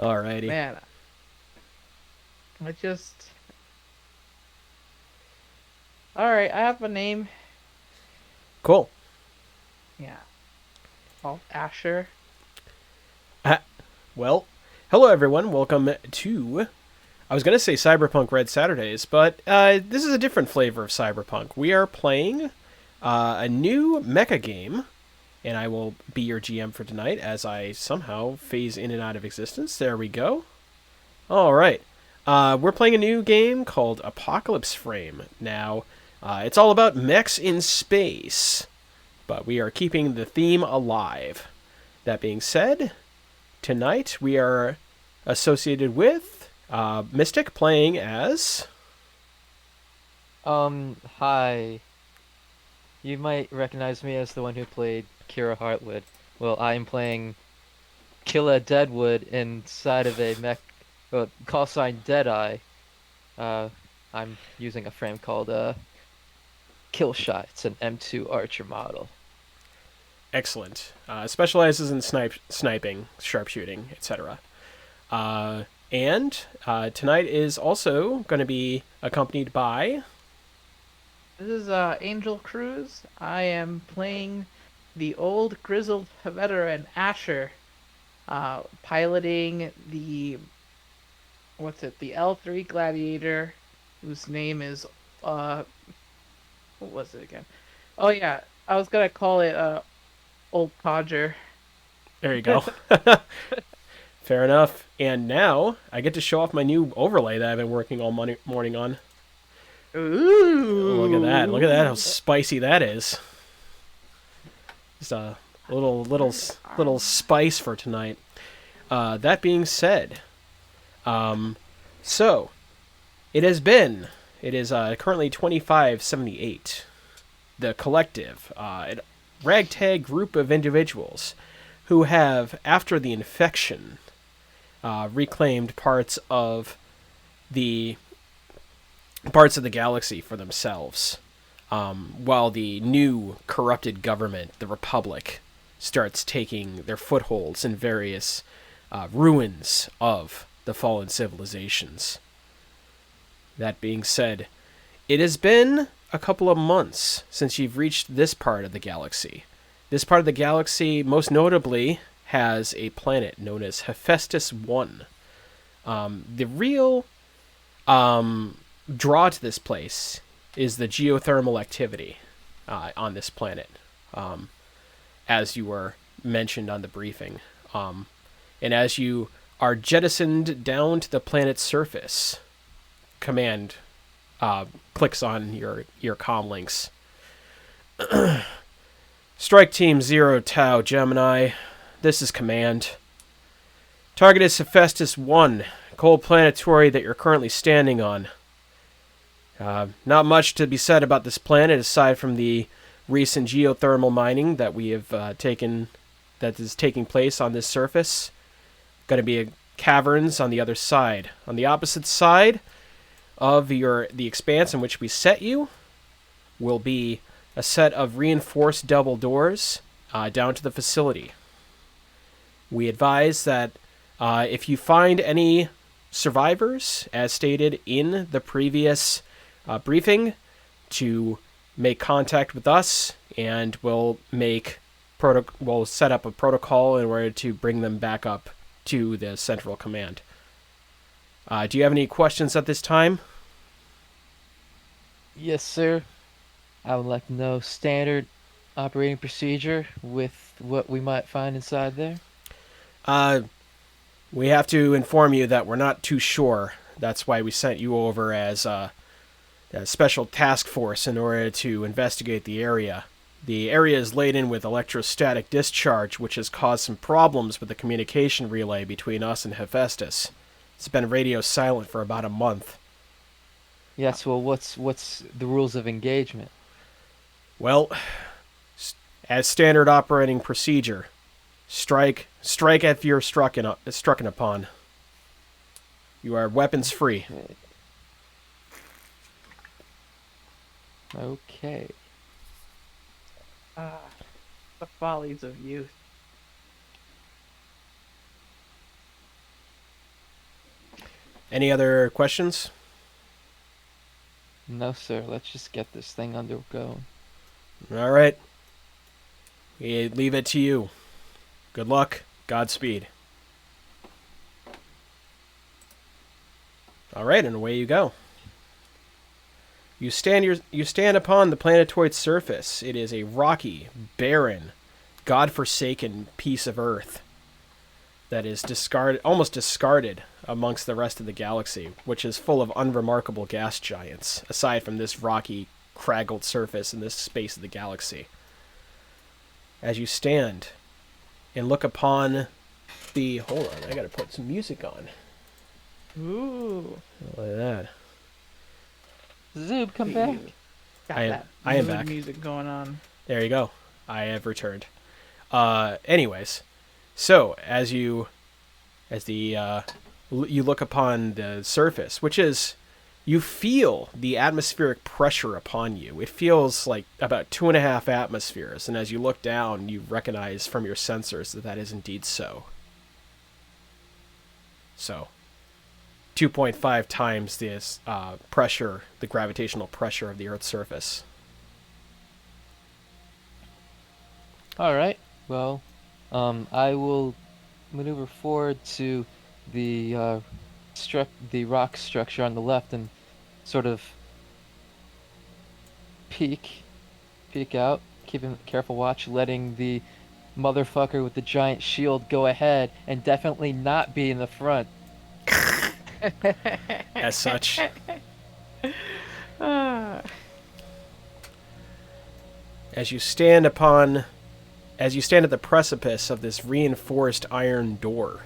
Alrighty. Man, I just. Alright, I have a name. Cool. Yeah, called Asher. Ah, well, hello everyone. Welcome to. I was going to say Cyberpunk Red Saturdays, but this is a different flavor of Cyberpunk. We are playing a new mecha game, and I will be your GM for tonight as I somehow phase in and out of existence. There we go. All right. We're playing a new game called Apocalypse Frame. Now, it's all about mechs in space, but we are keeping the theme alive. That being said, tonight we are associated with Mystic playing as. Hi. You might recognize me as the one who played Kira Hartwood. Well, I am playing Killa Deadwood inside of a mech, call sign Deadeye. Uh, I'm using a frame called Killshot. It's an M2 Archer model. Excellent. Specializes in sniping, sharpshooting, etc. And tonight is also going to be accompanied by. This is Angel Cruz. I am playing the old grizzled veteran Asher, piloting the the L3 Gladiator, whose name is uh, what was it again? Oh yeah, I was gonna call it Old Codger. There you go. Fair enough. And now I get to show off my new overlay that I've been working all morning on. Look at that. Look at that. How Ooh. spicy that is. Just a little spice for tonight. That being said, so it has been. It is currently 2578. The collective, a ragtag group of individuals who have, after the infection, reclaimed the parts of the galaxy for themselves, while the new corrupted government, the Republic, starts taking their footholds in various ruins of the fallen civilizations. That being said, it has been a couple of months since you've reached this part of the galaxy. This part of the galaxy, most notably, has a planet known as Hephaestus 1. The real draw to this place is the geothermal activity on this planet, as you were mentioned on the briefing. And as you are jettisoned down to the planet's surface, command clicks on your comm links. Strike Team 0 Tau Gemini, this is command. Target is Hephaestus 1, cold planetoid that you're currently standing on. Not much to be said about this planet aside from the recent geothermal mining that we have that is taking place on this surface. Going to be caverns on the other side. On the opposite side of the expanse in which we set you will be a set of reinforced double doors down to the facility. We advise that if you find any survivors, as stated in the previous briefing, to make contact with us, and we'll set up a protocol in order to bring them back up to the central command. Do you have any questions at this time? Yes, sir. I would like to know standard operating procedure with what we might find inside there. Uh, we have to inform you that we're not too sure. That's why we sent you over as a special task force in order to investigate the area. The area is laden with electrostatic discharge, which has caused some problems with the communication relay between us and Hephaestus. It's been radio silent for about a month. Yes, well, what's the rules of engagement? Well, as standard operating procedure, strike if you're struck upon. You are weapons free. Okay. Okay. Ah, the follies of youth. Any other questions? No, sir. Let's just get this thing undergoing. All right. We leave it to you. Good luck. Godspeed. All right, and away you go. You stand upon the planetoid's surface. It is a rocky, barren, godforsaken piece of Earth that is almost discarded amongst the rest of the galaxy, which is full of unremarkable gas giants, aside from this rocky, craggled surface in this space of the galaxy. As you stand and look upon the... Hold on, I gotta put some music on. Ooh. Look at that. Zoob, come back. Got I am- that I am mood back. music going on. There you go. I have returned. Anyways, so you look upon the surface, which is, you feel the atmospheric pressure upon you. It feels like about 2.5 atmospheres, and as you look down, you recognize from your sensors that is indeed so. So, 2.5 times this pressure, the gravitational pressure of the Earth's surface. All right. Well, I will maneuver forward to the the rock structure on the left and sort of peek out, keeping careful watch, letting the motherfucker with the giant shield go ahead and definitely not be in the front. As such, Ah. as you stand at the precipice of this reinforced iron door,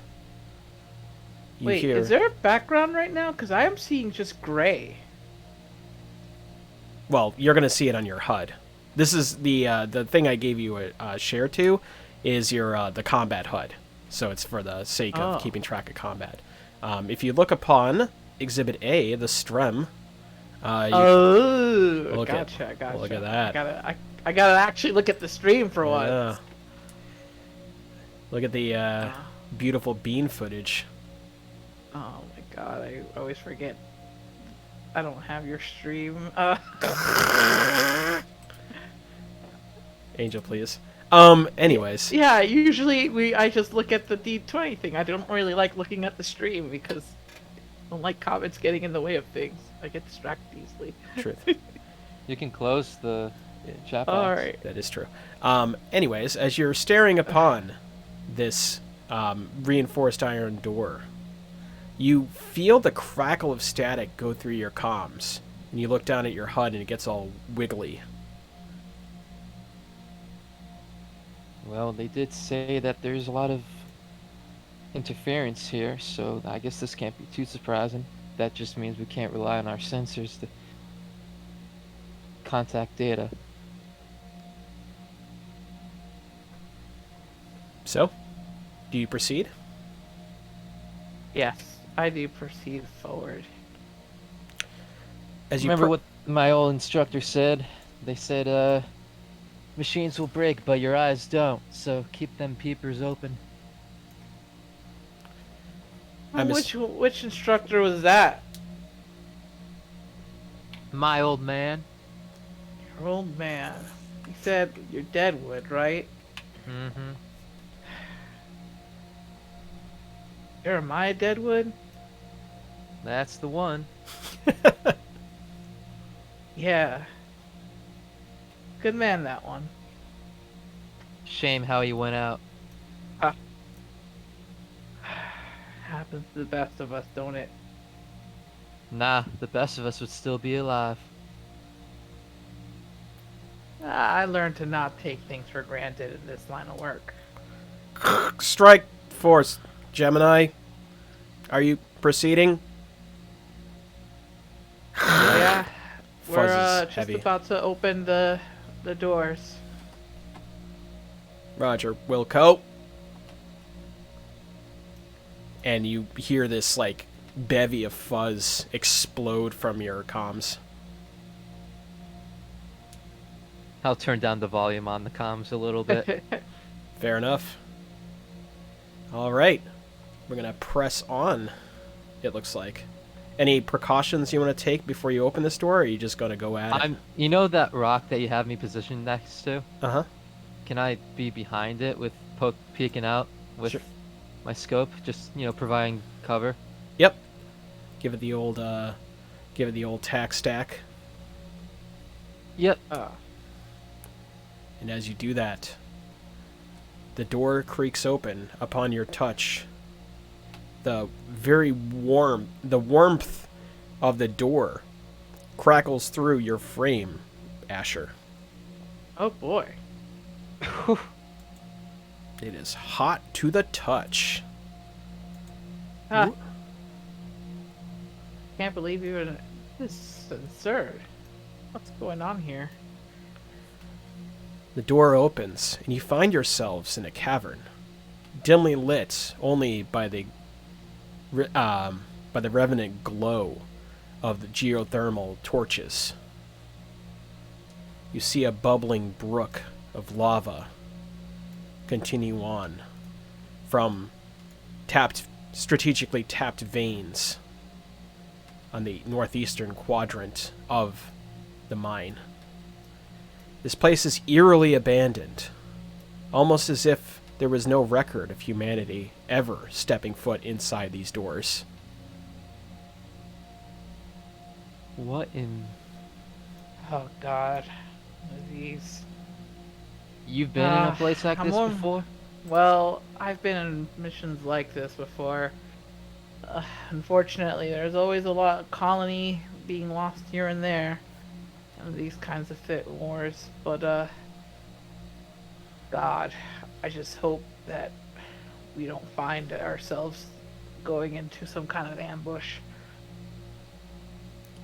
you Wait, hear... is there a background right now? Because I am seeing just gray. Well, you're going to see it on your HUD. This is the thing I gave you a share to, is your the combat HUD. So it's for the sake of keeping track of combat. If you look upon Exhibit A, the Strem. Gotcha. Look at that. I gotta actually look at the stream for once. Yeah. Look at the beautiful bean footage. Oh my god, I always forget. I don't have your stream. Angel, please. Anyways. Yeah, usually I just look at the D20 thing. I don't really like looking at the stream because I don't like comments getting in the way of things. I get distracted easily. Truth. You can close the chat box. Alright. That is true. Anyways, as you're staring upon this reinforced iron door, you feel the crackle of static go through your comms. And you look down at your HUD and it gets all wiggly. Well, they did say that there's a lot of interference here, so I guess this can't be too surprising. That just means we can't rely on our sensors to contact data. So, do you proceed? Yes, I do proceed forward. As you Remember what my old instructor said? They said, machines will break, but your eyes don't, so keep them peepers open. Which instructor was that? My old man. Your old man. He said you're Deadwood, right? Mm-hmm. You're my Deadwood? That's the one. Yeah. Good man, that one. Shame how he went out. Happens to the best of us, don't it? Nah, the best of us would still be alive. I learned to not take things for granted in this line of work. Strike force, Gemini. Are you proceeding? Yeah, we're Fuzz is just heavy. about to open the doors. Roger, Wilco. And you hear this, like, bevy of fuzz explode from your comms. I'll turn down the volume on the comms a little bit. Fair enough. All right. We're going to press on it looks like. Any precautions you want to take before you open this door, or are you just going to go at it? You know that rock that you have me positioned next to? Uh-huh. Can I be behind it with peeking out with Sure. my scope, just providing cover? Yep. Give it the old tack stack. Yep. And as you do that, the door creaks open upon your touch. The warmth of the door crackles through your frame, Asher. Oh boy. It is hot to the touch. Ah. Can't believe you. This is absurd. What's going on here? The door opens, and you find yourselves in a cavern, dimly lit only by the revenant glow of the geothermal torches. You see a bubbling brook of lava continue on from strategically tapped veins on the northeastern quadrant of the mine. This place is eerily abandoned, almost as if there was no record of humanity ever stepping foot inside these doors. What in... Oh God. These. You've been in a place like this before? Well, I've been in missions like this before. Unfortunately, there's always a lot of colony being lost here and there. And these kinds of fit wars. But, God, I just hope that we don't find ourselves going into some kind of ambush.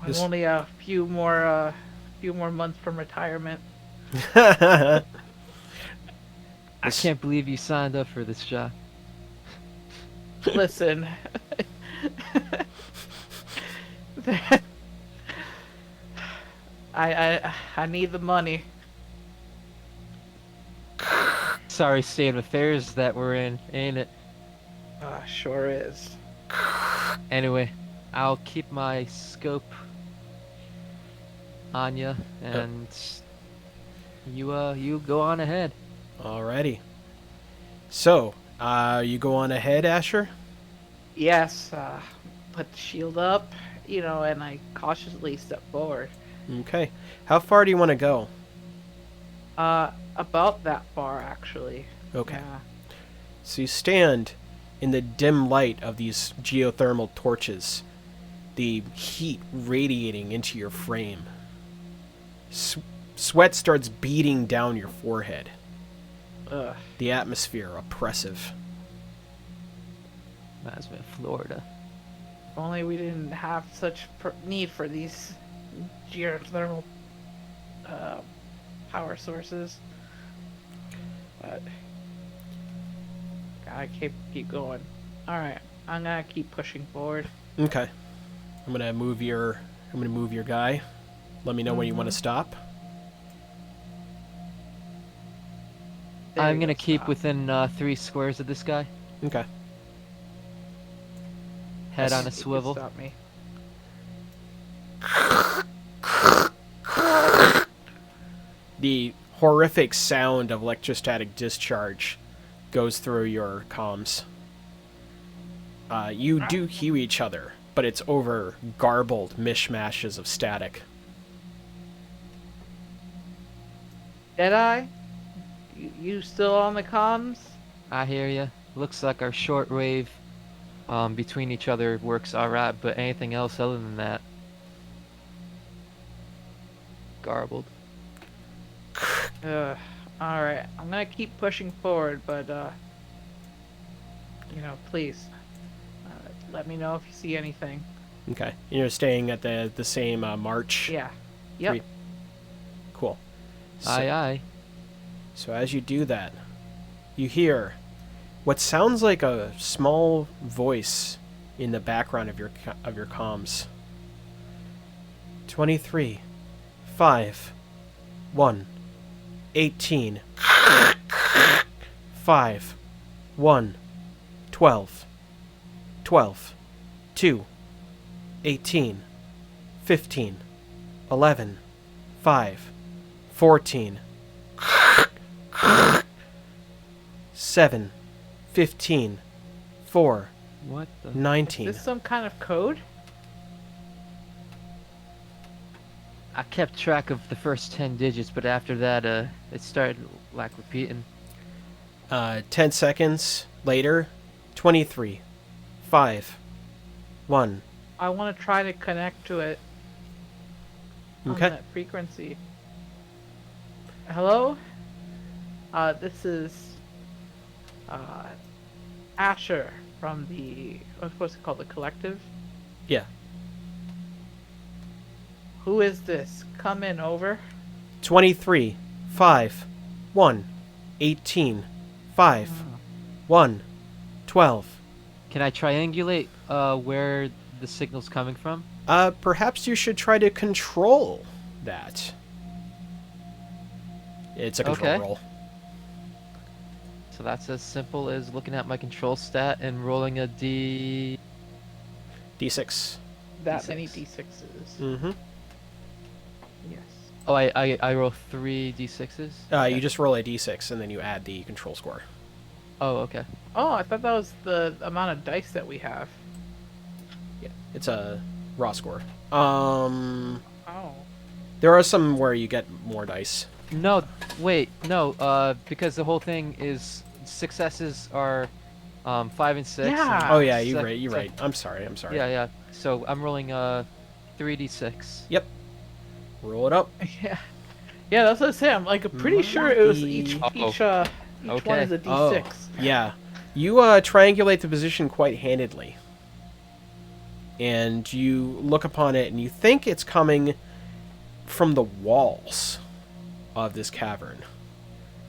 I'm only a few more months from retirement. I can't believe you signed up for this job. Listen. I need the money. Sorry state of affairs that we're in, ain't it? Sure is. Anyway, I'll keep my scope on ya, and you go on ahead. Alrighty. So, you go on ahead, Asher? Yes, put the shield up, and I cautiously step forward. Okay. How far do you want to go? About that far, actually. Okay. Yeah. So you stand in the dim light of these geothermal torches, the heat radiating into your frame. Sweat starts beating down your forehead. Ugh. The atmosphere oppressive. Reminds me of Florida. If only we didn't have such need for these geothermal power sources. But gotta keep going. All right, I'm gonna keep pushing forward. Okay. I'm gonna move your guy. Let me know when you want to stop. There I'm you gonna go, keep stop. within 3 squares of this guy. Okay. Head on a You can swivel. Stop me. The horrific sound of electrostatic discharge goes through your comms. You do hear each other, but it's over garbled mishmashes of static. Deadeye? You still on the comms? I hear ya. Looks like our shortwave between each other works alright, but anything else other than that, garbled. Alright, I'm gonna keep pushing forward, but, please, let me know if you see anything. Okay. You're staying at the same march? Yeah. Yep. Three. Cool. So, Aye aye. So as you do that, you hear what sounds like a small voice in the background of your comms. 23, 5, 1, 18, 5, 1, 12, 12, 2, 18, 15, 11, 5, 14, 7, 15, 4, What the? 19. Is this some kind of code? I kept track of the first 10 digits, but after that, it started like repeating. 10 seconds later, 23, 5, 1. I want to try to connect to it on Okay. that frequency. Hello? This is Asher from what's it called? The Collective? Yeah. Who is this? Come in, over. 23, 5, 1, 18, 5, 1, 12. Can I triangulate where the signal's coming from? Perhaps you should try to control that. It's a control Okay. roll. So that's as simple as looking at my control stat and rolling a D. D6. That D6. many D6s. Mm-hmm. Yes. Oh, I roll 3 D6s? You just roll a D6 and then you add the control score. Oh, okay. Oh, I thought that was the amount of dice that we have. Yeah, it's a raw score. Oh. There are some where you get more dice. No, wait, no, because the whole thing is successes are 5 and 6. Yeah. and Oh yeah, you're sec- right. You're sec- right. I'm sorry. Yeah, yeah. So I'm rolling 3d6. Yep. Roll it up. Yeah. Yeah, that's what I say. I'm like pretty sure it was each Uh-oh. each one Okay. is a D6. Oh, yeah. You triangulate the position quite handedly. And you look upon it and you think it's coming from the walls of this cavern.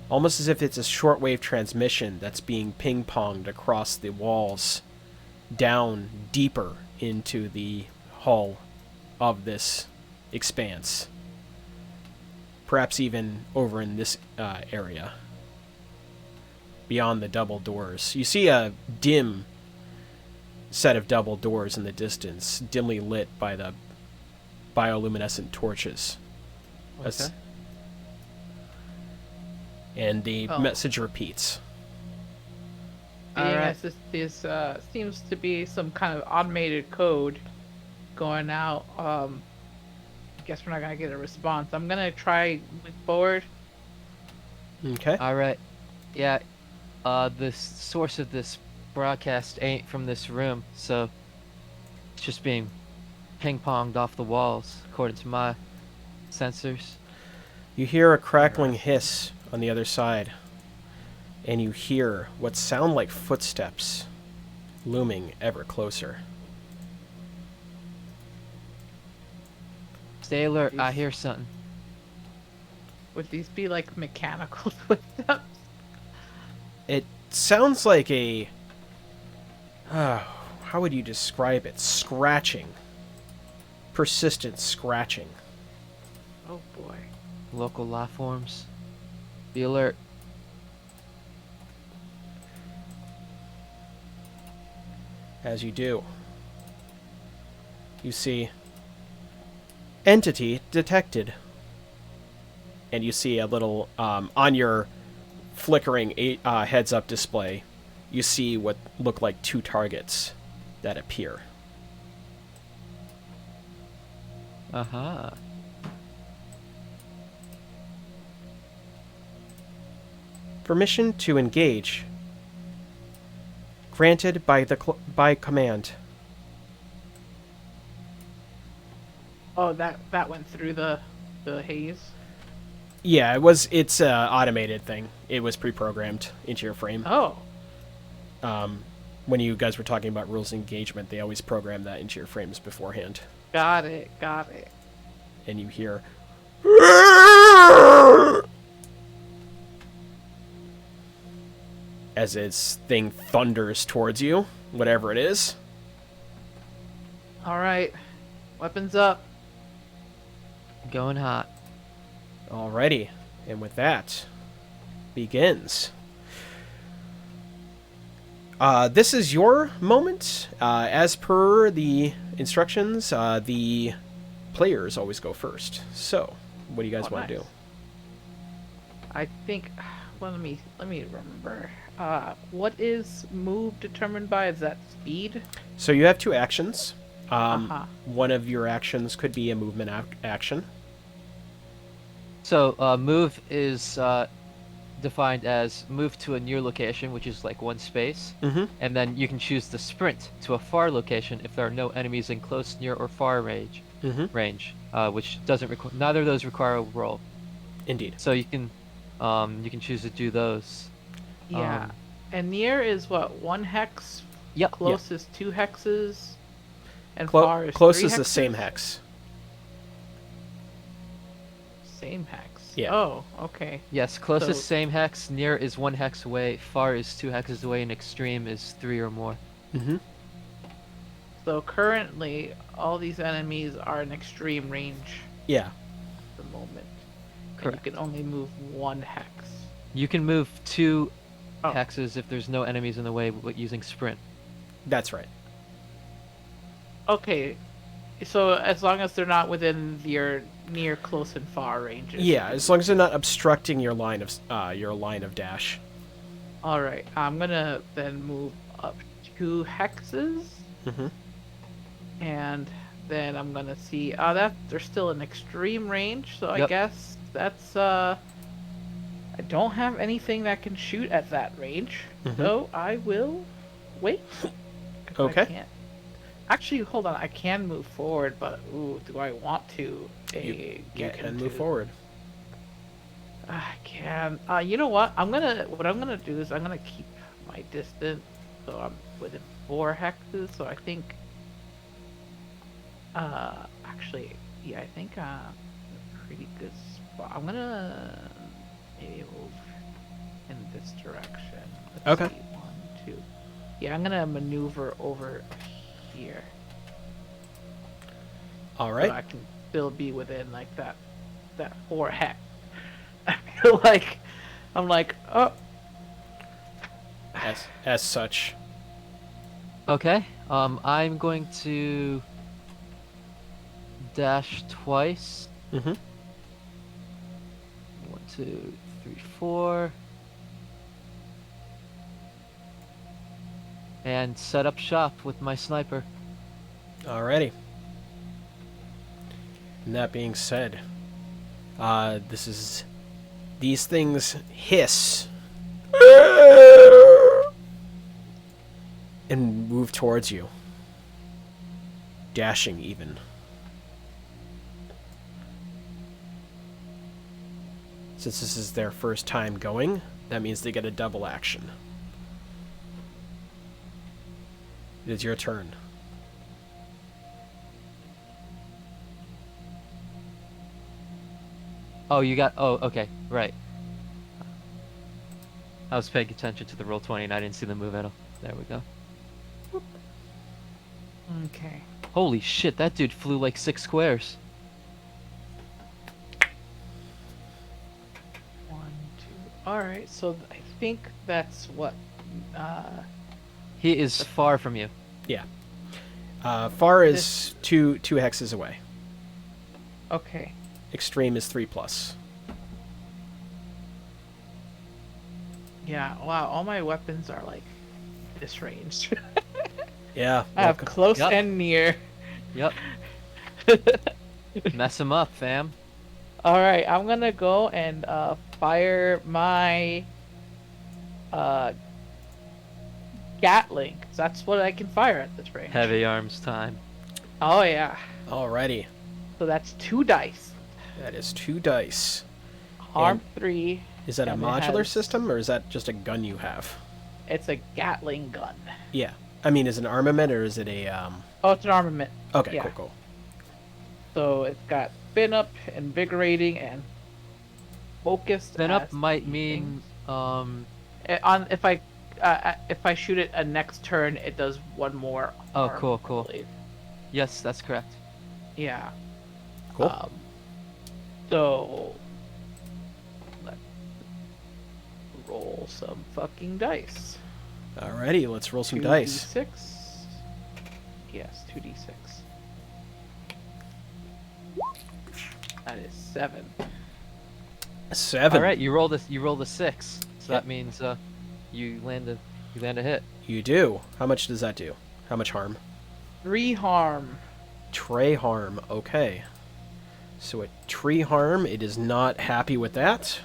Almost as if it's a shortwave transmission that's being ping-ponged across the walls down deeper into the hull of this expanse. Perhaps even over in this area. Beyond the double doors. You see a dim set of double doors in the distance, dimly lit by the bioluminescent torches. Okay. And the Oh. message repeats. Being Alright. as this seems to be some kind of automated code going out. I guess we're not gonna get a response. I'm gonna try move forward. Okay. Alright. Yeah, the source of this broadcast ain't from this room, so it's just being ping-ponged off the walls, according to my sensors. You hear a crackling hiss on the other side, and you hear what sound like footsteps looming ever closer. Stay alert, I Jeez. hear something. Would these be like mechanical footsteps? It sounds like a... how would you describe it? Scratching. Persistent scratching. Oh boy. Local life forms. Be alert. As you do, you see entity detected. And you see a little, on your flickering heads-up display, you see what look like 2 targets that appear. Uh-huh. Permission to engage. Granted by by command. Oh, that went through the haze. Yeah, it's a automated thing. It was pre-programmed into your frame. Oh. When you guys were talking about rules of engagement, they always program that into your frames beforehand. Got it. And you hear as this thing thunders towards you, whatever it is. All right. Weapons up. Going hot. Alrighty, and with that, begins. This is your moment. As per the instructions. The players always go first. So, what do you guys Oh, want to nice. do? I think. Well, let me remember. What is move determined by? Is that speed? So you have two actions. Uh-huh. One of your actions could be a movement action. So, move is defined as move to a near location, which is like one space, Mm-hmm. and then you can choose the sprint to a far location if there are no enemies in close, near, or far Mm-hmm. which doesn't require neither of those require a roll. Indeed. So you can choose to do those. Yeah. And near is what? One hex. Yep. Yeah. Close is 2 hexes. And far is Close 3 is the same hexes? hex. Same hex. Yeah. Oh, okay. Yes, close is So- same hex, near is 1 hex away, far is 2 hexes away, and extreme is 3 or more. Mm-hmm. So currently, all these enemies are in extreme range Yeah. at the moment. Correct. And you can only move 1 hex. You can move 2 Oh. hexes if there's no enemies in the way using sprint. That's right. Okay. So as long as they're not within your near, close, and far ranges. Yeah, as long as they're not obstructing your line of dash. All right. I'm gonna then move up 2 hexes, Mm-hmm. and then I'm gonna see. That they're still in extreme range. So I Yep. guess that's I don't have anything that can shoot at that range, Mhm. so I will wait. 'Cause Okay. I can't. Actually, hold on. I can move forward, but ooh, do I want to? You Get can into... move forward. I can. You know what? What I'm gonna do is I'm gonna keep my distance, so I'm within 4 hexes. So I think. Actually, yeah, I think in a pretty good spot. I'm gonna maybe move in this direction. Let's Okay. see, 1, 2. Yeah, I'm gonna maneuver over here. All So right. I can still be within like that 4 hex. I feel like I'm like, oh, As such. Okay. I'm going to dash twice. Mm-hmm. 1, 2, 3, 4. And set up shop with my sniper. Alrighty. And that being said, these things hiss and move towards you, dashing even. Since this is their first time going, that means they get a double action. It is your turn. Oh, you got. Oh, okay, right. I was paying attention to the roll 20 and I didn't see the move at all. There we go. okay. Holy shit, that dude flew like 6 squares. 1, 2. All right. So I think that's what. He is far from you. Yeah. Far is two hexes away. Okay. Extreme is 3+. Yeah. Wow. All my weapons are like this range. Yeah. I have welcome. close Yep. and near. Yep. Mess him up, fam. All right. I'm gonna go and fire my Gatling. 'Cause that's what I can fire at this range. Heavy arms time. Oh yeah. Alrighty. So that's 2 dice. That is 2 dice. Harm 3. Is that a And it modular has- system, or is that just a gun you have? It's a Gatling gun. Yeah. I mean, is it an armament, or is it a... Oh, it's an armament. Okay, Yeah. cool. So it's got spin up, invigorating, and focused. Spin up as might the mean things. If I shoot it a next turn, it does 1 more. Oh, harm, cool, I cool. believe. yes, that's correct. Yeah. Cool. So let's roll some fucking dice. Alrighty, let's roll some dice. 2d6. Yes, 2d6. That is 7. 7. All right, you rolled a 6, so Yep. that means you land a hit. You do. How much does that do? How much harm? 3 harm. Trey harm. Okay. So at tree harm, it is not happy with that.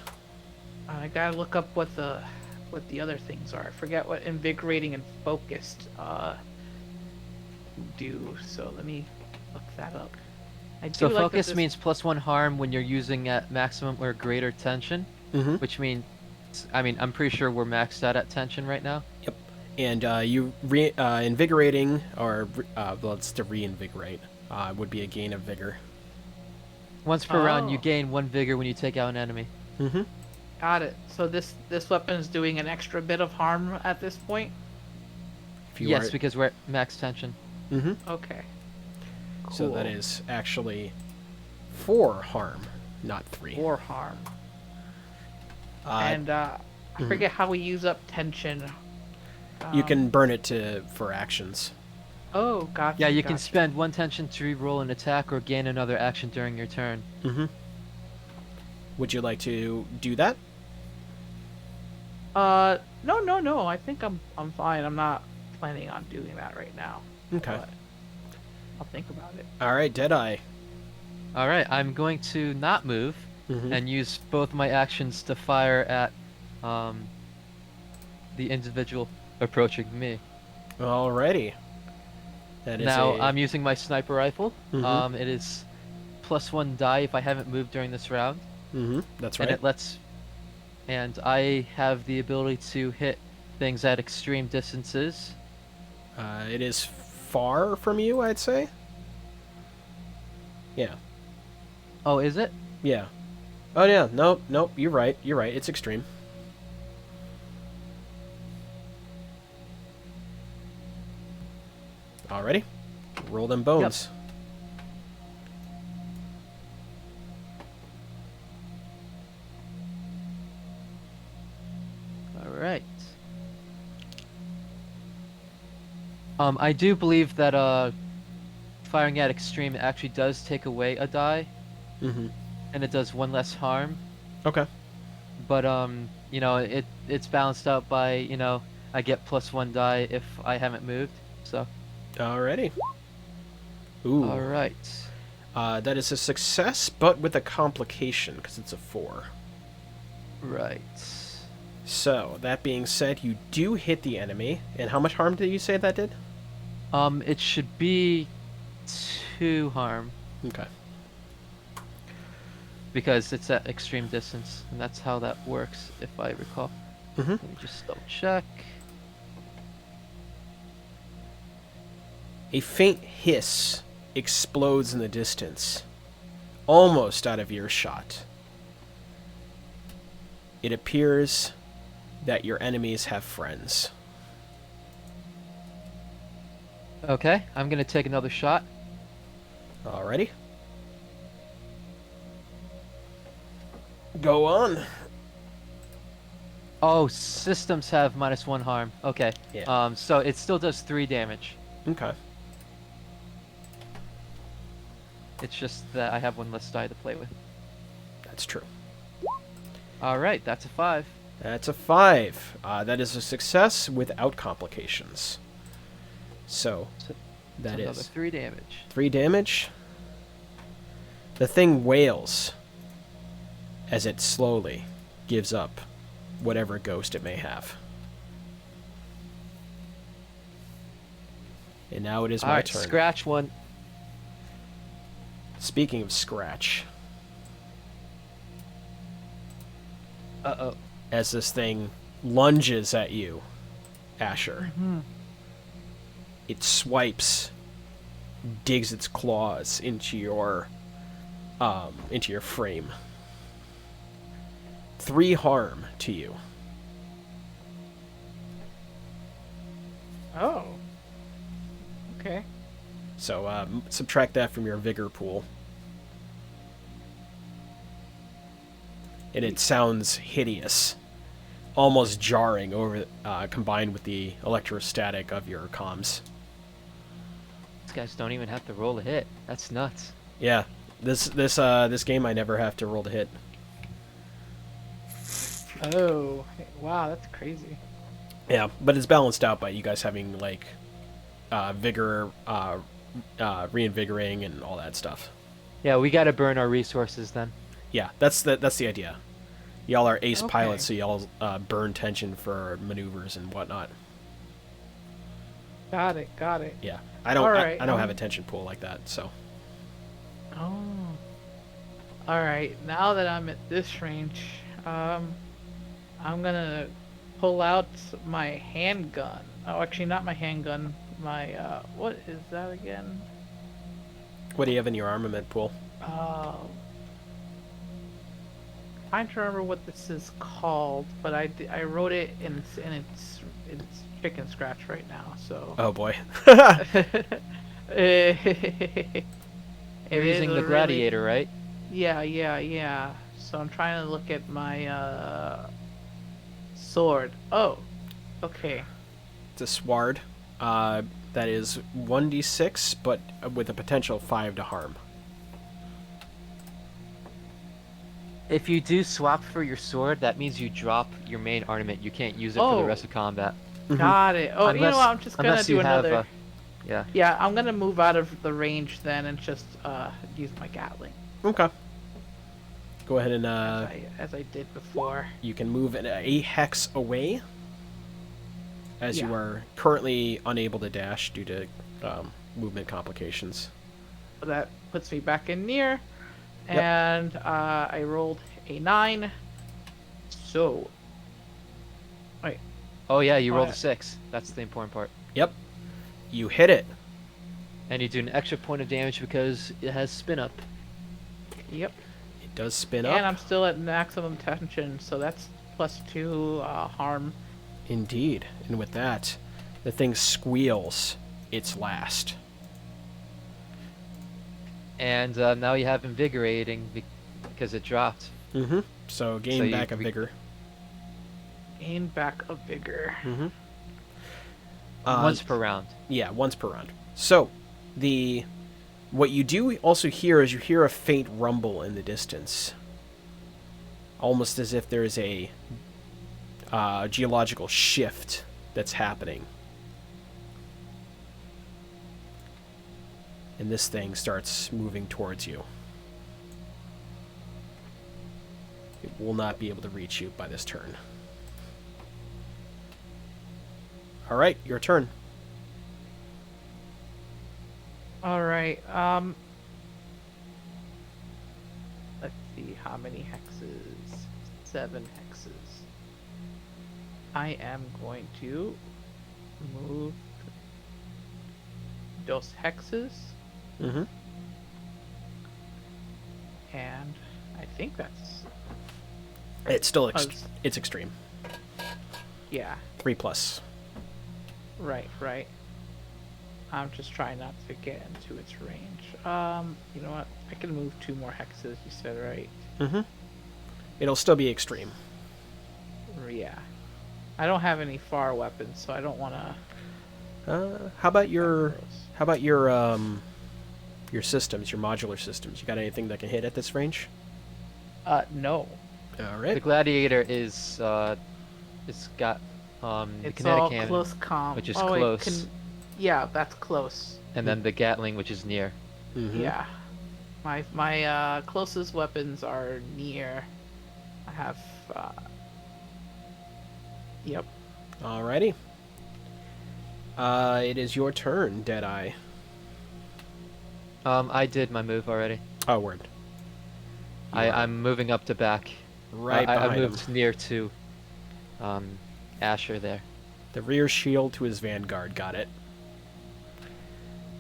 I gotta look up what the other things are. I forget what invigorating and focused do. So let me look that up. I do So like that focus this- means +1 harm when you're using at maximum or greater tension, Mm-hmm. which means, I mean, I'm pretty sure we're maxed out at tension right now. Yep. And invigorating, or well, it's to reinvigorate, would be a gain of vigor. Once per round, you Oh. gain 1 vigor when you take out an enemy. Mm-hmm. Got it. So this weapon's doing an extra bit of harm at this point. If you Yes, are... because we're at max tension. Mm-hmm. Okay. So that Cool. is actually 4 harm, not 3. 4 harm. Uh, And I forget how we use up tension. you can burn it for actions. Oh, gotcha. Yeah, you can gotcha. spend 1 tension to re-roll an attack or gain another action during your turn. Mm-hmm. Would you like to do that? No. I think I'm fine. I'm not planning on doing that right now. Okay. But I'll think about it. All right, Deadeye. All right, I'm going to not move Mm-hmm. and use both my actions to fire at the individual approaching me. Alrighty. That is Now a... I'm using my sniper rifle. Mhm. It is +1 die if I haven't moved during this round, Mm-hmm. That's right. and I have the ability to hit things at extreme distances. It is far from you, I'd say. Yeah. Oh, is it? Yeah. Oh, yeah. Nope. You're right. It's extreme. Alrighty. Roll them bones. All right. I do believe that firing at extreme actually does take away a die, Mm-hmm. and it does 1 less harm. Okay. But you know, it's balanced out by, you know, I get +1 die if I haven't moved. So. Alrighty. Ooh. All right. That is a success, but with a complication, because it's a 4. Right. So, that being said, you do hit the enemy. And how much harm did you say that did? It should be 2 harm Okay. because it's at extreme distance, and that's how that works, if I recall. Mm-hmm. Let me just double check. A faint hiss explodes in the distance, almost out of earshot. It appears that your enemies have friends. Okay, I'm gonna take another shot. Alrighty. Go on. Oh, systems have -1 harm. Okay. Yeah. So it still does 3 damage. Okay. It's just that I have 1 less die to play with. That's true. All right, that's a 5. That's a 5. That is a success without complications. So, that Another is 3 damage. 3 damage. The thing wails as it slowly gives up whatever ghost it may have. And now it is All my right, turn. scratch 1. Speaking of scratch, Uh-oh. as this thing lunges at you, Asher, it swipes, digs its claws into your frame. 3 harm to you. Oh. Okay. So subtract that from your vigor pool. And it sounds hideous, almost jarring over, combined with the electrostatic of your comms. These guys don't even have to roll a hit. That's nuts. Yeah, This game I never have to roll to hit. Oh, wow, that's crazy. Yeah, but it's balanced out by you guys having like vigor, reinvigorating, and all that stuff. Yeah, we gotta burn our resources then. Yeah, that's the idea. Y'all are ace Okay. pilots, so y'all burn tension for maneuvers and whatnot. Got it, got it. Yeah, I don't. Alright, I don't have a tension pool like that, so. Oh. Alright, now that I'm at this range, I'm gonna pull out my handgun. Oh, actually, not my handgun. My, what is that again? What do you have in your armament pool? Trying to remember what this is called, but I wrote it in it's chicken scratch right now. So. Oh boy. It You're is using a the really- gladiator, right? Yeah. So I'm trying to look at my sword. Oh, okay. It's a sword. That is 1d6, but with a potential 5 to harm. If you do swap for your sword, that means you drop your main ornament. You can't use it for the Oh. rest of combat. Got it. Oh, you know what? I'm just gonna unless do you have, another. yeah. Yeah, I'm gonna move out of the range then and just use my Gatling Okay. Go ahead and as I did before. you can move a hex away, as you Yeah. are currently unable to dash due to movement complications. So that puts me back in near, Yep. and I rolled a 9. So, wait. Oh yeah, you Oh, rolled yeah. a 6. That's the important part. Yep. You hit it. And you do an extra point of damage because it has spin up. Yep. It does spin And up. I'm still at maximum tension, so that's +2 harm. Indeed. And with that, the thing squeals its last. And now you have invigorating because it dropped. Mm-hmm. So gain So you back a re- vigor. Gain back a vigor. Mm-hmm. Once per round. Yeah, once per round. So, what you do also hear is you hear a faint rumble in the distance, almost as if there is a geological shift that's happening, and this thing starts moving towards you. It will not be able to reach you by this turn. All right, your turn. All right. Let's see how many hexes. 7 hexes. I am going to move those hexes, Mm-hmm. and I think that's It's still Oh, it's extreme. yeah. 3+. Right. I'm just trying not to get into its range. You know what? I can move 2 more hexes. You said right? Mm-hmm. It'll still be extreme. Yeah. I don't have any far weapons, so I don't want to. How about your systems, your modular systems? You got anything that can hit at this range? No. All The right. gladiator is it's got the It's kinetic all cannon, close comp. which is Oh, wait, close. Yeah, that's close. and then the gatling, which is near. Mm-hmm. Yeah. My closest weapons are near. I have. Yep. Alrighty. It is your turn, Deadeye. I did my move already. Oh, word. I'm moving up to back. Right I behind moved him. near to Asher there. The rear shield to his vanguard. Got it.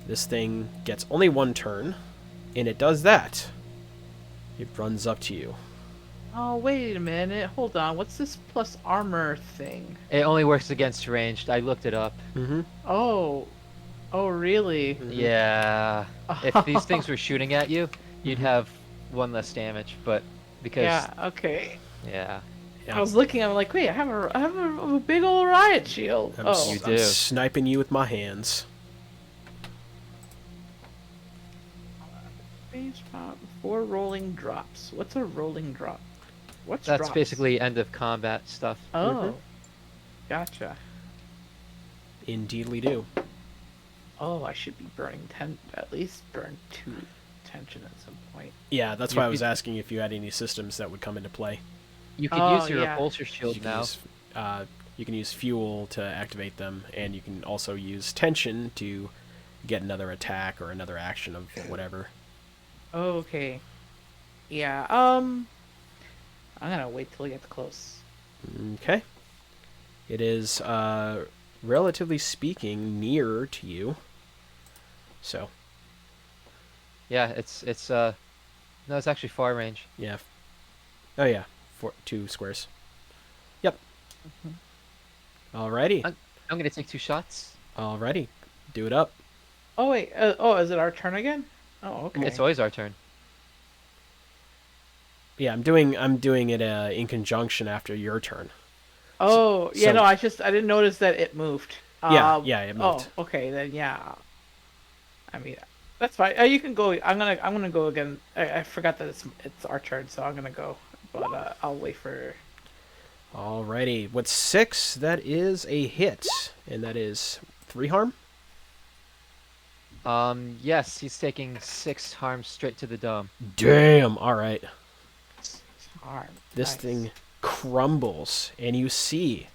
This thing gets only 1 turn, and it does that. It runs up to you. Oh, wait a minute. Hold on. What's this plus armor thing? It only works against ranged. I looked it up. Mm-hmm. Oh. Oh, really? Yeah. If these things were shooting at you, you'd have 1 less damage, but because Yeah, okay. yeah. I was looking, I'm like, wait, I have a big old riot shield. I'm, Oh. You I'm do. sniping you with my hands. Base pop before rolling drops. What's a rolling drop? What's That's drops? basically end of combat stuff. Oh, gotcha. Indeedly do. Oh, I should be burning at least burn 2 tension at some point. Yeah, that's You why I was could asking if you had any systems that would come into play. you could Oh use your yeah. repulsor You shield can now. use you can use fuel to activate them, and you can also use tension to get another attack or another action of whatever. Okay. Yeah. I'm gonna wait till he gets close. Okay. It is, relatively speaking, nearer to you. So, Yeah, it's no, it's actually far range. yeah. Oh, yeah. 2 squares. Yep. Mhm. Alrighty. I'm gonna take 2 shots. Alrighty. Do it up. Oh wait. Is it our turn again? Oh, okay. It's always our turn. Yeah, I'm doing it in conjunction after your turn. Oh, yeah. so- No, I didn't notice that it moved. Yeah, it moved. Oh, okay. Then yeah. I mean, that's fine. You can go. I'm gonna go again. I forgot that it's our turn, so I'm gonna go. But I'll wait for. Alrighty. What's 6? That is a hit, and that is 3 harm. Yes, he's taking 6 harm straight to the dome. Damn. All right. Harm. This Nice. thing crumbles, and you see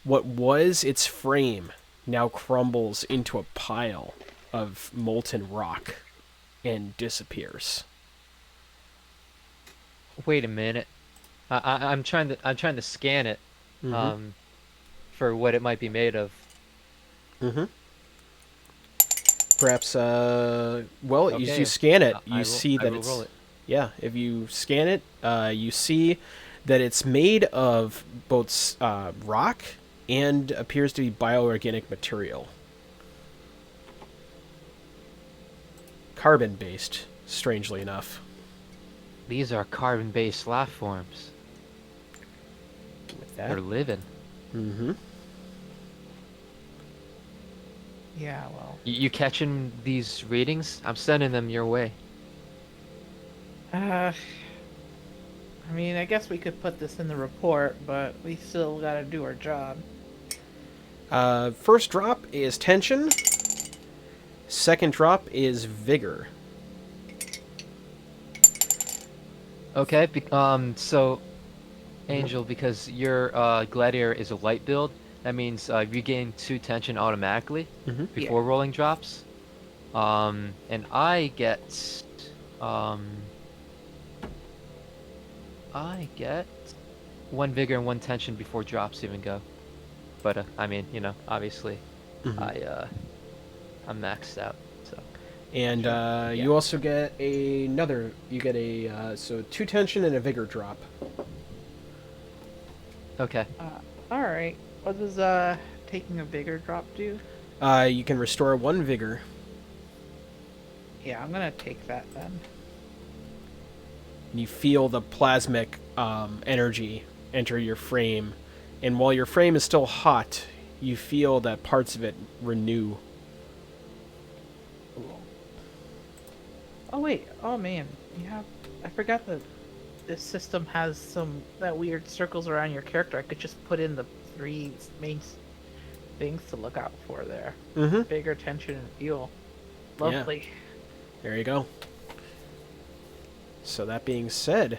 what was its frame now crumbles into a pile of molten rock and disappears. Wait a minute. I'm trying to scan it, Mm-hmm. for what it might be made of. Mm-hmm. Perhaps, well, as Okay, you scan it, I you see I that will it's... roll it. Yeah, if you scan it, you see that it's made of both rock and appears to be bioorganic material. Carbon-based, strangely enough. These are carbon-based life forms. With They're that. living. Mm-hmm. Yeah. Well. You catching these readings? I'm sending them your way. I mean, I guess we could put this in the report, but we still gotta do our job. First drop is tension. Second drop is vigor. Okay. So Angel, because your gladiator is a light build, that means you gain 2 tension automatically Mm-hmm. before rolling drops. And I get um I get 1 vigor and 1 tension before drops even go. But I mean, obviously Mm-hmm. I'm maxed out. So And Yeah. you also get another. You get so 2 tension and a vigor drop. okay. All right. What does taking a bigger drop do? You can restore 1 vigor. Yeah, I'm gonna take that then. And you feel the plasmic energy enter your frame, and while your frame is still hot, you feel that parts of it renew. Oh wait. Oh man. I forgot that this system has that weird circles around your character. I could just put in the 3 main things to look out for there. Mm-hmm. Bigger tension and fuel. Yeah. Lovely. There you go. So that being said,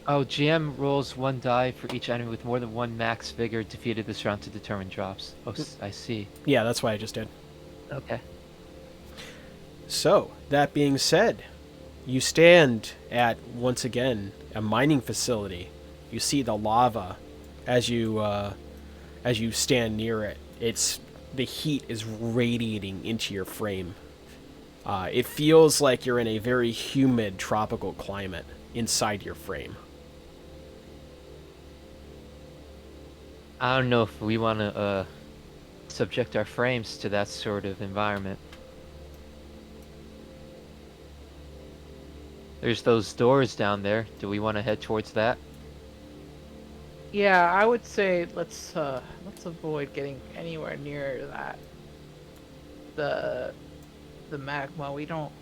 Oh, GM rolls 1 die for each enemy with more than 1 max vigor defeated this round to determine drops. Oh, I see. yeah, that's what I just did. Okay. So, that being said, you stand at, once again, a mining facility. You see the lava as you stand near it. The heat is radiating into your frame. It feels like you're in a very humid tropical climate inside your frame. I don't know if we want to subject our frames to that sort of environment. There's those doors down there. Do we want to head towards that? Yeah, I would say let's avoid getting anywhere near that. The magma. We don't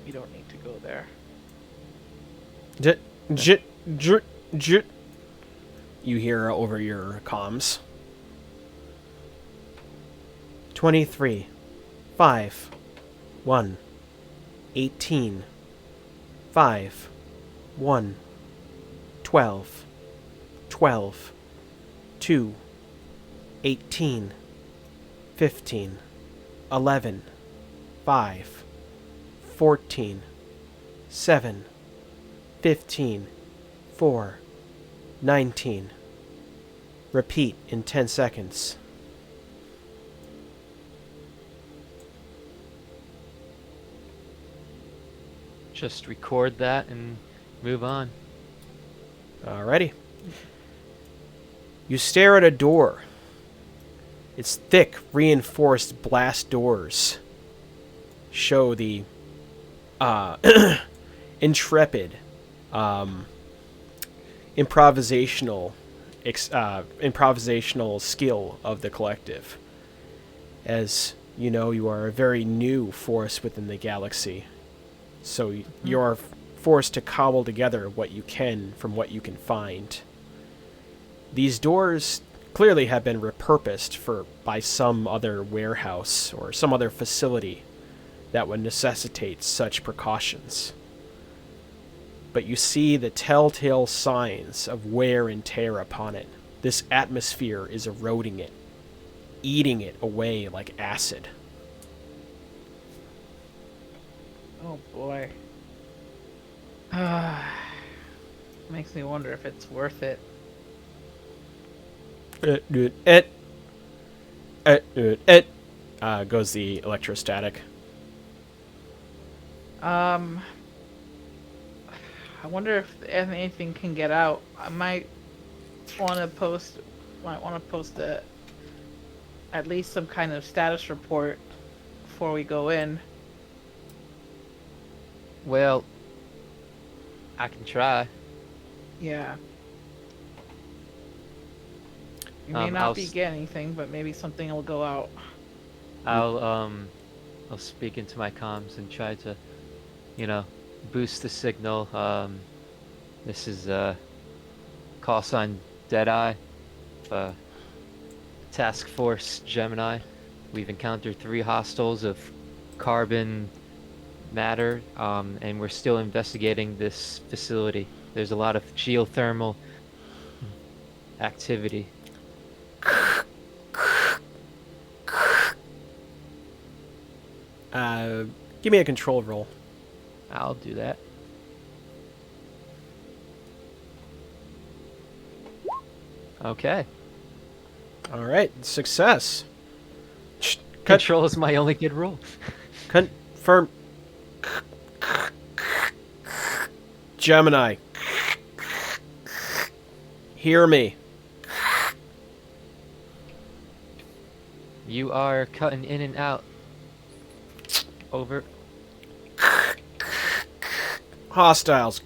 We don't need to go there. Jit, jit, jit, jit. You hear over your comms. 23, 5, 1, 18, 5, 1, 12, 12, 2, 18, 15, 11, 5, 14, 7, 15, 4, 19. Repeat in 10 seconds. Just record that and move on. Alrighty. You stare at a door. Its thick, reinforced blast doors show the intrepid, improvisational skill of the collective. As you know, you are a very new force within the galaxy. So you're forced to cobble together what you can from what you can find. These doors clearly have been repurposed by some other warehouse or some other facility that would necessitate such precautions. But you see the telltale signs of wear and tear upon it. This atmosphere is eroding it, eating it away like acid. Oh boy. Makes me wonder if it's worth it. Goes the electrostatic. I wonder if anything can get out. I might want to post at least some kind of status report before we go in. Well, I can try. Yeah. You may not be getting anything, but maybe something will go out. I'll speak into my comms and try to, boost the signal. This is call sign Deadeye, Task Force Gemini. We've encountered 3 hostiles of carbon matter, and we're still investigating this facility. There's a lot of geothermal activity. Give me a control roll. I'll do that. Okay. All right, success. Control is my only good roll. Confirm. Gemini. Hear me. You are cutting in and out. Over. Hostiles.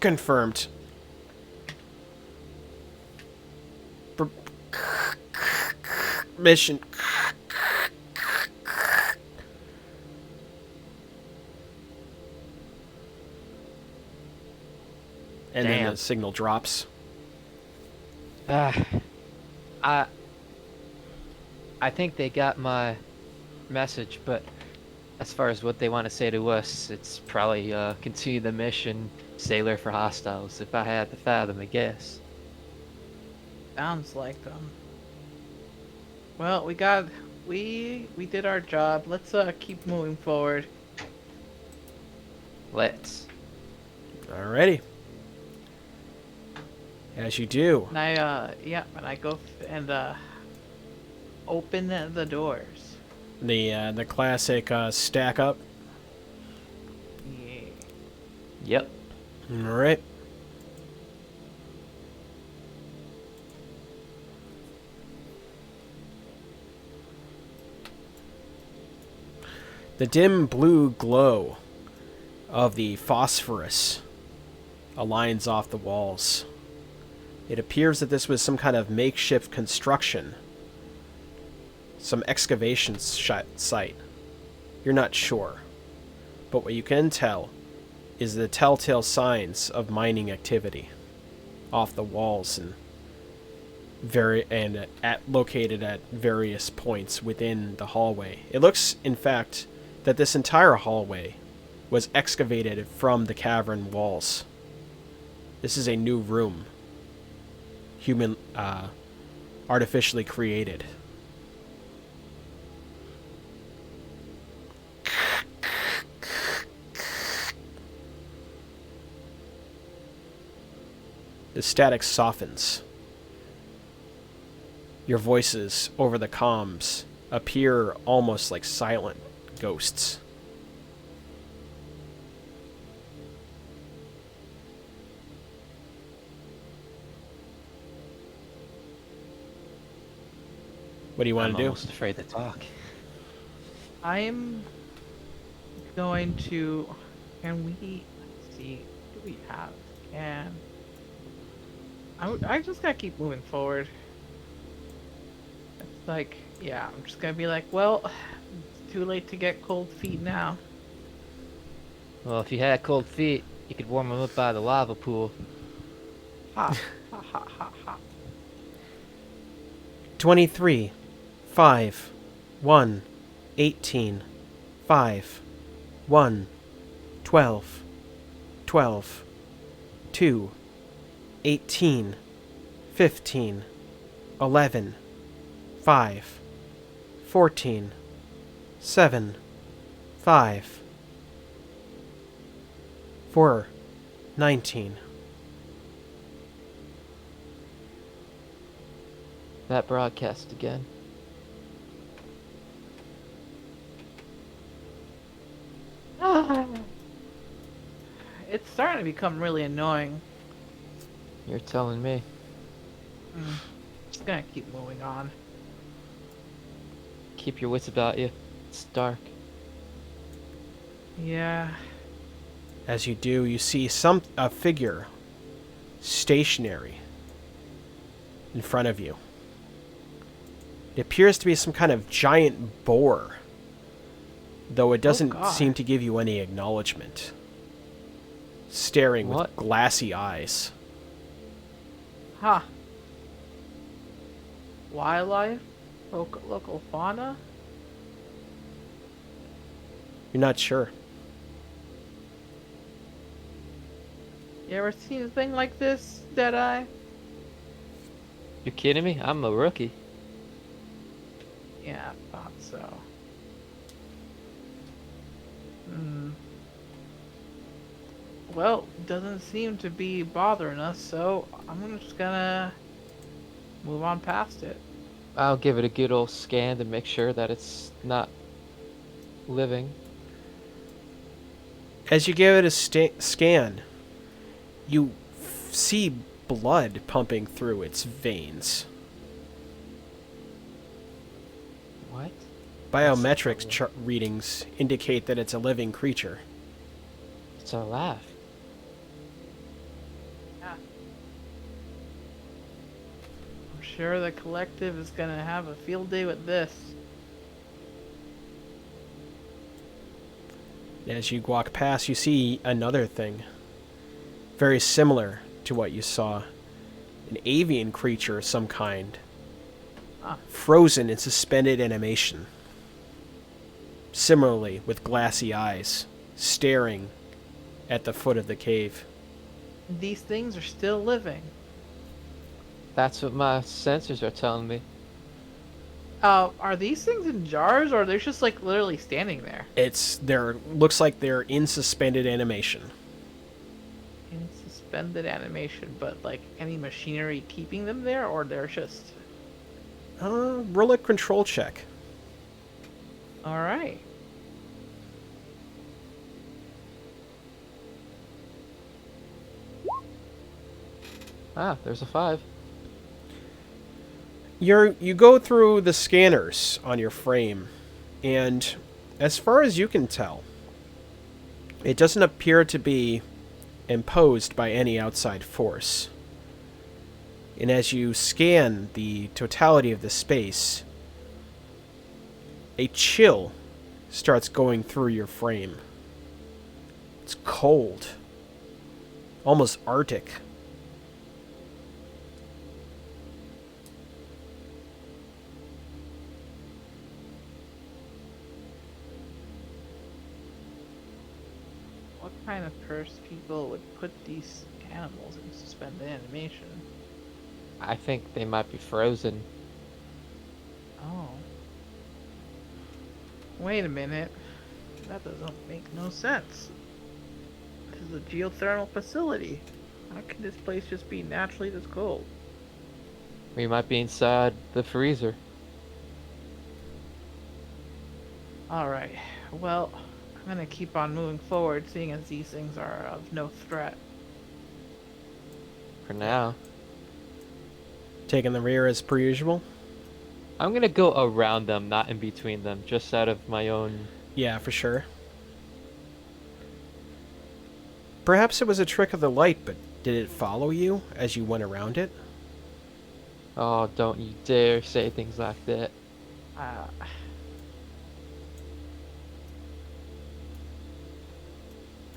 Confirmed. Mission. And then the signal drops. I think they got my message, but as far as what they want to say to us, it's probably continue the mission, stay alert for hostiles. If I had to fathom, I guess. Sounds like them. Well, we did our job. Let's keep moving forward. Let's. Alrighty. As you do. And I go and open the doors. The classic stack up. Yeah. Yep. Alright. The dim blue glow of the phosphorus aligns off the walls. It appears that this was some kind of makeshift construction. Some excavation site. You're not sure. But what you can tell is the telltale signs of mining activity off the walls and located at various points within the hallway. It looks, in fact, that this entire hallway was excavated from the cavern walls. This is a new room, artificially created. The static softens. Your voices over the comms appear almost like silent ghosts. What do you want to do? I'm almost afraid to talk. I'm going to. Can we? Let's see. What do we have? I just gotta keep moving forward. It's like, yeah, I'm just gonna be like, well, it's too late to get cold feet now. Well, if you had cold feet, you could warm them up by the lava pool. Ha ha ha ha ha. 23, 5, 1, 18, 5, 1, 12, 12, 2, 18, 15, 11, 5, 14, 7, 5, 4, 19. That broadcast again. It's starting to become really annoying. You're telling me. Just gonna keep moving on. Keep your wits about you. It's dark. Yeah. As you do, you see a figure stationary in front of you. It appears to be some kind of giant boar, though it doesn't God. seem to give you any acknowledgement. Staring What? with glassy eyes. Huh. Wildlife? Local fauna? You're not sure. You ever seen a thing like this, Deadeye? You kidding me? I'm a rookie. Yeah, I thought so. Hmm. Well, doesn't seem to be bothering us, so I'm just gonna move on past it. I'll give it a good old scan to make sure that it's not living. As you give it a scan, you see blood pumping through its veins. What? Biometrics readings indicate that it's a living creature. It's a laugh. Yeah. I'm sure the collective is gonna have a field day with this. As you walk past, you see another thing. Very similar to what you saw. An avian creature of some kind. Ah. Frozen in suspended animation. Similarly, with glassy eyes, staring at the foot of the cave. These things are still living. That's what my sensors are telling me. Are these things in jars, or they're just like literally standing there? Looks like they're in suspended animation. In suspended animation, but like any machinery keeping them there, or they're just... Roll a control check. Alright. Ah, there's a 5. You go through the scanners on your frame, and as far as you can tell, it doesn't appear to be imposed by any outside force. And as you scan the totality of the space, a chill starts going through your frame. It's cold. Almost Arctic. What kind of cursed people would put these animals in suspended animation? I think they might be frozen. Oh. Wait a minute. That doesn't make no sense. This is a geothermal facility. How can this place just be naturally this cold? We might be inside the freezer. Alright, well, I'm gonna keep on moving forward, seeing as these things are of no threat. For now. Taking the rear as per usual. I'm gonna go around them, not in between them, just out of my own... Yeah, for sure. Perhaps it was a trick of the light, but did it follow you as you went around it? Oh, don't you dare say things like that. Uh,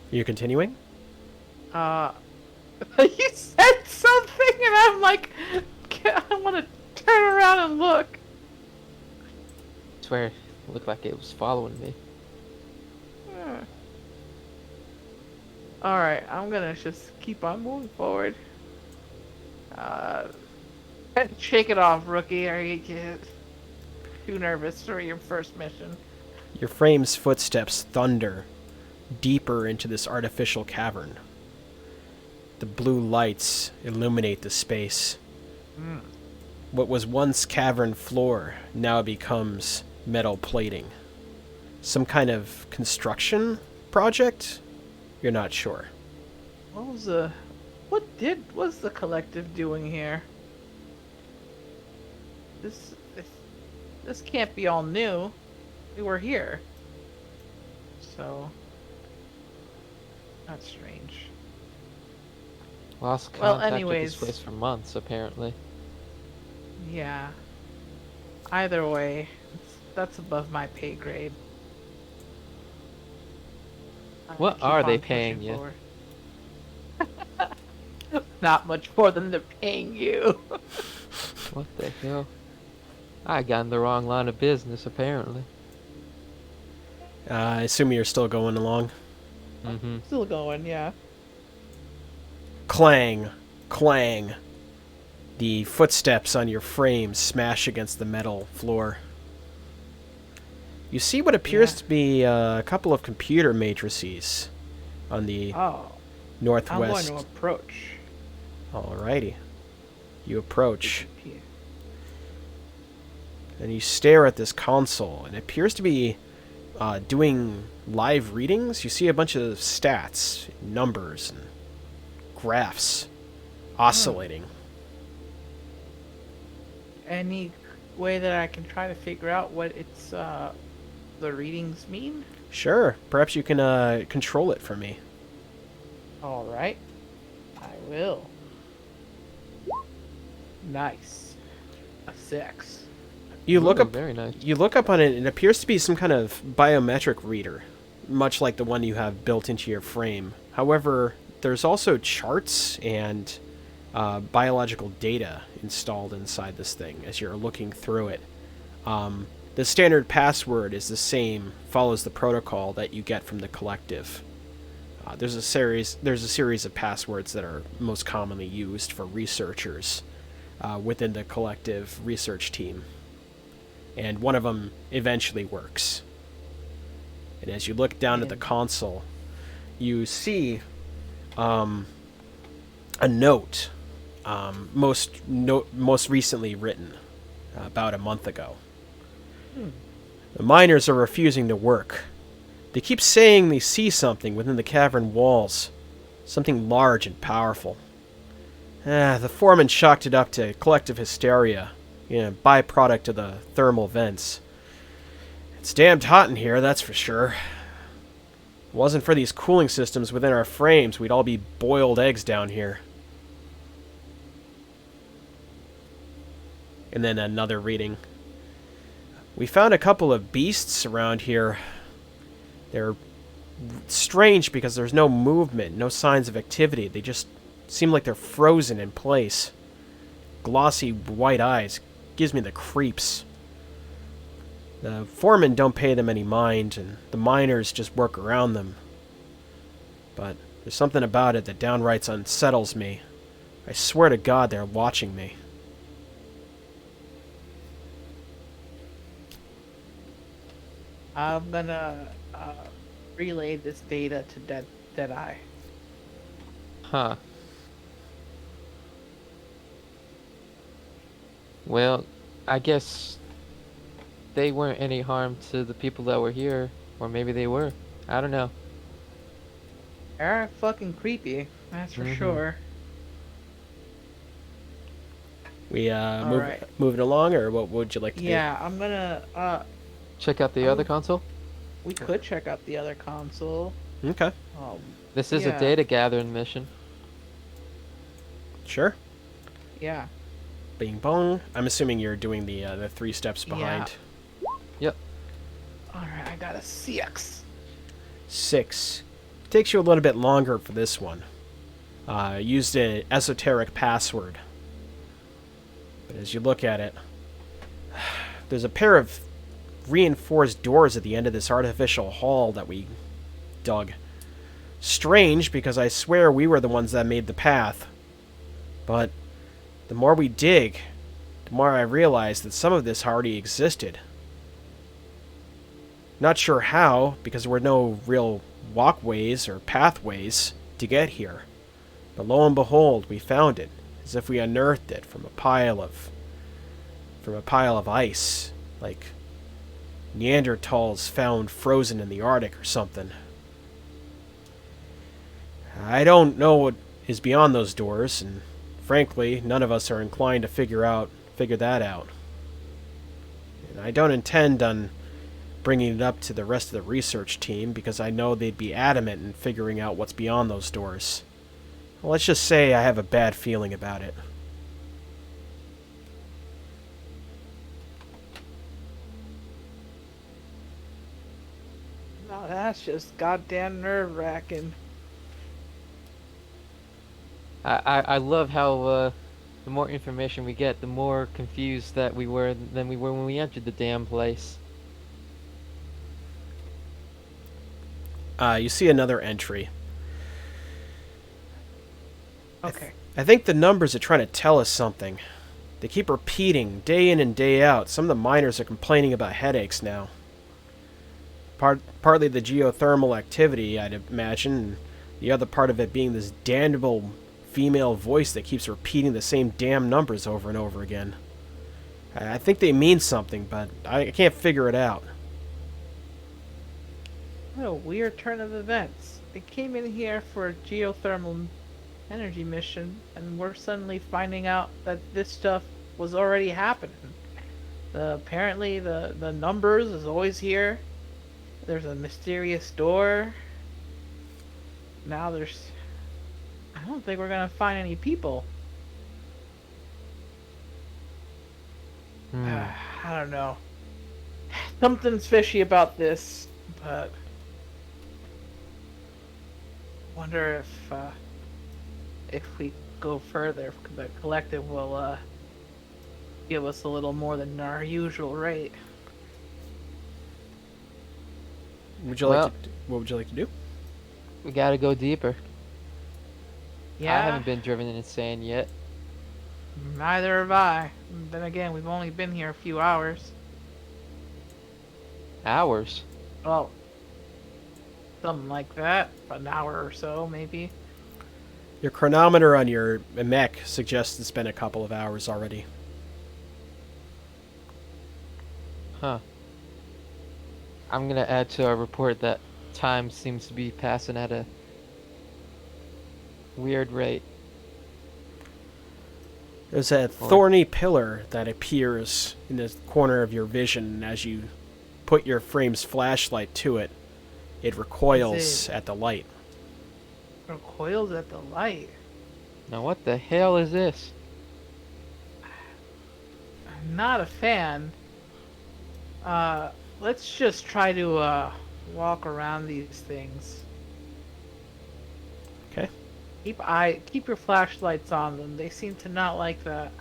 You continuing? you said something and I'm like, I want to turn around and look. I swear, it looked like it was following me. Alright, I'm gonna just keep on moving forward. Shake it off, rookie. Are you too nervous for your first mission? Your frame's footsteps thunder deeper into this artificial cavern. The blue lights illuminate the space. What was once cavern floor now becomes metal plating. Some kind of construction project? You're not sure. What was the collective doing here? This can't be all new. We were here. So that's strange. Lost Well, contact with anyways. this place for months, apparently. Yeah. Either way, that's above my pay grade. I'm What gonna are keep they on paying pushing you? forward. Not much more than they're paying you. What the hell? I got in the wrong line of business, apparently. I assume you're still going along. Mm-hmm. Still going, yeah. Clang, clang. The footsteps on your frame smash against the metal floor. You see what appears Yeah. to be a couple of computer matrices on the Oh, I'm northwest. going to approach. Alrighty. You approach, Here. and you stare at this console, and it appears to be doing live readings. You see a bunch of stats, numbers, and graphs oscillating. Any way that I can try to figure out what it's the readings mean? Sure. Perhaps you can control it for me. All right, I will. Nice. A 6. You look Ooh, up. Very nice. You look up on it, and it appears to be some kind of biometric reader, much like the one you have built into your frame. However, there's also charts and biological data installed inside this thing as you're looking through it. The standard password is the same, follows the protocol that you get from the collective. There's a series of passwords that are most commonly used for researchers within the collective research team. And one of them eventually works. And as you look down at the console, you see a note, most recently written about a month ago. The miners are refusing to work. They keep saying they see something within the cavern walls, something large and powerful. The foreman chalked it up to collective hysteria, byproduct of the thermal vents. It's damned hot in here, that's for sure. If it wasn't for these cooling systems within our frames, we'd all be boiled eggs down here. And then another reading. We found a couple of beasts around here. They're strange because there's no movement, no signs of activity. They just seem like they're frozen in place. Glossy white eyes. Gives me the creeps. The foremen don't pay them any mind, and the miners just work around them. But there's something about it that downright unsettles me. I swear to God they're watching me. I'm gonna relay this data to Deadeye. Huh. Well, I guess they weren't any harm to the people that were here, or maybe they were. I don't know. They're fucking creepy, that's for Mhm. sure. We Alright. moving along, or what would you like to do? Yeah, I'm gonna Check out the Oh. other console. we could check out the other console. Okay, This is a Yeah. data gathering mission. sure. Yeah. Bing bong. I'm assuming you're doing the 3 steps behind. Yep. Alright, I got a CX. 6. Takes you a little bit longer for this one. Used an esoteric password. But as you look at it, there's a pair of reinforced doors at the end of this artificial hall that we dug. Strange, because I swear we were the ones that made the path. But the more we dig, the more I realize that some of this already existed. Not sure how, because there were no real walkways or pathways to get here. But lo and behold, we found it, as if we unearthed it from a pile of ice, like Neanderthals found frozen in the Arctic or something. I don't know what is beyond those doors, and frankly, none of us are inclined to figure that out. And I don't intend on bringing it up to the rest of the research team because I know they'd be adamant in figuring out what's beyond those doors. Well, let's just say I have a bad feeling about it. No, that's just goddamn nerve-wracking. I love how the more information we get, the more confused that we were than we were when we entered the damn place. You see another entry. Okay. I think the numbers are trying to tell us something. They keep repeating day in and day out. Some of the miners are complaining about headaches now. Partly the geothermal activity, I'd imagine, and the other part of it being this damnable female voice that keeps repeating the same damn numbers over and over again. I think they mean something, but I can't figure it out. What a weird turn of events. They came in here for a geothermal energy mission, and we're suddenly finding out that this stuff was already happening. Apparently, the numbers is always here. There's a mysterious door. Now there's... I don't think we're gonna find any people. I don't know. Something's fishy about this, but... wonder if we go further, the collective will give us a little more than our usual rate. What would you like to do? We gotta go deeper. I Yeah, haven't been driven insane yet. neither have I. Then again, we've only been here a few hours. Hours? Well, something like that. An hour or so, maybe. Your chronometer on your mech suggests it's been a couple of hours already. Huh. I'm gonna add to our report that time seems to be passing at a weird rate. There's a thorny pillar that appears in the corner of your vision as you put your frame's flashlight to it. It recoils at the light. Recoils at the light. Now what the hell is this? I'm not a fan. Let's just try to walk around these things. Okay. Keep your flashlights on them. They seem to not like that.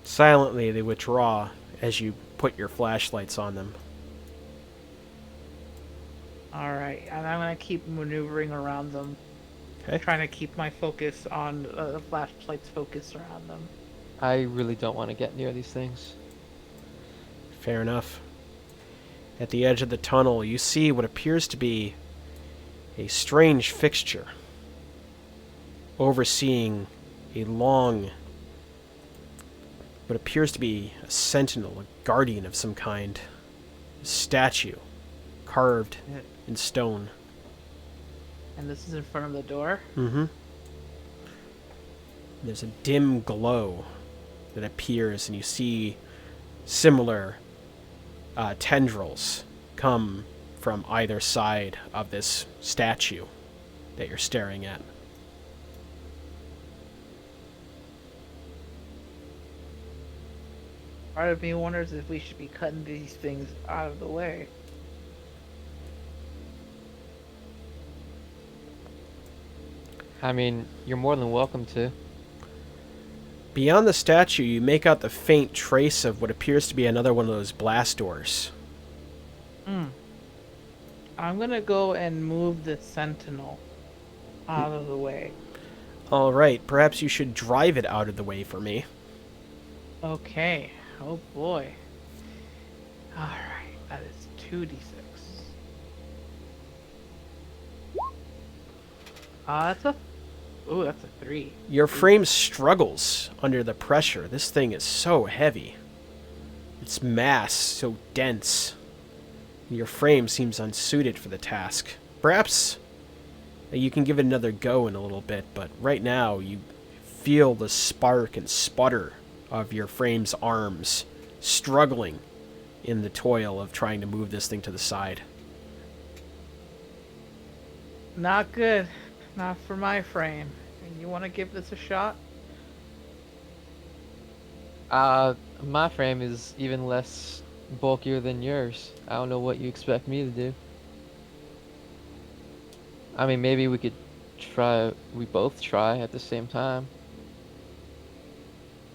Silently, they withdraw as you put your flashlights on them. All right, and I'm gonna keep maneuvering around them, Okay. trying to keep my focus on the flashlight's focus around them. I really don't want to get near these things. Fair enough. At the edge of the tunnel, you see what appears to be a strange fixture overseeing a long, what appears to be a sentinel, a guardian of some kind, a statue carved Yeah. in stone. And this is in front of the door. Mm-hmm. There's a dim glow that appears, and you see similar tendrils come from either side of this statue that you're staring at. Part of me wonders if we should be cutting these things out of the way. I mean, you're more than welcome to. Beyond the statue, you make out the faint trace of what appears to be another one of those blast doors. Hmm. I'm gonna go and move the sentinel out of the way. All right, perhaps you should drive it out of the way for me. Okay. Oh boy. Alright, that is 2d6. That's a... Ooh, that's a 3. Your frame struggles under the pressure. This thing is so heavy. Its mass so dense. Your frame seems unsuited for the task. Perhaps you can give it another go in a little bit, but right now you feel the spark and sputter of your frame's arms struggling in the toil of trying to move this thing to the side. Not good. Not for my frame. You want to give this a shot? My frame is even less bulkier than yours. I don't know what you expect me to do. I mean, maybe we could try, we both try at the same time.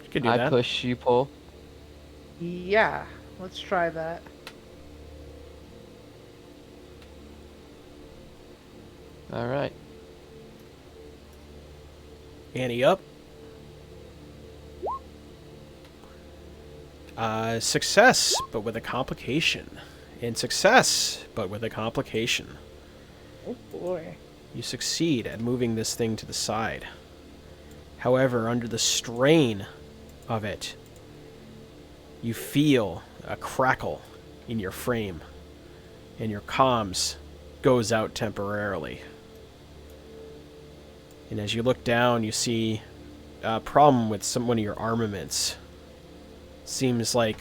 You could do I that. push, you pull. Yeah, let's try that. Alright. Annie up. Success, but with a complication. And success, but with a complication. Oh boy. You succeed at moving this thing to the side. However, under the strain of it, you feel a crackle in your frame, and your comms goes out temporarily. And as you look down, you see a problem with one of your armaments. Seems like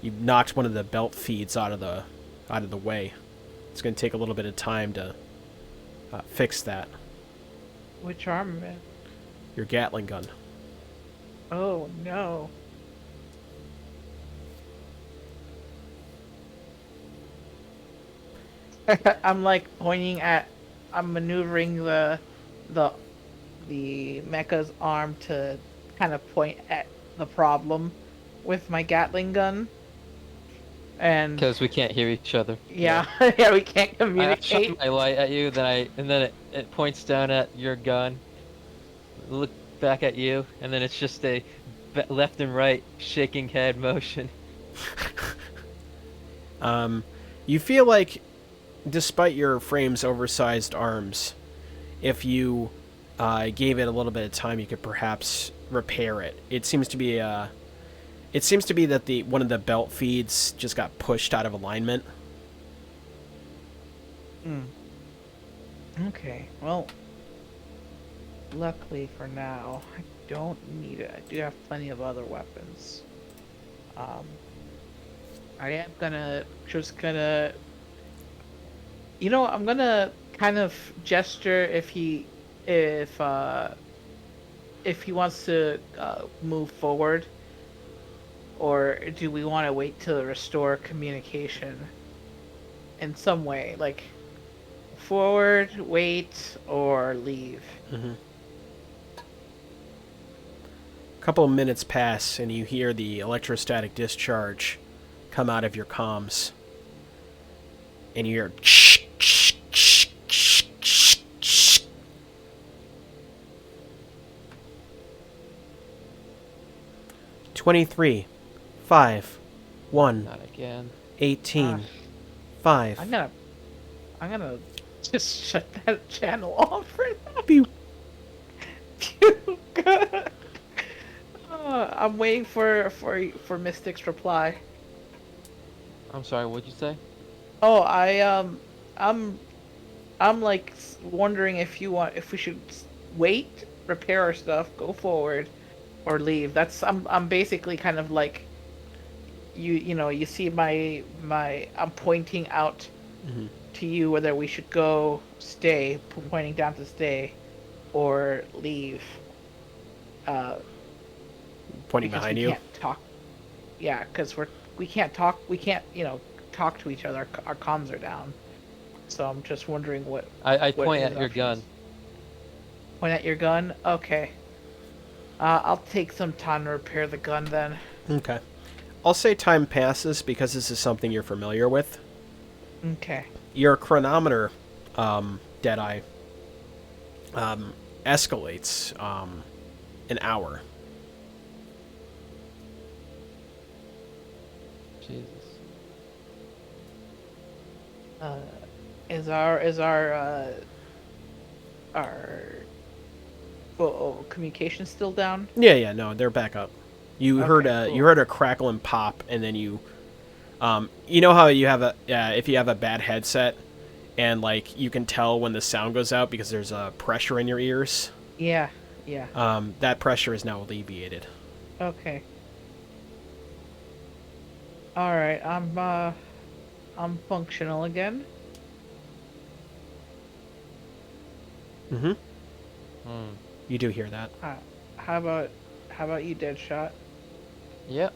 you knocked one of the belt feeds out of the way. It's going to take a little bit of time to fix that. Which armament? Your Gatling gun. Oh no. I'm like pointing at. I'm maneuvering the mecha's arm to kind of point at the problem with my Gatling gun. And Because we can't hear each other. yeah, yeah, we can't I communicate. shine my light at you, and then it points down at your gun. Look back at you, and then it's just a left and right shaking head motion. You feel like, despite your frame's oversized arms, if you gave it a little bit of time, you could perhaps repair it. It seems to be that one of the belt feeds just got pushed out of alignment. Okay, well, luckily for now, I don't need it. I do have plenty of other weapons. I am gonna, I'm gonna kind of gesture if he wants to move forward. or do we want to wait to restore communication in some way, like forward, wait, or leave? A couple of minutes pass, and you hear the electrostatic discharge come out of your comms. And you hear 23, 5, 1, Not again. 18, Ah, 5. I'm gonna just shut that channel off right now. Pew. I'm waiting for Mystic's reply. I'm sorry, what'd you say? Oh, I'm I'm like wondering if we should wait, repair our stuff, go forward, or leave. I'm basically kind of like you see my I'm pointing out Mm-hmm. to you whether we should go, stay, pointing down to stay, or leave. Uh, Pointing because we behind you. can't talk. Yeah, because we can't talk. We can't talk to each other. Our comms are down. So I'm just wondering I what point his at your gun. options. Point at your gun. Okay. I'll take some time to repair the gun then. Okay. I'll say time passes because this is something you're familiar with. Okay. Your chronometer, Deadeye, escalates an hour. Jesus. Is our communication still down? Yeah, no, they're back up. You heard Okay, cool. you heard a crackle and pop, and then you know how you have if you have a bad headset, and like you can tell when the sound goes out because there's a pressure in your ears. Yeah. Yeah. That pressure is now alleviated. Okay. All right. I'm functional again. Mm-hmm. Hmm. You do hear that. How about you, Deadshot? Yep.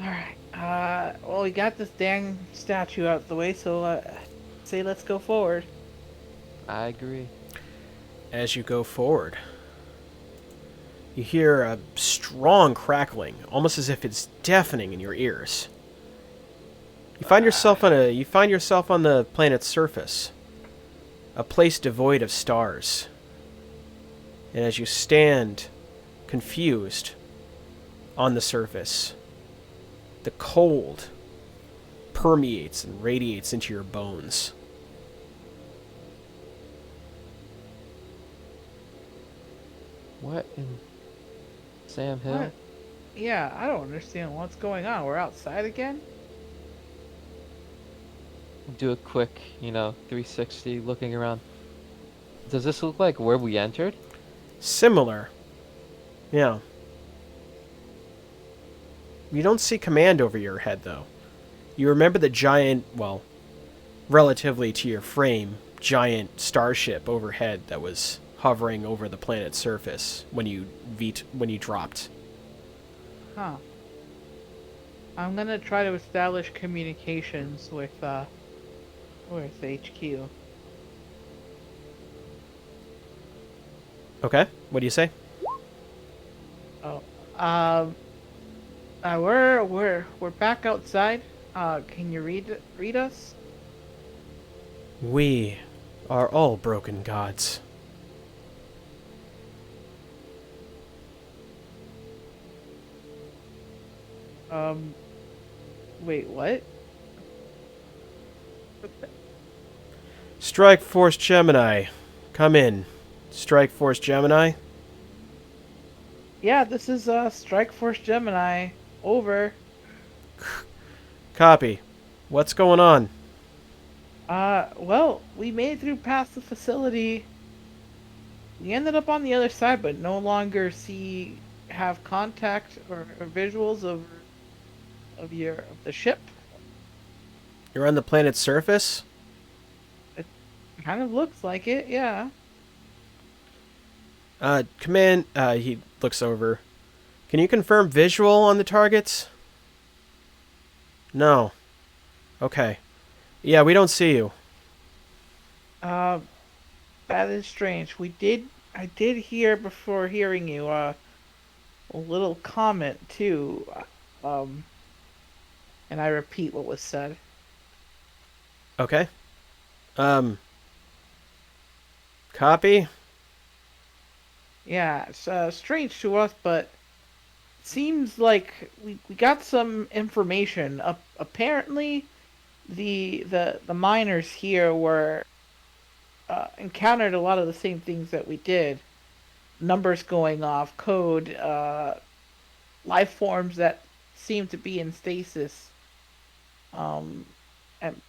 All right. Well, we got this dang statue out the way, so say let's go forward. I agree. As you go forward, you hear a strong crackling, almost as if it's deafening in your ears. You find yourself on the planet's surface, a place devoid of stars. And as you stand confused on the surface, the cold permeates and radiates into your bones. What in Sam Hill? What? Yeah, I don't understand what's going on. We're outside again? Do a quick, 360 looking around. Does this look like where we entered? Similar. Yeah. You don't see command over your head, though. You remember the giant, well, relatively to your frame, giant starship overhead that was hovering over the planet's surface when you dropped. Huh. I'm gonna try to establish communications with HQ. Okay, what do you say? Oh. We're back outside. Can you read us? We are all broken gods. Wait, what? Strike Force Gemini, come in. Strike Force Gemini? Yeah, this is Strike Force Gemini. Over. Copy. What's going on? Well, we made it through past the facility. We ended up on the other side, but no longer have contact or visuals of the ship. You're on the planet's surface? It kind of looks like it, yeah. Command, he looks over. Can you confirm visual on the targets? No. Okay. Yeah, we don't see you. Uh, that is strange. I did hear before hearing you, a little comment too. Um, and I repeat what was said. Okay. Um, copy? Yeah, it's strange to us, but seems like we got some information. Apparently, the miners here were encountered a lot of the same things that we did. Numbers going off, code, life forms that seem to be in stasis. Um, and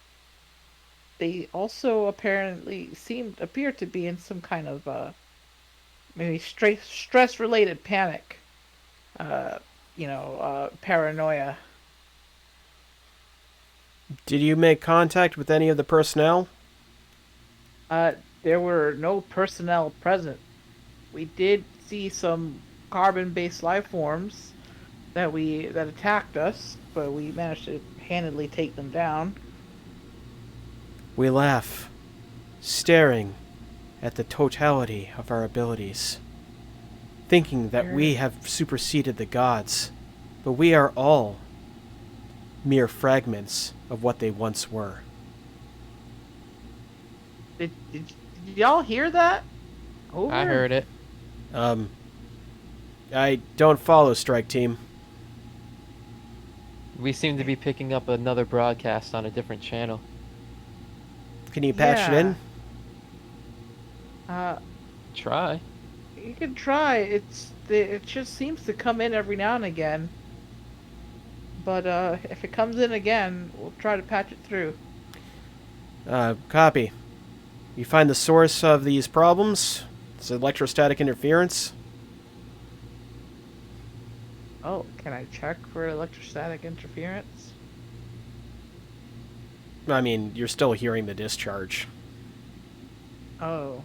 they also apparently appear to be in some kind of maybe stress related panic. Uh, paranoia. Did you make contact with any of the personnel? Uh, there were no personnel present. We did see some carbon-based life forms that attacked us, but we managed to handily take them down. We laugh, staring at the totality of our abilities, thinking that we have superseded the gods, but we are all mere fragments of what they once were. Did y'all hear that? Over? I heard it. Um, I don't follow, Strike Team. We seem to be picking up another broadcast on a different channel. Can you patch it in? Uh, Try. you can try. It just seems to come in every now and again. But if it comes in again, we'll try to patch it through. Copy. You find the source of these problems? It's electrostatic interference? Oh, can I check for electrostatic interference? I mean, you're still hearing the discharge. Oh.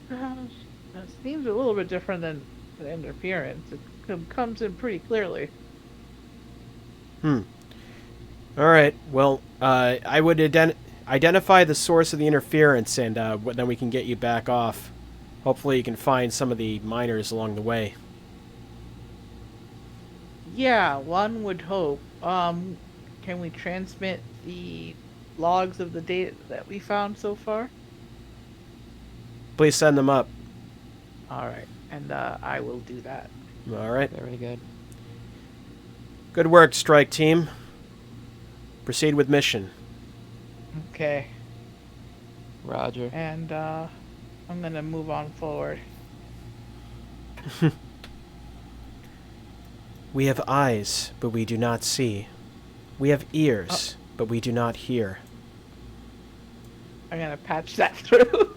That seems a little bit different than the interference. It comes in pretty clearly. Alright, well, I would identify the source of the interference, and then we can get you back off. Hopefully you can find some of the miners along the way. Yeah, one would hope. Can we transmit the logs of the data that we found so far? Please send them up. Alright, and I will do that. Alright. Very good. Good work, Strike Team. Proceed with mission. Okay, Roger. and I'm gonna move on forward. We have eyes, but we do not see. We have ears, but we do not hear. I'm gonna patch that through.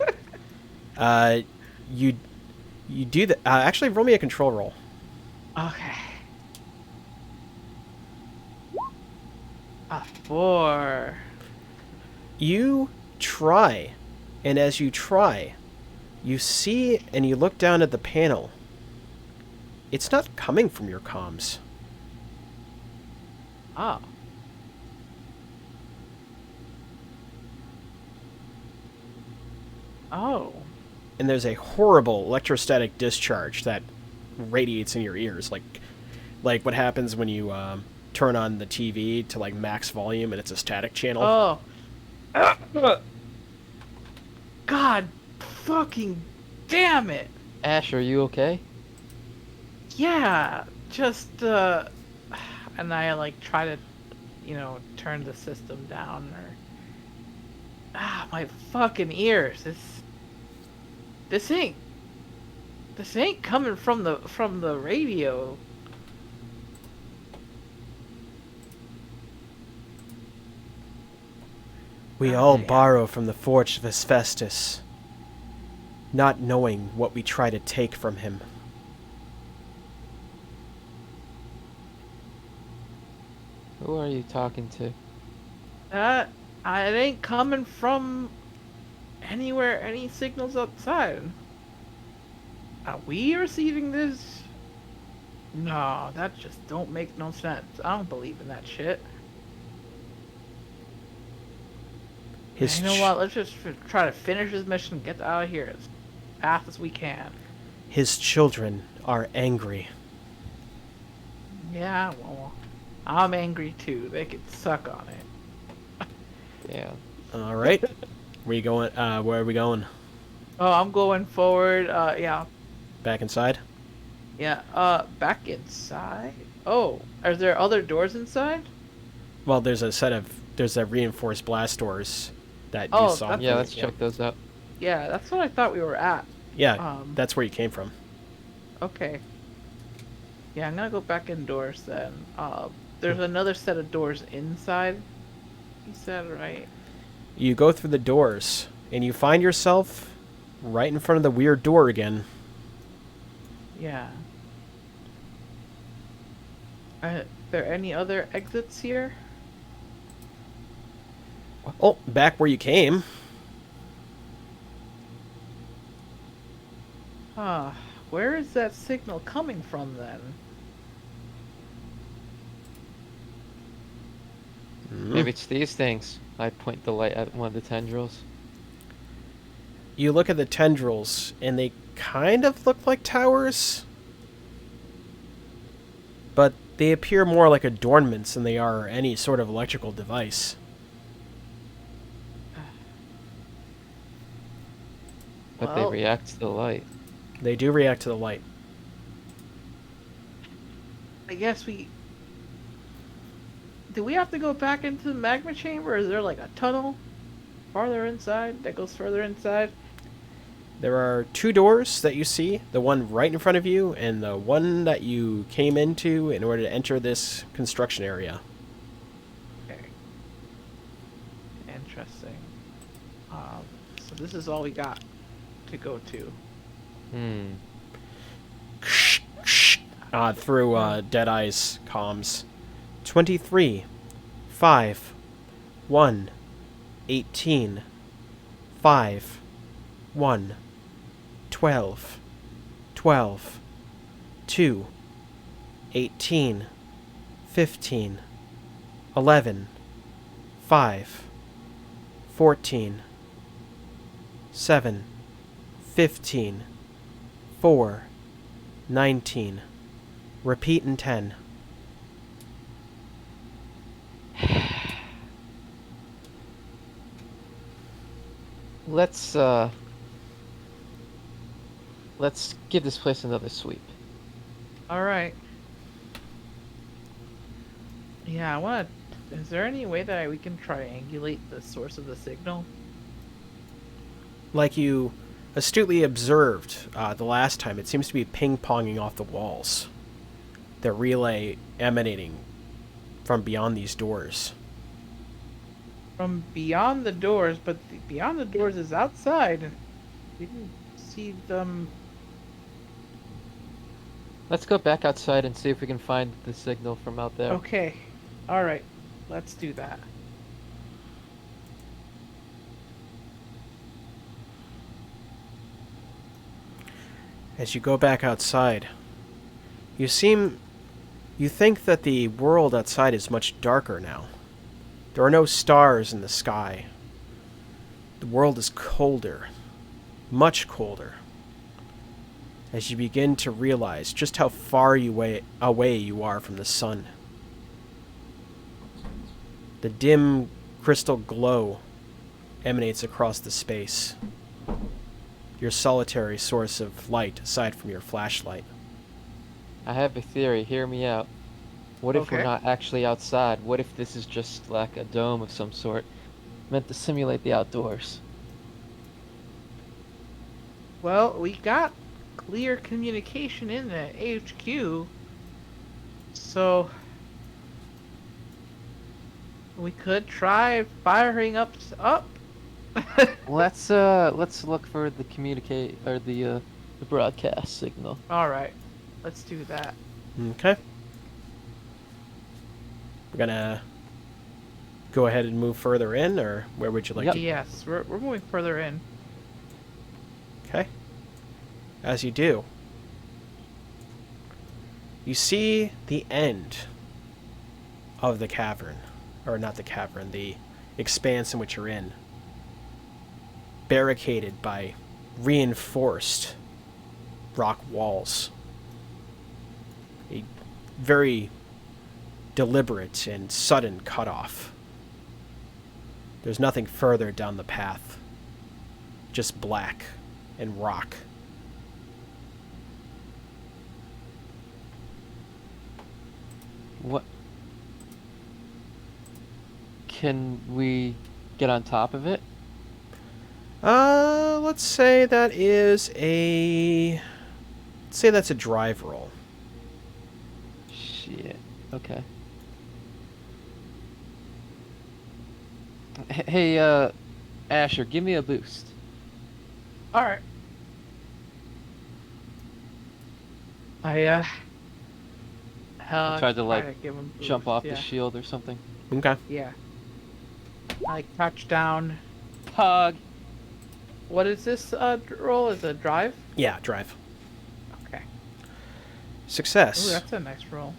You do that. Actually, roll me a control roll. Okay. A 4. You try, and as you try, you see and you look down at the panel. It's not coming from your comms. Oh. Oh. And there's a horrible electrostatic discharge that radiates in your ears, like what happens when you turn on the TV to like max volume and it's a static channel. Oh. God fucking damn it. Ash, are you okay? Yeah, just and I like try to, turn the system down or my fucking ears. This ain't coming from the radio. We all borrow from the forge of Hephaestus, not knowing what we try to take from him. Who are you talking to? It ain't coming from anywhere, any signals outside. Are we receiving this? No, that just don't make no sense. I don't believe in that shit. Yeah, His you know what? Let's just try to finish this mission and get out of here as fast as we can. his children are angry. Yeah, well, I'm angry too. They could suck on it. Yeah. All right. Where you going? Where are we going? Oh, I'm going forward. Yeah, Back inside? yeah. Back inside. Oh, are there other doors inside? Well, there's a reinforced blast doors that you Oh, saw. that's Yeah, what. let's check those out. Yeah, that's what I thought we were at. Yeah, Um. that's where you came from. Okay. Yeah, I'm gonna go back indoors then. There's another set of doors inside. You said right. You go through the doors, and you find yourself right in front of the weird door again. Yeah. Are there any other exits here? Oh, back where you came. Ah, where is that signal coming from then? Maybe it's these things. I point the light at one of the tendrils. You look at the tendrils, and they kind of look like towers, but they appear more like adornments than they are any sort of electrical device. But Well- they react to the light. They do react to the light. I guess we. Do we have to go back into the magma chamber? Is there like a tunnel farther inside that goes further inside? There are two doors that you see, the one right in front of you and the one that you came into in order to enter this construction area. Okay. Interesting. So this is all we got to go to. Hmm. Through Deadeye's comms. 23, 5, 1, 18, 5, 1, 12, 12, 2, 18, 15, 11, 5, 14, 7, 15, 4, 19. Repeat in 10. Let's give this place another sweep. Alright. Yeah, I wanna. Is there any way that we can triangulate the source of the signal? Like you astutely observed the last time, it seems to be ping-ponging off the walls. The relay emanating from beyond these doors. From beyond the doors, but beyond the doors is outside. We didn't see them. Let's go back outside and see if we can find the signal from out there. Okay. Alright. Let's do that. As you go back outside, you think that the world outside is much darker now. There are no stars in the sky. The world is colder, much colder. As you begin to realize just how far away you are from the sun. The dim crystal glow emanates across the space. Your solitary source of light aside from your flashlight. I have a theory, hear me out. What if we're Okay. not actually outside? What if this is just like a dome of some sort, meant to simulate the outdoors? Well, we got clear communication in the HQ. So we could try firing up. Let's look for the communicate or the broadcast signal. All right, let's do that. Okay. We're gonna go ahead and move further in, or where would you like Yep. to? Yes, we're moving further in. Okay. As you do, You see the end of the cavern. Or not the cavern, the expanse in which you're in. Barricaded by reinforced rock walls. A very deliberate and sudden cutoff. There's nothing further down the path. Just black and rock. What? Can we get on top of it? Let's say that is a... Let's say that's a drive roll. Shit. Okay. Hey, Asher, give me a boost. All right. I Tried to, try like, give him Jump boost, off yeah. the shield or something. Okay. Yeah. Like touchdown. Pog. What is this roll? Is it a drive? Yeah, drive. Okay. Success. Ooh, that's a nice roll.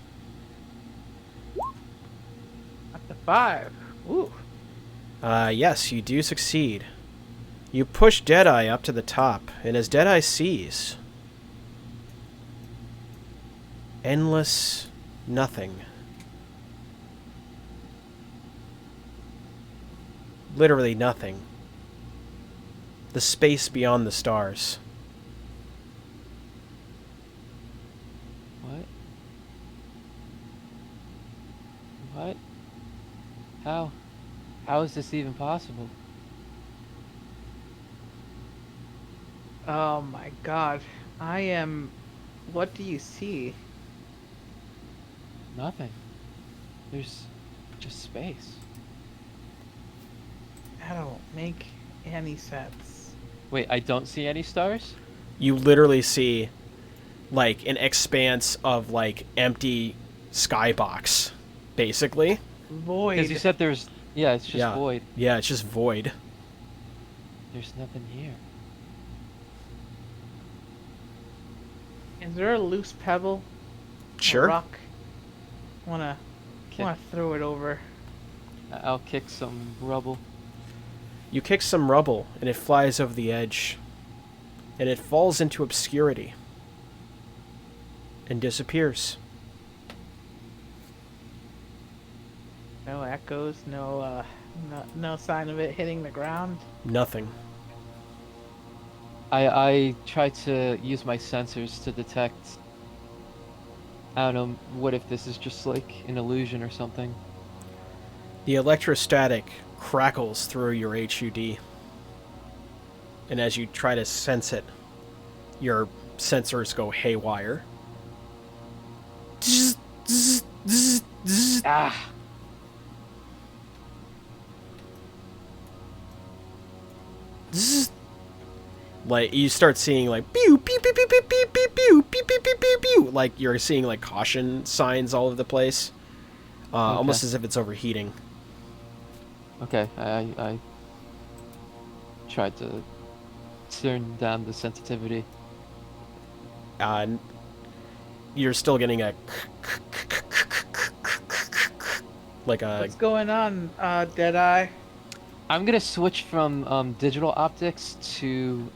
Up to 5. Ooh. Yes, you do succeed. You push Deadeye up to the top, and as Deadeye sees... endless nothing. Literally nothing. The space beyond the stars. What? What? How? How is this even possible? Oh my god. I am... What do you see? Nothing. There's just space. That don't make any sense. Wait, I don't see any stars? You literally see, like, an expanse of, like, empty skybox, basically. Void. Because you said there's... Yeah, it's just Yeah. void. Yeah, it's just void. There's nothing here. Is there a loose pebble? Sure. A rock? Wanna throw it over. I'll kick some rubble. You kick some rubble, and it flies over the edge. And it falls into obscurity. And disappears. No echoes, no sign of it hitting the ground. Nothing. I try to use my sensors to detect... I don't know, what if this is just like an illusion or something? The electrostatic crackles through your HUD. And as you try to sense it, your sensors go haywire. Ah! Like, you start seeing, like, pew, pew, pew, pew, pew, pew, pew, pew, pew, pew, pew, pew, pew. Like, you're seeing, like, caution signs all over the place. Almost as if it's overheating. Okay, I tried to turn down the sensitivity. You're still getting a... like a... What's going on, Deadeye? I'm gonna switch from digital optics to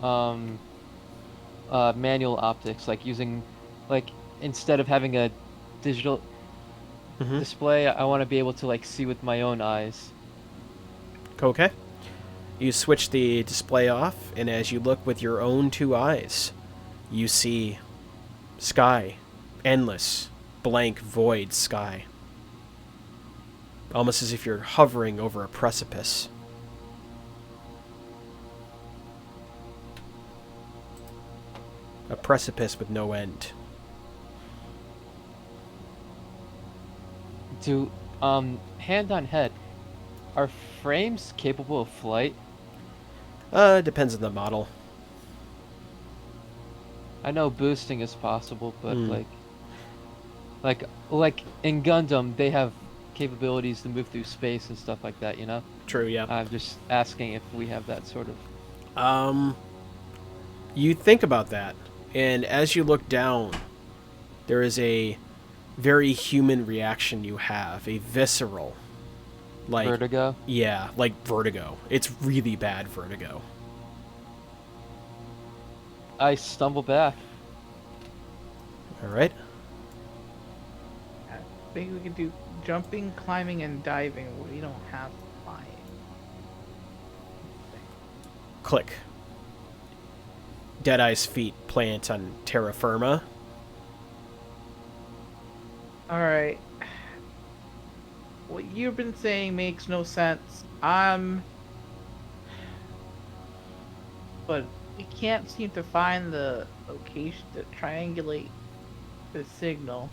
manual optics, like using, like, instead of having a digital Mhm. display, I want to be able to, like, see with my own eyes. Okay. You switch the display off, and as you look with your own two eyes, you see sky. Endless, blank, void sky. Almost as if you're hovering over a precipice. A precipice with no end. Do, hand on head, are frames capable of flight? Depends on the model. I know boosting is possible, but Hmm. like in Gundam, they have capabilities to move through space and stuff like that, you know? True, yeah. I'm just asking if we have that sort of... You think about that, and as you look down, there is a very human reaction you have, a visceral, like, Vertigo. yeah, like vertigo. It's really bad vertigo. I stumble back. All right. I think we can do jumping, climbing, and diving. We don't have flying. Click. Deadeye's feet plant on terra firma. All right. What you've been saying makes no sense. But we can't seem to find the location to triangulate the signal.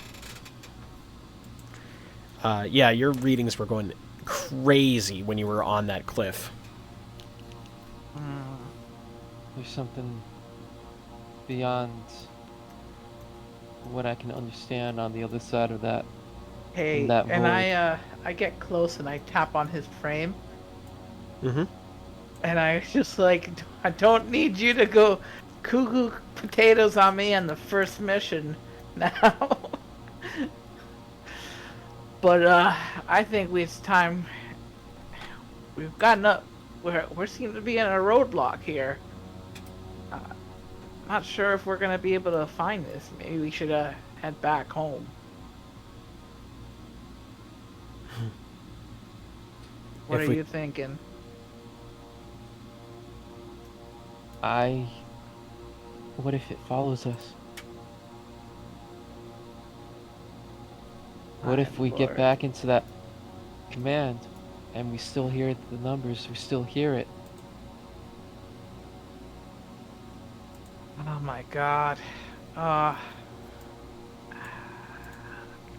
Yeah, your readings were going crazy when you were on that cliff. There's something beyond what I can understand on the other side of that. Hey, That and void. I get close and I tap on his frame, Mm-hmm. and I just like, I don't need you to go cuckoo potatoes on me on the first mission now. But I think it's time. We've gotten up. We seem to be in a roadblock here. Not sure if we're gonna be able to find this. Maybe we should head back home. What If are we- you thinking? What if it follows us? What if we get Lord. back into that command and we still hear the numbers? We still hear it. Oh my God. Uh,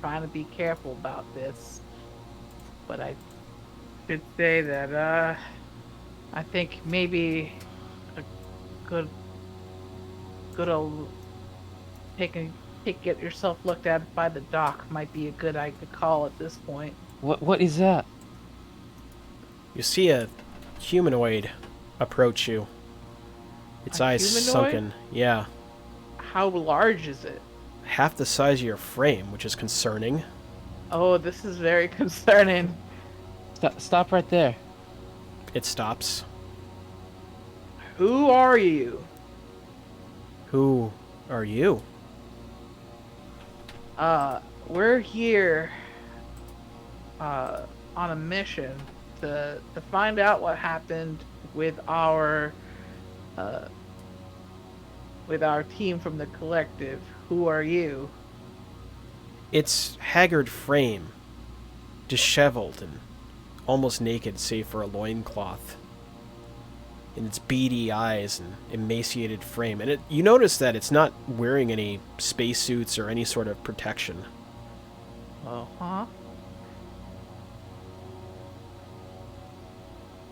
trying to be careful about this, but I should say that I think maybe a good old get yourself looked at by the doc might be a good call at this point. What is that? You see a humanoid approach you. Its A eyes humanoid? sunken. Yeah. How large is it? Half the size of your frame, which is concerning. Oh, this is very concerning. Stop right there. It stops. Who are you? Who are you? We're here on a mission to find out what happened with our team from the collective. Who are you? Its haggard frame, disheveled and almost naked save for a loincloth. In its beady eyes and emaciated frame. And you notice that it's not wearing any spacesuits or any sort of protection. Uh-huh.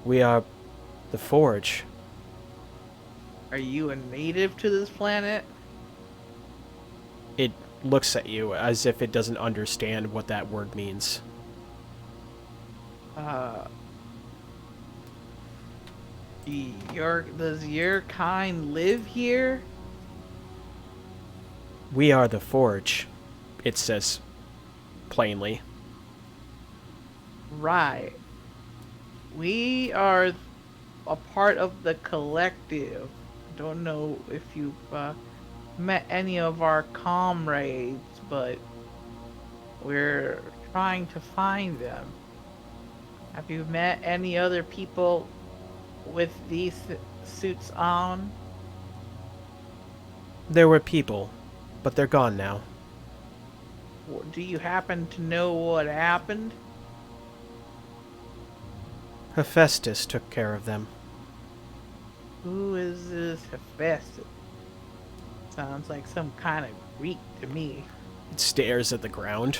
We are the Forge. Are you a native to this planet? It looks at you as if it doesn't understand what that word means. Does your kind live here? We are the Forge, it says plainly. Right. We are a part of the collective. Don't know if you've met any of our comrades, but we're trying to find them. Have you met any other people with these suits on? There were people, but they're gone now. Do you happen to know what happened? Hephaestus took care of them. Who is this Hephaestus? Sounds like some kind of Greek to me. It stares at the ground.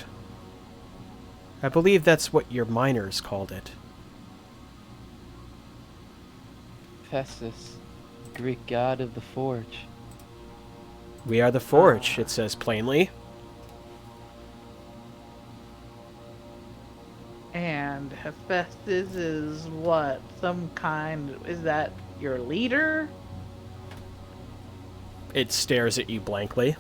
I believe that's what your miners called it. Festus, Greek god of the forge. We are the Forge, it says plainly. And Hephaestus is what? Is that your leader? It stares at you blankly.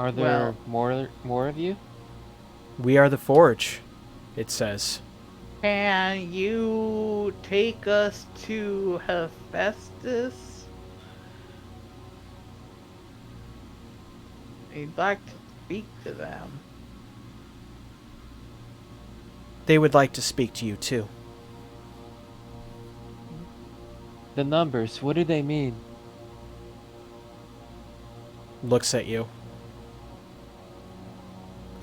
Are there more of you? We are the Forge, it says. Can you take us to Hephaestus? We'd like to speak to them. They would like to speak to you too. The numbers, what do they mean? Looks at you.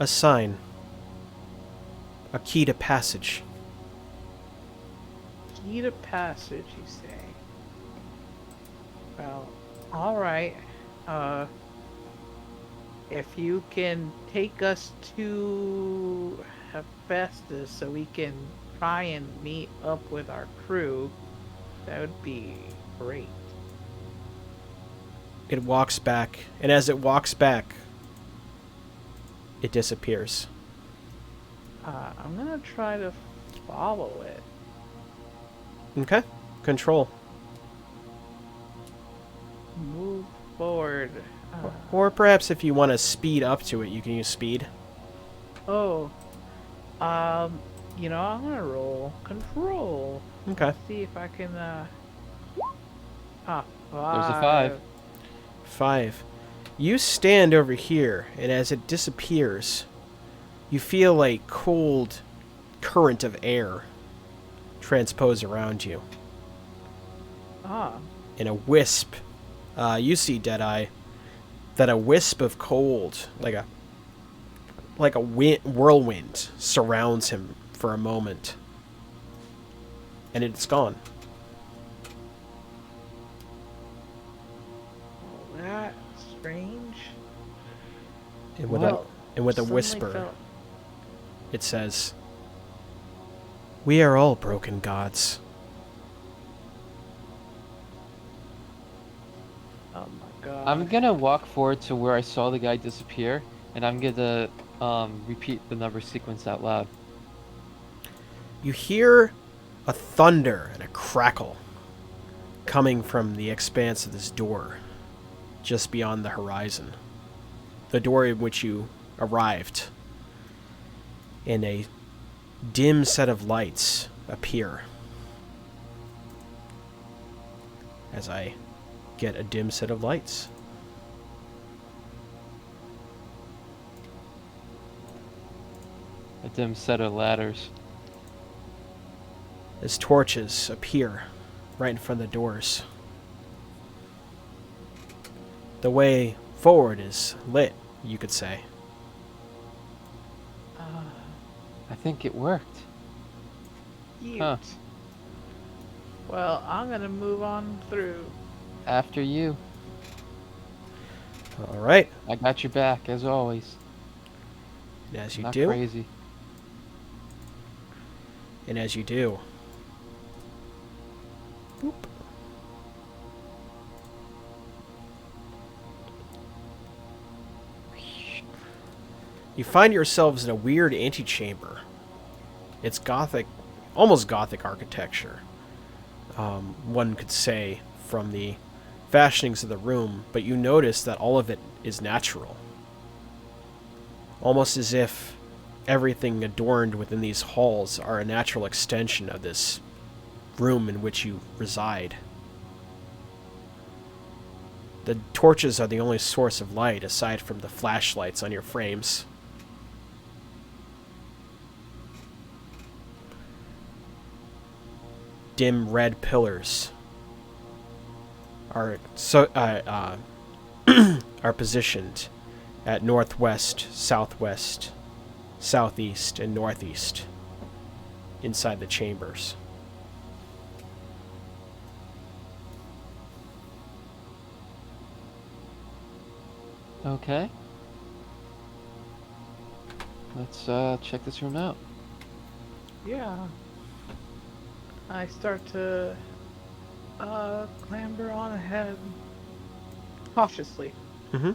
A sign. A key to passage. Key to passage, you say? Well, alright. If you can take us to Hephaestus so we can try and meet up with our crew, that would be great. It walks back, and as it walks back, it disappears. I'm gonna try to follow it. Okay. Control. Move forward. Or perhaps if you want to speed up to it, you can use speed. Oh. I'm gonna roll control. Okay. See if I can, There's a 5. 5. You stand over here, and as it disappears, you feel a cold current of air transpose around you. In a wisp, you see, Deadeye, that a wisp of cold, like a whirlwind, surrounds him for a moment, and it's gone. Well, that's strange. And Well, with a suddenly whisper, felt- it says, "We are all broken gods." Oh my god. I'm gonna walk forward to where I saw the guy disappear, and I'm gonna repeat the number sequence out loud. You hear a thunder and a crackle coming from the expanse of this door just beyond the horizon. The door in which you arrived. And a dim set of lights appear. As I get a dim set of lights. A dim set of ladders. As torches appear right in front of the doors. The way forward is lit, you could say. I think it worked. Cute. Huh. Well, I'm gonna move on through. After you. All right. I got your back, as always. And as you Not do, crazy. and as you do, boop. You find yourselves in a weird antechamber. It's gothic, almost gothic architecture. One could say from the fashionings of the room, but you notice that all of it is natural. Almost as if everything adorned within these halls are a natural extension of this room in which you reside. The torches are the only source of light aside from the flashlights on your frames. Dim red pillars are are positioned at northwest, southwest, southeast, and northeast inside the chambers. Okay. Let's check this room out. Yeah. I start to clamber on ahead cautiously. Mm-hmm.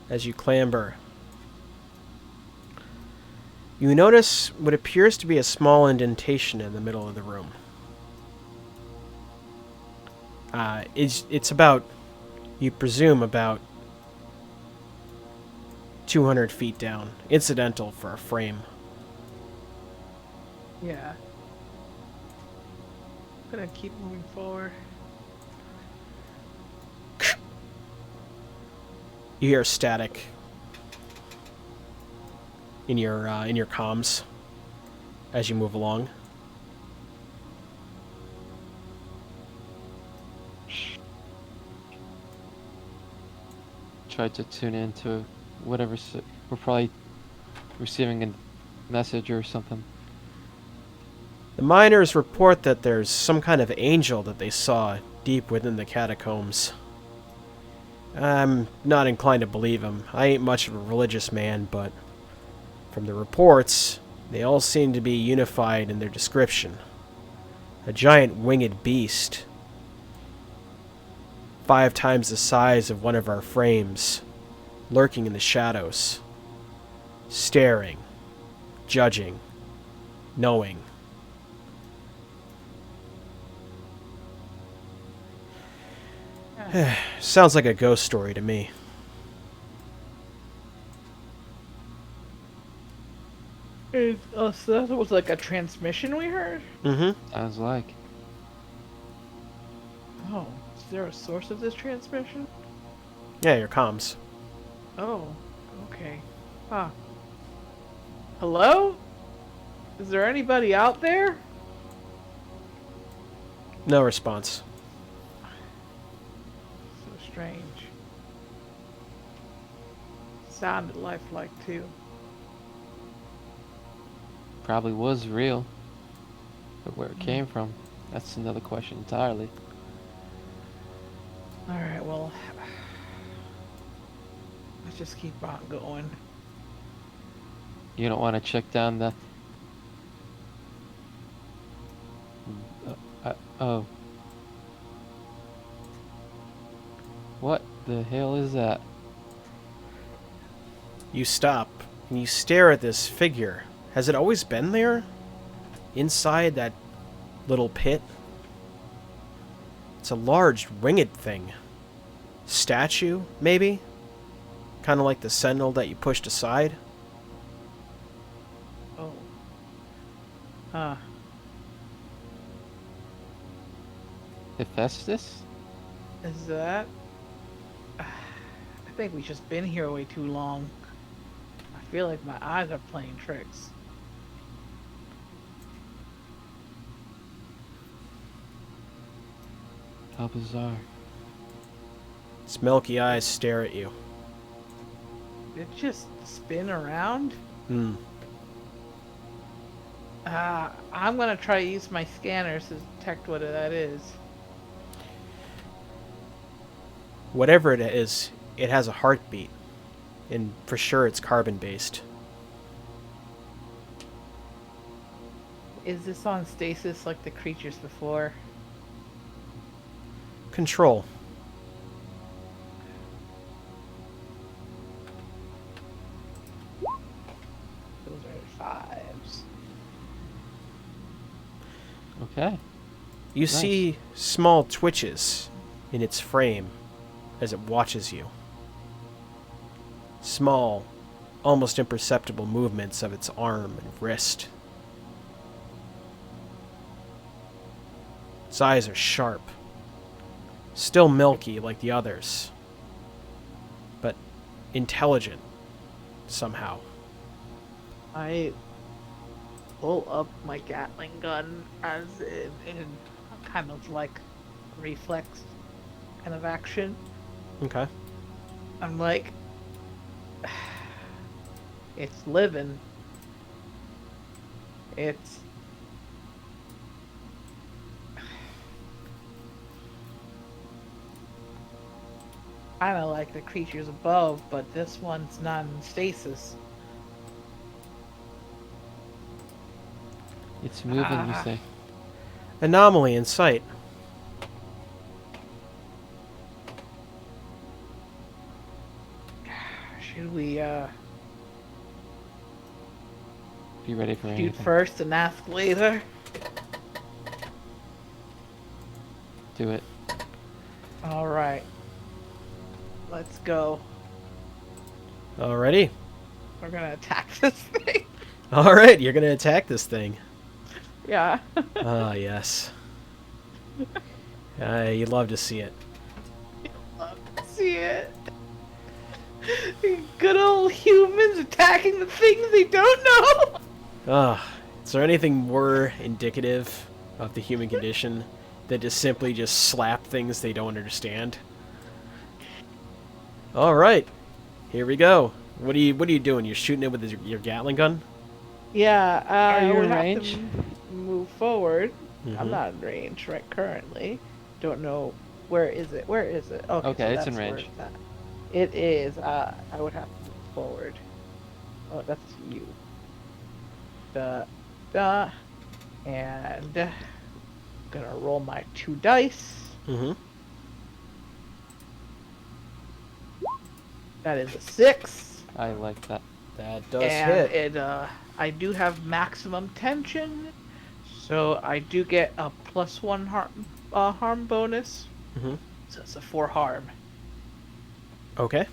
As you clamber, you notice what appears to be a small indentation in the middle of the room. It's about, you presume, about 200 feet down. Incidental for a frame. Yeah. Gonna keep moving forward. You hear static in your comms as you move along. Tried to tune into whatever. We're probably receiving a message or something. The miners report that there's some kind of angel that they saw deep within the catacombs. I'm not inclined to believe him. I ain't much of a religious man, but from the reports, they all seem to be unified in their description. A giant winged beast, 5 times the size of one of our frames, lurking in the shadows, staring, judging, knowing. Sounds like a ghost story to me. So that was like a transmission we heard? Mm-hmm. Sounds like. Oh, is there a source of this transmission? Yeah, your comms. Oh, okay. Huh. Hello? Is there anybody out there? No response. So strange. Sounded lifelike too. Probably was real. But where it came from, that's another question entirely. Alright, well. Let's just keep on going. You don't want to check down the... oh. What the hell is that? You stop, and you stare at this figure. Has it always been there? Inside that little pit? It's a large winged thing. Statue, maybe? Kind of like the sentinel that you pushed aside? Oh. Huh. Hephaestus? Is that? I think we've just been here way too long. I feel like my eyes are playing tricks. How bizarre. Its milky eyes stare at you. It just spin around? Hmm. I'm gonna try to use my scanners to detect what that is. Whatever it is, it has a heartbeat. And for sure it's carbon-based. Is this on stasis like the creatures before? Control. Those are 5s. Okay. You Nice. see small twitches in its frame as it watches you. Small, almost imperceptible movements of its arm and wrist. Its eyes are sharp. Still milky like the others. But intelligent, somehow. I pull up my Gatling gun as in kind of like reflex kind of action. Okay. I'm like, it's living. It's kind of like the creatures above, but this one's not in stasis. It's moving, you say. Anomaly in sight. Should we Be ready for shoot anything. first and ask later? Do it. All right. Let's go. Alrighty. We're gonna attack this thing. All right, you're gonna attack this thing. Yeah. Ah, yes. You'd love to see it. Love to see it. Good old humans attacking the things they don't know. Ah, is there anything more indicative of the human condition than to simply just slap things they don't understand? All right, here we go. What are you doing? You're shooting it with your Gatling gun? Yeah, Are you we in have range? to move forward. I'm Mhm. not in range right currently. Don't know where is it. Where is it? Okay, Okay, so it's that's in where range. it's at. It is. I would have to move forward. Oh, that's you. Da, da, and gonna roll my 2 dice. Mm-hmm. That is a 6, I like that. That does and hit. it. I do have maximum tension, so I do get a +1 harm bonus. Mm-hmm. So it's a 4 harm. Okay.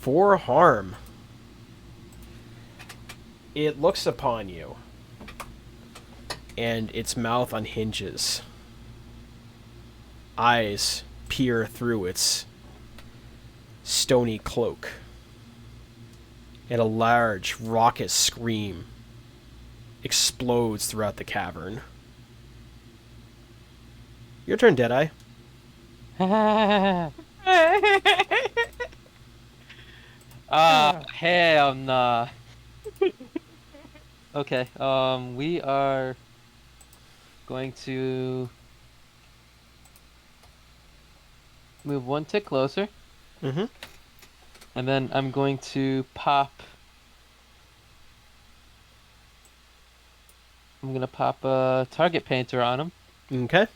4 harm. It looks upon you, and its mouth unhinges. Eyes peer through its stony cloak, and a large, raucous scream explodes throughout the cavern. Your turn, Deadeye. Hell nah. Okay, we are going to move one tick closer, Mm-hmm. and then I'm going to pop. I'm gonna pop a target painter on him. Okay.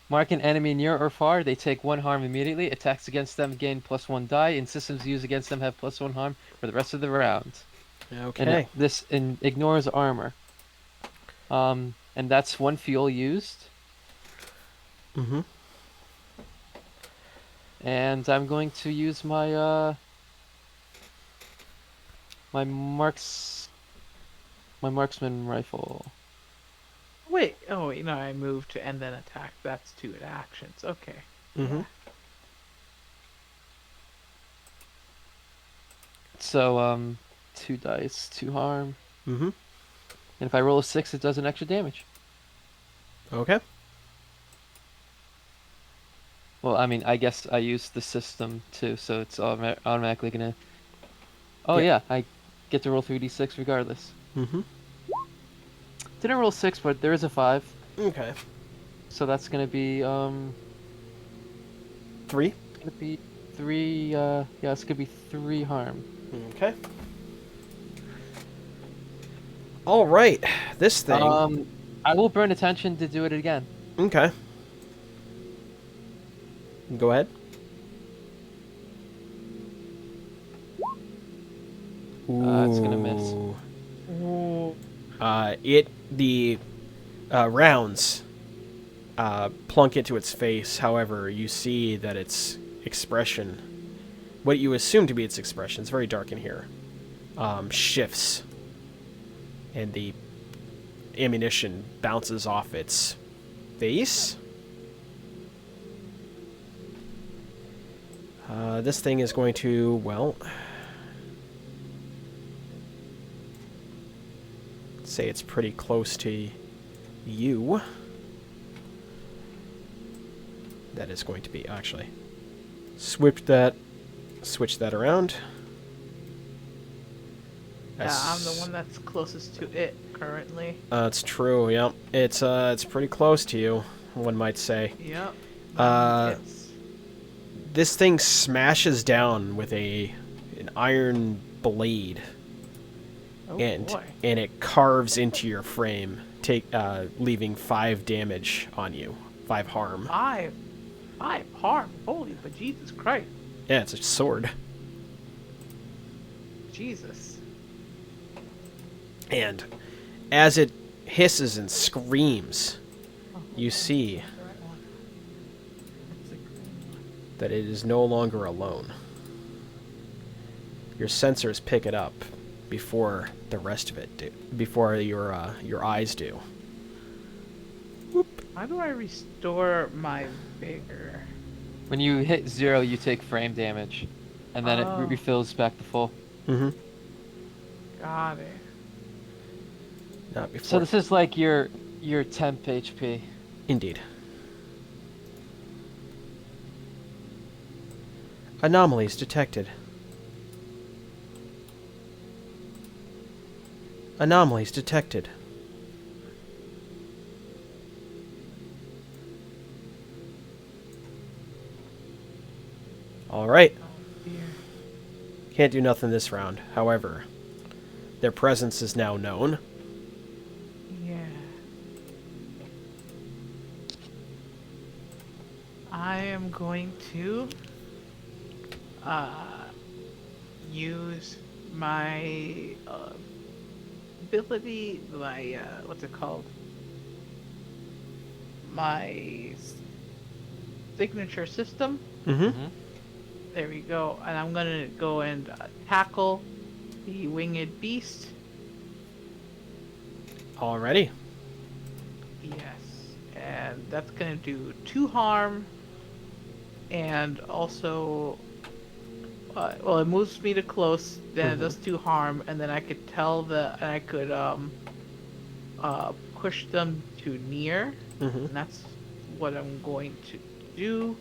Mark an enemy near or far. They take 1 harm immediately. Attacks against them gain +1 die, and systems used against them have +1 harm for the rest of the round. Okay. This ignores armor. And that's 1 fuel used. Mm-hmm. And I'm going to use my my marksman rifle. Wait, oh wait, no, I moved to and then attack. That's 2 actions. Okay. Mm-hmm. Yeah. So 2 dice, 2 harm. Mm-hmm. And if I roll a 6, it does an extra damage. Okay. Well, I mean, I guess I used the system too, so it's automatically gonna. Oh Yeah. yeah, I get to roll 3d6 regardless. Mm-hmm. Didn't roll 6, but there is a 5, Okay. so that's gonna be 3. gonna be 3. Yeah, it's gonna be 3 harm. Okay. All right. This thing. I will burn attention to do it again. Okay. Go ahead. It's gonna miss. Ooh. Ooh. The rounds plunk into its face. However, you see that its expression, what you assume to be its expression, it's very dark in here, shifts, and the ammunition bounces off its face. This thing is going to, well, say it's pretty close to you. That is going to be, actually, switch that around. Yeah, I'm the one that's closest to it currently. It's true, yeah. It's pretty close to you, one might say. Yep. This thing smashes down with an iron blade, Oh and boy. it carves into your frame, leaving 5 damage on you, 5 harm. 5 harm. Holy, but Jesus Christ. Yeah, it's a sword. Jesus. And as it hisses and screams, you see That's the right one. That's the green one. that it is no longer alone. Your sensors pick it up before the rest of it do. Before your eyes do. How do I restore my vigor? When you hit 0, you take frame damage, and then it Oh. refills back to full. Mm-hmm. Got it. Not before. So this is like your temp HP. Indeed. Anomalies detected. Anomalies detected. All right. Oh dear. Can't do nothing this round. However, their presence is now known. Yeah. I am going to use my ability, my what's it called? My signature system. Mm-hmm. There we go. And I'm gonna go and tackle the winged beast. Already. Yes. And that's gonna do 2 harm. And also, well, it moves me to close, then it does 2 harm, and then I could push them to near, Mm-hmm. and that's what I'm going to do.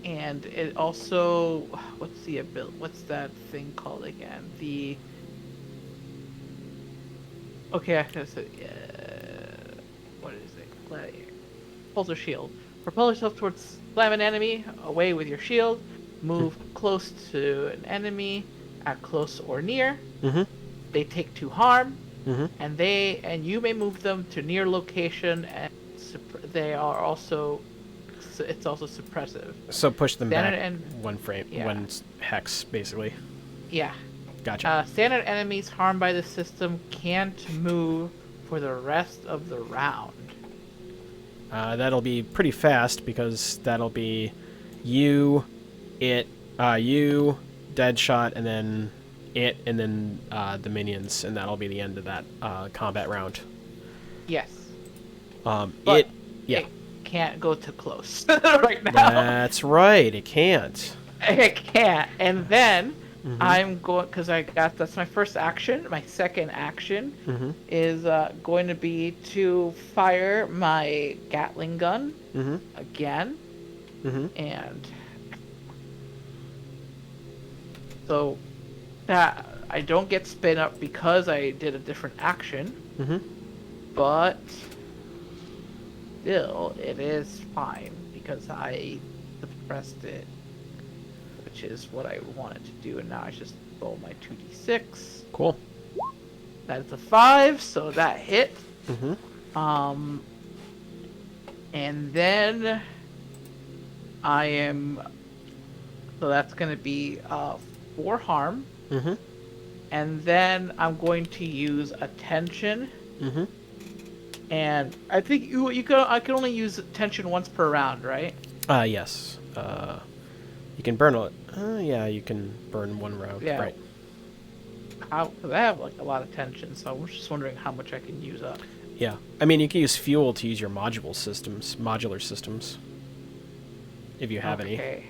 And it also, what's that thing called again? Okay, I can say, what is it? Gladiator. Pulsar shield. Propel yourself towards slam an enemy, away with your shield. Move close to an enemy, at close or near. Mm-hmm. They take 2 harm, Mm-hmm. and you may move them to near location, and they are also, it's also suppressive. So push them Standard back and one frame, yeah. one hex, basically. Yeah. Gotcha. Standard enemies harmed by the system can't move for the rest of the round. That'll be pretty fast because that'll be you, you, Deadshot, and then it, and then the minions, and that'll be the end of that combat round. Yes. But It can't go too close right now. That's right, it can't. It can't. And then I'm going, because that's my first action. My second action is going to be to fire my Gatling gun again. And so that I don't get spin up because I did a different action. But still, it is fine because I suppressed it, which is what I wanted to do, and now I just roll my 2d6. Cool. That's a 5, so that hit. And then I am, so that's going to be 4 harm. And then I'm going to use attention. And I think I can only use attention once per round, right? Yes. You can burn it. Yeah, you can burn 1 round. Yeah. Right. Because I have like a lot of tension, so I was just wondering how much I can use up. Yeah. I mean, you can use fuel to use your modular systems. If you have any. Okay.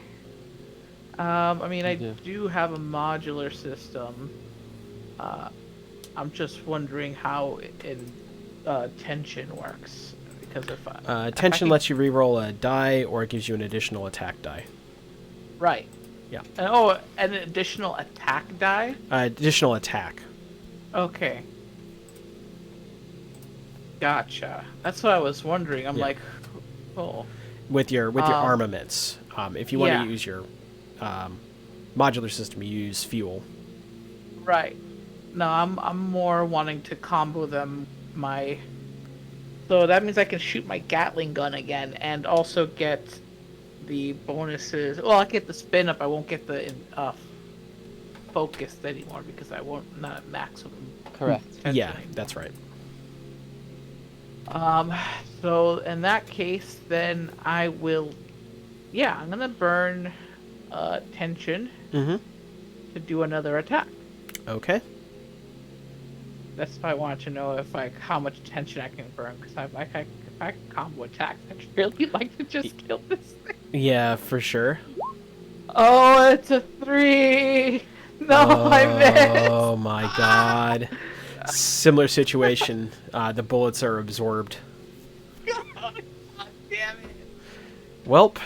I mean, I do. do have a modular system. I'm just wondering how tension works, because if Tension lets you reroll a die, or it gives you an additional attack die. right. Yeah. And, an additional attack die. Additional attack. Okay. Gotcha. That's what I was wondering. I'm Yeah. like, oh. With your armaments. If you want yeah. to use your modular system, you use fuel. Right. No, I'm more wanting to combo them so that means I can shoot my Gatling gun again and also get the bonuses. Well, I get the spin up. I won't get the focused anymore because I won't not at maximum. Correct. Yeah, anymore. that's right. So in that case, then I will. Yeah, I'm gonna burn tension Mm-hmm. to do another attack. Okay. That's why I want to know if like how much tension I can burn. Because if I can combo attacks, I'd really like to just kill this thing. Yeah, for sure. Oh, it's a 3. No, I missed. Oh my god. Similar situation. The bullets are absorbed. God damn it. Welp,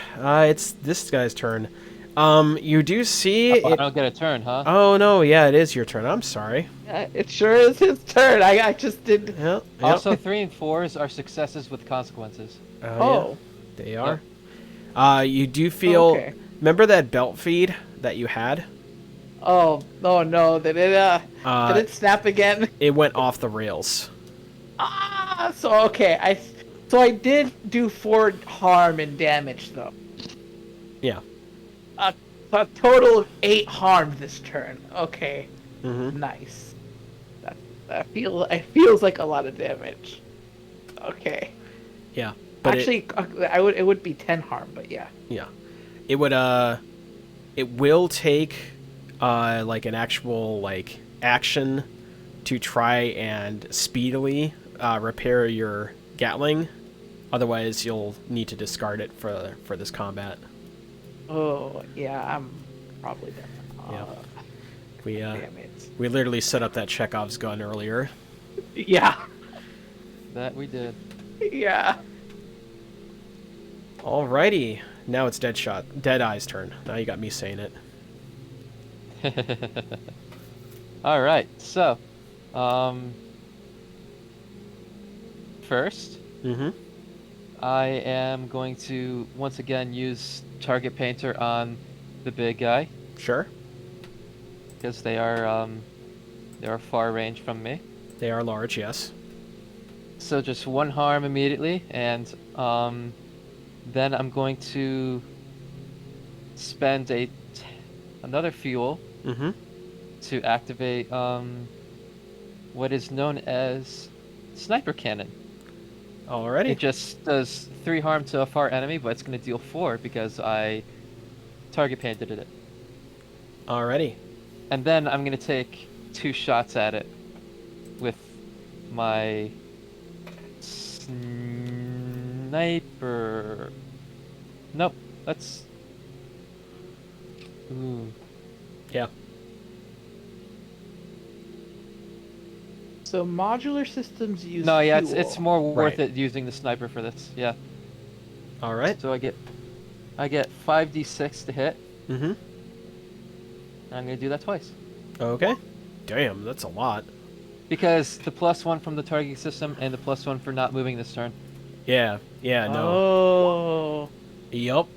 it's this guy's turn. You do see Oh, I it. don't get a turn, huh? Oh no, yeah, it is your turn. I'm sorry. It sure is his turn. I just did. Yep. Also, 3 and 4s are successes with consequences. Oh. Yeah, they are. You do feel. Okay. Remember that belt feed that you had? Oh no! Did it snap again? It went off the rails. So okay, I did do 4 harm and damage though. Yeah. A total of 8 harm this turn. Okay, Mm-hmm. nice. That feels like a lot of damage. Okay. Yeah. But Actually, it would be 10 harm, but yeah. yeah. It would it will take like an actual like action to try and speedily repair your Gatling. Otherwise, you'll need to discard it for this combat. Oh yeah, I'm probably done. Yeah. We Damn it. we literally set up that Chekhov's gun earlier. Yeah. That we did. Yeah. Alrighty. Now it's Deadeye's turn. Now you got me saying it. Alright, so, first, Mm-hmm. I am going to once again use Target Painter on the big guy, Sure. because they are far range from me. They are large, yes. So just 1 harm immediately, and then I'm going to spend another fuel Mm-hmm. to activate what is known as Sniper Cannon. Alrighty. It just does 3 harm to a far enemy, but it's going to deal 4 because I target painted it. Alrighty. And then I'm going to take 2 shots at it with my sniper. Nope, that's. Ooh. Yeah. So modular systems use No, yeah, fuel. it's more worth Right. it using the sniper for this. Yeah. Alright. So I get 5d6 to hit, Mm-hmm. and I'm gonna do that twice. Okay. Damn, that's a lot. Because the +1 from the targeting system and the +1 for not moving this turn. Yeah. Yeah, no. Oh Yup.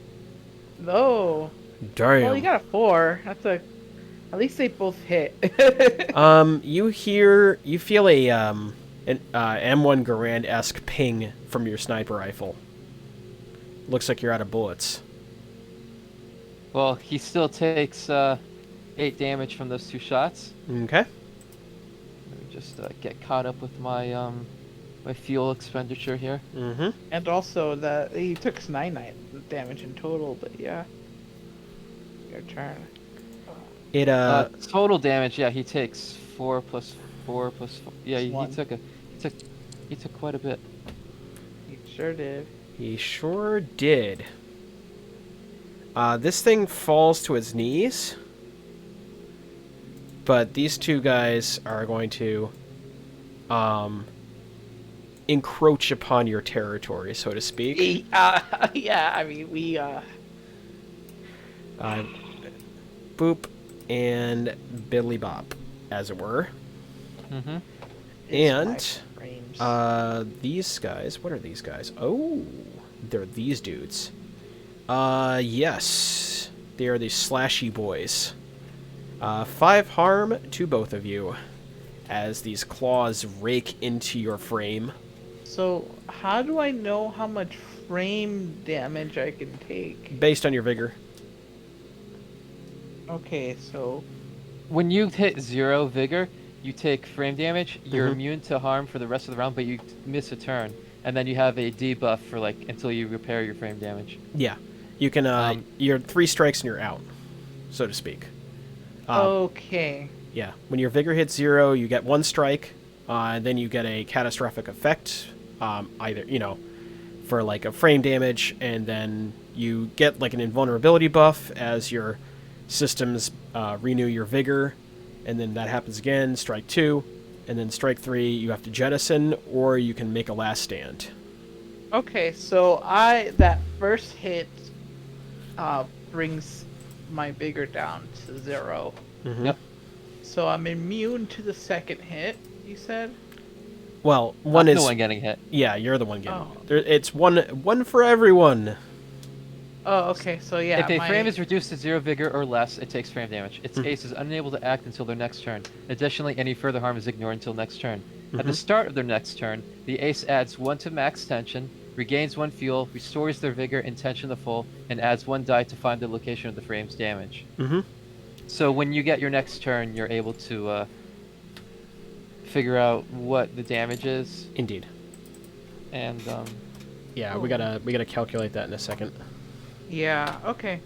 no! Damn. Well, you got a 4. At least they both hit. You feel a an M1 Garand-esque ping from your sniper rifle. Looks like you're out of bullets. Well, he still takes 8 damage from those 2 shots. Okay. Let me just get caught up with my my fuel expenditure here. Mm-hmm. And also that he took 9 damage in total, but yeah. Your turn. It Total damage, yeah, he takes 4 plus 4 plus 4. Yeah, he One. took quite a bit. He sure did. he sure did. This thing falls to its knees. But these 2 guys are going to encroach upon your territory, so to speak. Yeah, I mean, we, Boop and Billy Bop, as it were. Mm-hmm. And frames. these guys, what are these guys? Oh, they're these dudes. Yes, they are the slashy boys. 5 harm to both of you as these claws rake into your frame. So, how do I know how much frame damage I can take? Based on your vigor. Okay, so When you hit 0 vigor, you take frame damage. You're Mhm. immune to harm for the rest of the round, but you miss a turn, and then you have a debuff for like until you repair your frame damage. Yeah, you can. You're 3 strikes and you're out. so to speak. Okay. Yeah, when your vigor hits 0, you get 1 strike, and then you get a catastrophic effect, either, for like a frame damage, and then you get like an invulnerability buff as your systems renew your vigor, and then that happens again, strike 2, and then strike 3, you have to jettison, or you can make a last stand. Okay, so that first hit brings my vigor down to 0. Mm-hmm. Yep. So I'm immune to the second hit, you said? Well, one I'm is... the one getting hit. Yeah, you're the one getting... Oh. It's one for everyone. Oh, okay, so yeah, If a frame is reduced to 0 vigor or less, it takes frame damage. Its ace is unable to act until their next turn. Additionally, any further harm is ignored until next turn. At the start of their next turn, the ace adds 1 to max tension, regains 1 fuel, restores their vigor and tension to full, and adds 1 die to find the location of the frame's damage. Mm-hmm. So when you get your next turn, you're able to figure out what the damage is, Indeed. and Yeah, we gotta calculate that in a second. Yeah, okay.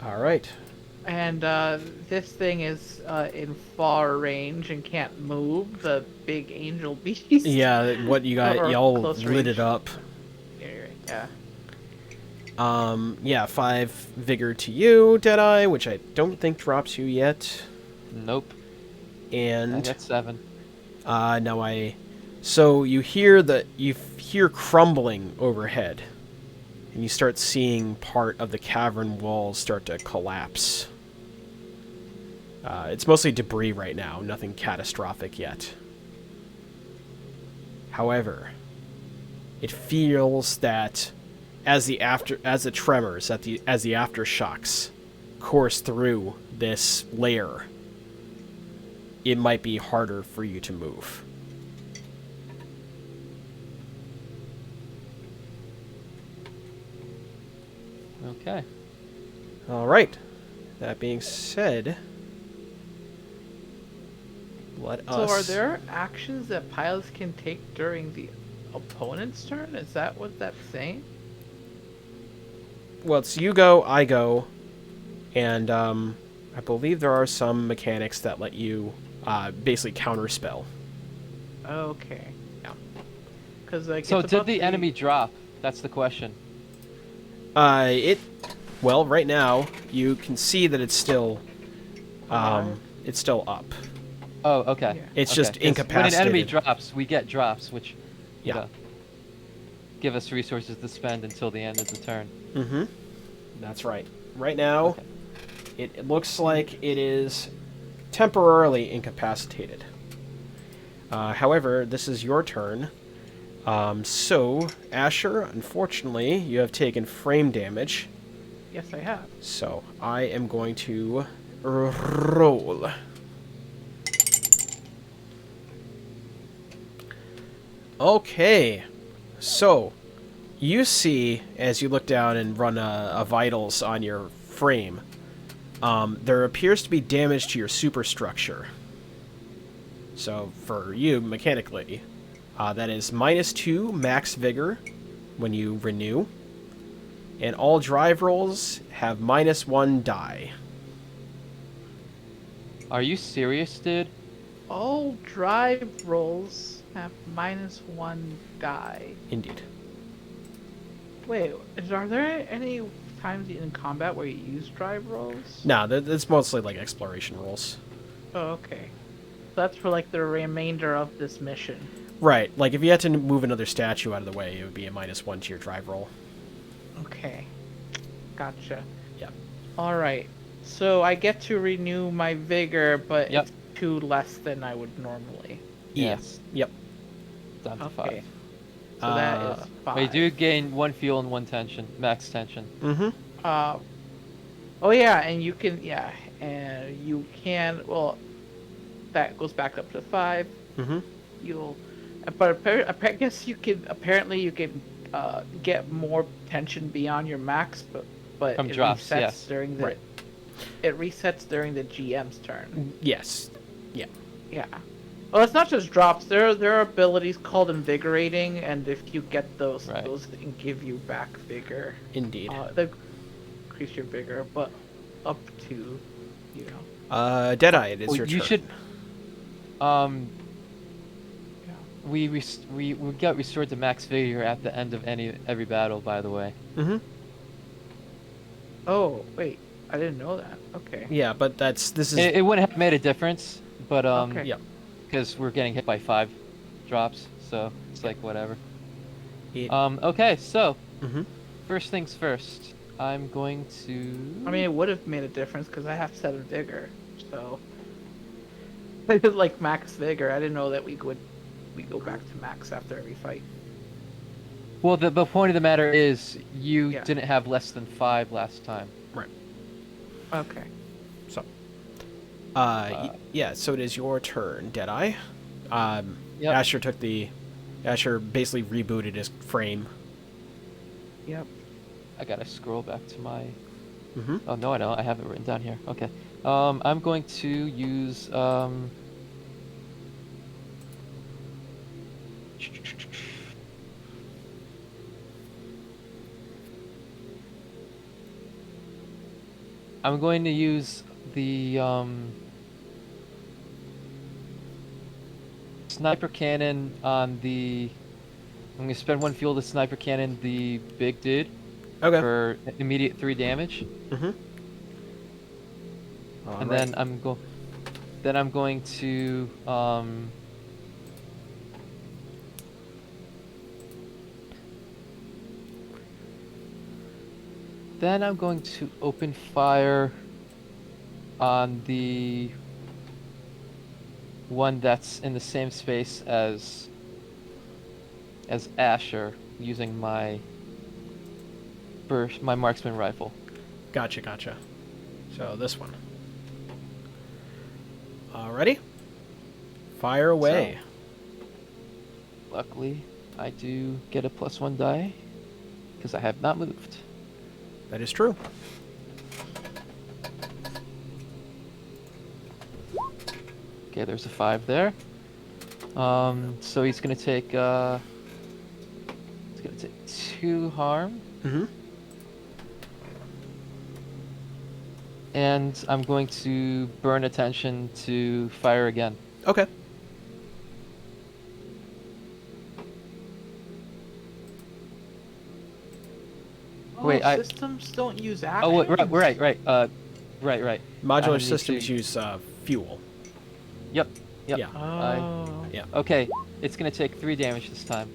All right. And this thing is in far range and can't move, the big angel beast. Yeah, what you got? Or Y'all close lit range. it up. Yeah. Yeah, 5 vigor to you, Deadeye, which I don't think drops you yet. nope. I And got 7. so you hear crumbling overhead, and you start seeing part of the cavern walls start to collapse. It's mostly debris right now, nothing catastrophic yet. However, it feels that as the tremors, as the aftershocks course through this layer, it might be harder for you to move. Okay. All right. That being said, let So us... are there actions that pilots can take during the opponent's turn? Is that what that's saying? Well, it's you go, I go, and I believe there are some mechanics that let you basically counterspell. Okay. Yeah. Because like. So it's did about the enemy drop? That's the question. Well, right now you can see that it's still Alive? it's still up. Oh, okay. Yeah. It's Okay, just 'cause when incapacitated. an enemy drops, we get drops, which Yeah. give us resources to spend until the end of the turn. Mm-hmm. That's right. Right now, Okay. it looks like it is temporarily incapacitated. However, this is your turn. So, Asher, unfortunately, you have taken frame damage. Yes, I have. So, I am going to roll. Okay. So, you see, as you look down and run a vitals on your frame, there appears to be damage to your superstructure. So, for you, mechanically, that is -2 max vigor when you renew. And all drive rolls have -1 die. Are you serious, dude? All drive rolls have -1 die. Indeed. Wait, are there any times in combat where you use drive rolls? No, that's mostly like exploration rolls. Oh, okay. So that's for like the remainder of this mission. Right, like if you had to move another statue out of the way, it would be a -1 to your drive roll. Okay. Gotcha. Yep. Alright. So I get to renew my vigor, but Yep. it's 2 less than I would normally. Yes. Yep. Down to Okay. 5. So that is 5. But you do gain 1 fuel and 1 tension, max tension. Mm-hmm. Oh yeah, and you can, and you can, well, that goes back up to 5. Mm-hmm. But I guess apparently you can get more tension beyond your max, but From it drops, resets yes. during the, Right. it resets during the GM's turn. Yes. Yeah. Well, it's not just drops. There are abilities called invigorating, and if you get those, Right. those can give you back vigor. Indeed. They increase your vigor, but up to you know. Deadeye, it is Well, your you turn. should. Um, Yeah. we got restored to max vigor at the end of every battle. By the way. Mm-hmm. Oh wait, I didn't know that. Okay. Yeah, but this is It wouldn't have made a difference, but Okay. yeah. because we're getting hit by 5 drops, so it's like whatever. It, Okay, so mm-hmm. first things first. I'm going to. I mean, it would have made a difference because I have 7 vigor, so I did like max vigor. I didn't know that we go back to max after every fight. Well, the point of the matter is you Yeah. didn't have less than 5 last time. Right. Okay. So, yeah. So it is your turn, Deadeye. Yep. Asher basically rebooted his frame. Yep. I gotta scroll back to my. Mm-hmm. Oh no, I don't. I have it written down here. Okay. I'm going to use I'm going to use the sniper cannon on the. I'm going to spend 1 fuel to sniper cannon the big dude Okay. for immediate 3 damage, Mm-hmm. and then I'm going to Then I'm going to open fire on the one that's in the same space as Asher using my my marksman rifle. Gotcha. So this one. Alrighty. Fire away. Luckily, I do get a +1 die because I have not moved. That is true. Okay, there's a 5 there. So he's gonna take 2 harm, Mm-hmm. and I'm going to burn attention to fire again. Okay. Wait, systems don't use actions. Oh, right. Modular need systems to- use fuel. Yep. Yeah. Oh. Okay, it's gonna take 3 damage this time.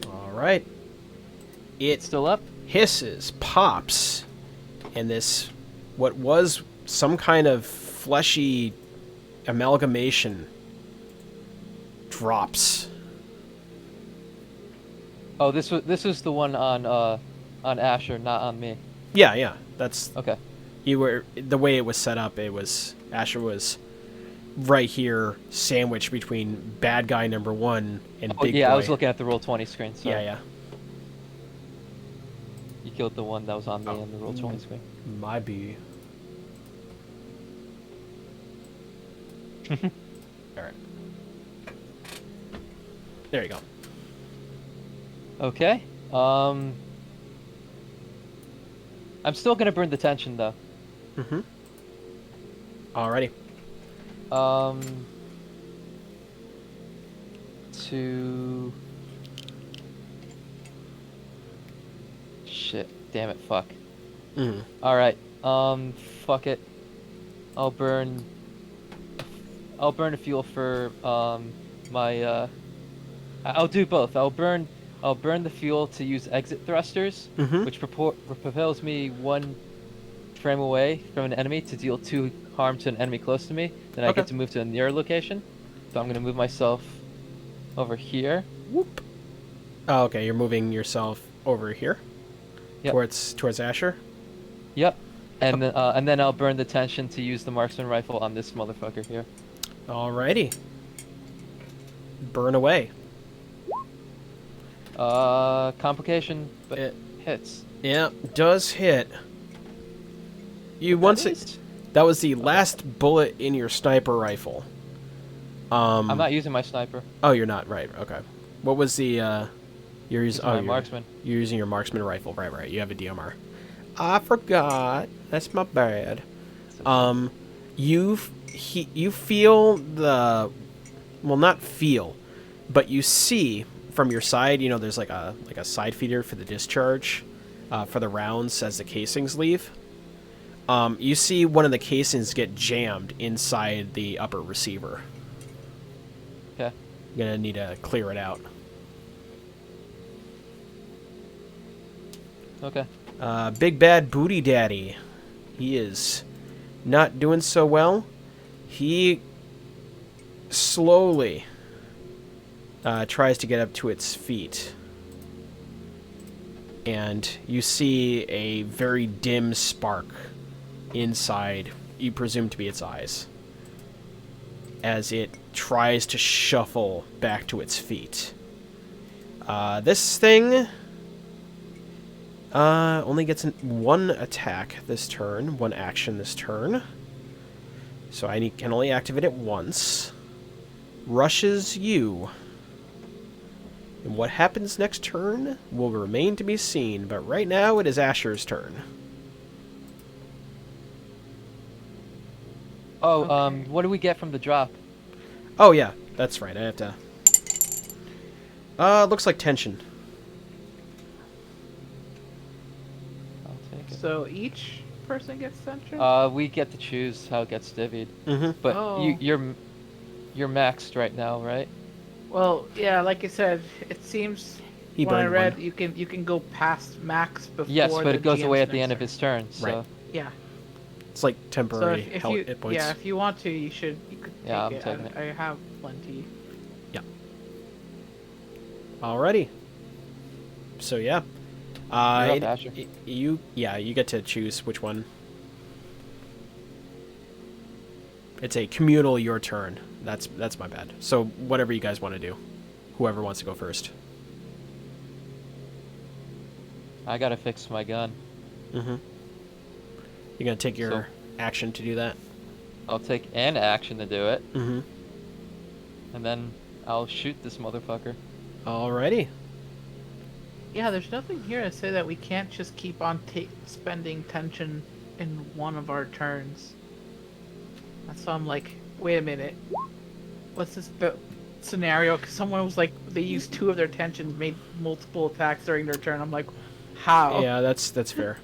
All right. It's It still up. hisses, pops, and this, what was some kind of fleshy amalgamation, drops. Oh, this was the one on Asher, not on me. Yeah. That's Okay. you were the way it was set up. It was Asher was right here, sandwiched between bad guy number 1 and Oh, big yeah, boy. I was looking at the Roll20 screen. So Yeah. You killed the one that was on me Oh. on the Roll20 screen. My B. All right. There you go. Okay. I'm still gonna burn the tension though. Mm-hmm. Alrighty. To shit, damn it, fuck. Mm. All right. Fuck it. I'll burn a fuel for my I'll do both. I'll burn the fuel to use exit thrusters, Mm-hmm. which propels me 1 frame away from an enemy to deal 2 harm to an enemy close to me. Then I Okay. get to move to a near location. So I'm gonna move myself over here. Whoop. Oh, okay. You're moving yourself over here. Yep. Towards Asher. Yep. And then I'll burn the tension to use the marksman rifle on this motherfucker here. Alrighty. Burn away. Complication, but It- hits. Yeah, does hit. You once That it, is- that was the last bullet in your sniper rifle. I'm not using my sniper. Oh, you're not right. Okay. What was the you're using? Using Oh, my you're, marksman. you're using your marksman rifle. Right. You have a DMR. I forgot. That's my bad. So- you feel the, well, not feel, but you see from your side. You know, there's like a side feeder for the discharge, for the rounds as the casings leave. You see one of the casings get jammed inside the upper receiver. Okay. You're gonna need to clear it out. Okay. Big Bad Booty Daddy. He is not doing so well. He slowly tries to get up to its feet. And you see a very dim spark inside, you presume to be its eyes, as it tries to shuffle back to its feet. This thing only gets one attack this turn, one action this turn. So I can only activate it once. Rushes you. And what happens next turn will remain to be seen, but right now it is Asher's turn. Oh, Okay. what do we get from the drop? Oh yeah, that's right, I have to... looks like tension. I'll take it. So each person gets tension? We get to choose how it gets divvied. Mm-hmm. But Oh. you're maxed right now, right? Well, yeah, like I said, it seems He when I burned read one. you can go past max before. Yes, but the it goes GM's away at the next end of turn. his turn. So Right. Yeah. It's like So temporary if health you hit points. if you want to, you could Yeah, I'm take taking it. it. I have plenty. Alrighty. So yeah. You're up, Asher. You get to choose which one. It's a communal your turn. That's my bad. So whatever you guys want to do. Whoever wants to go first. I gotta fix my gun. Mm-hmm. You're gonna take your So- action to do that? I'll take an action to do it, Mm-hmm. and then I'll shoot this motherfucker. Alrighty. Yeah, there's nothing here to say that we can't just keep on spending tension in one of our turns. That's why I'm like, wait a minute. What's this scenario? 'Cause someone was like, they used 2 of their tensions, made multiple attacks during their turn. I'm like, how? Yeah, that's fair.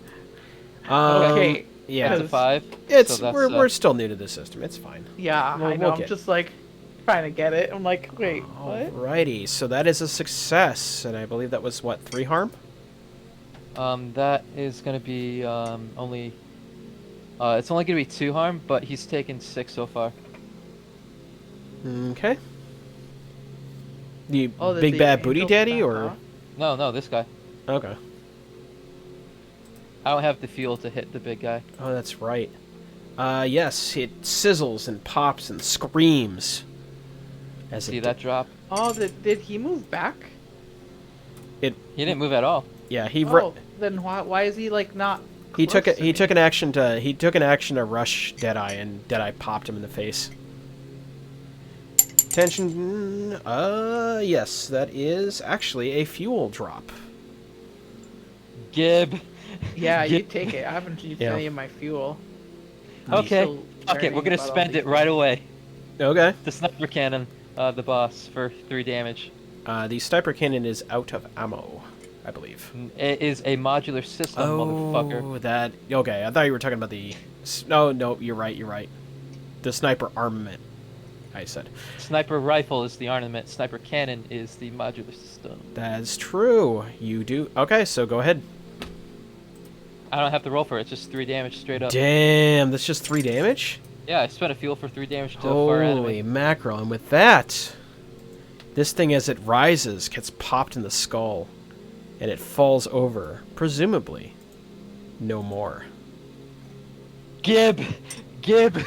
Okay. Yeah. That's a Because- 5. It's so that's, we're still new to the system. It's fine. Yeah, We'll I know. get- I'm just like trying to get it. I'm like, wait, what? Alrighty, so that is a success, and I believe that was what, 3 harm? That is gonna be only. It's only gonna be 2 harm, but he's taken 6 so far. Okay. The Oh, big the bad booty angels daddy, back or off? No, this guy. okay? I don't have the fuel to hit the big guy. Oh, that's right. Yes, it sizzles and pops and screams as See it that drop? Oh, did he move back? He didn't move at all. Yeah, he Oh, then why is he like not? he took close it. to He me? took an action to rush Deadeye, and Deadeye popped him in the face. Tension. Yes, that is actually a fuel drop. Gib. Yeah, Gi- you take it. I haven't used Yeah. any of my fuel. Okay. Still Okay, we're learning gonna about all spend these it right things. away. Okay. The sniper cannon, the boss, for 3 damage. The sniper cannon is out of ammo, I believe. It is a modular system, motherfucker. Oh, that. Okay, I thought you were talking about the. No, you're right. You're right. The sniper armament. I said Sniper rifle is the ornament. Sniper cannon is the modular system. that's true. You do. Okay, so go ahead. I don't have to roll for it. It's just 3 damage straight up. Damn, that's just 3 damage. Yeah, I spent a fuel for 3 damage to a far Holy enemy. mackerel! And with that, this thing as it rises gets popped in the skull, and it falls over, presumably, no more. Gib! Gib!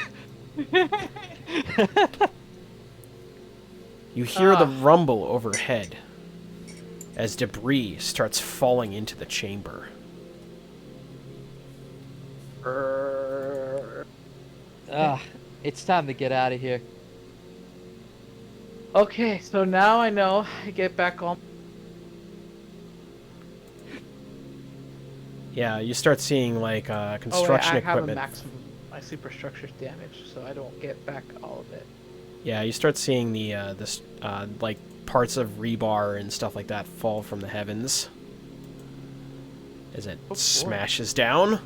You hear the Ah. rumble overhead as debris starts falling into the chamber. Ah, it's time to get out of here. Okay, so now I know I get back on. Yeah, you start seeing like Oh, wait, construction I have a equipment. maximum. my superstructure's damaged, so I don't get back all of it. Yeah, you start seeing the this like parts of rebar and stuff like that fall from the heavens as it Oh, boy. smashes down.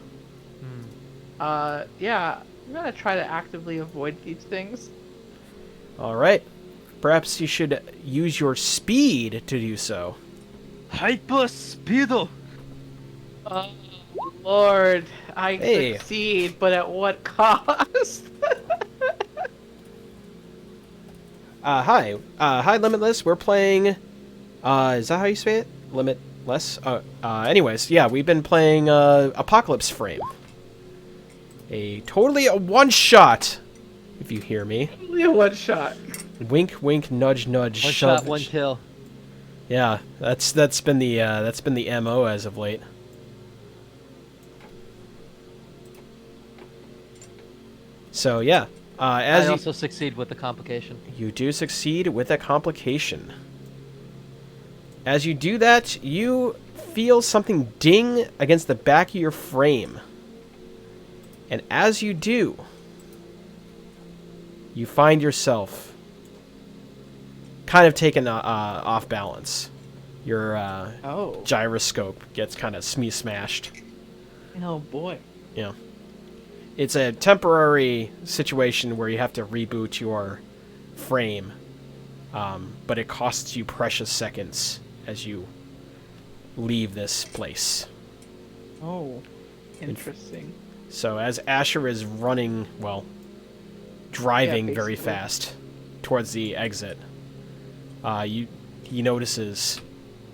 Yeah, I'm gonna try to actively avoid these things. All right. Perhaps you should use your speed to do so. Hyper speedo. Oh, Lord, I Hey. succeed, but at what cost? Hi. Hi, Limitless. We're playing, is that how you say it? Limitless? Anyways, yeah, we've been playing, Apocalypse Frame. Totally a one-shot, if you hear me. Only a one shot. Wink, wink, nudge, nudge, One shove. shot, one kill. Yeah, that's been the MO as of late. So, yeah. As I also succeed with the complication. you do succeed with a complication. As you do that, you feel something ding against the back of your frame. And as you do, you find yourself kind of taken off balance. Your Oh. gyroscope gets kind of smashed. Oh boy. Yeah. It's a temporary situation where you have to reboot your frame, but it costs you precious seconds as you leave this place. Oh. Interesting. So as Asher is running, well, driving Yeah, very basically. fast towards the exit, he notices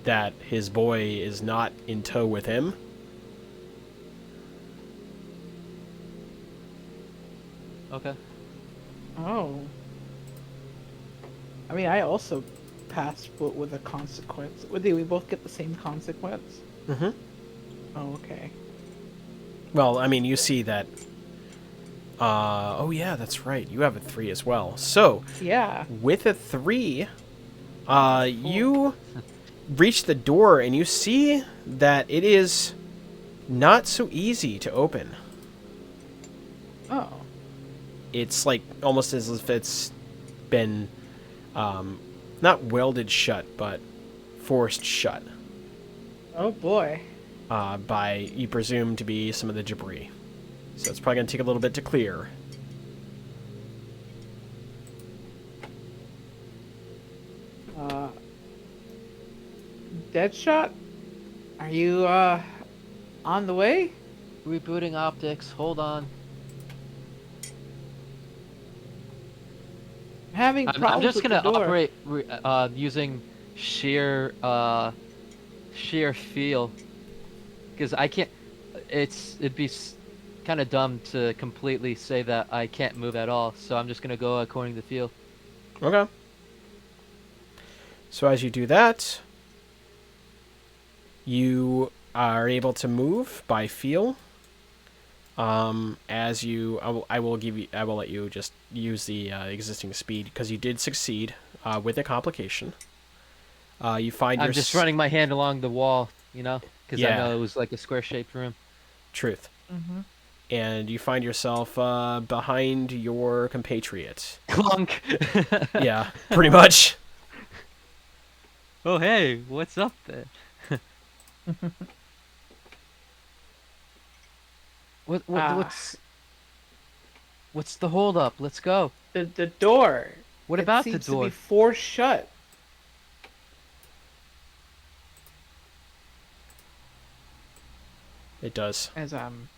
that his boy is not in tow with him. Okay. Oh. I mean, I also passed, but with a consequence. Did we both get the same consequence? Mm-hmm. Oh, okay. Well, I mean, you see that. Oh yeah, that's right. You have a 3 as well. So Yeah. with a 3, you reach the door and you see that it is not so easy to open. Oh. It's like almost as if it's been not welded shut, but forced shut Oh boy. by, you presume, to be some of the debris. So it's probably going to take a little bit to clear. Deadshot? Are you, on the way? Rebooting optics. Hold on. I'm having I'm problems just with gonna the door. operate using sheer feel, because I can't. It'd be kind of dumb to completely say that I can't move at all. So I'm just gonna go according to feel. Okay. So as you do that, you are able to move by feel. As you, I will let you just use the existing speed because you did succeed with a complication. You find I'm just running my hand along the wall, because I Yeah. know it was like a square-shaped room. truth, Mm-hmm. and you find yourself behind your compatriot. Clunk. Yeah, pretty much. Oh hey, what's up there? Ah. What's the hold up? Let's go. The door. What It about the seems to door? be forced shut. It does. As I'm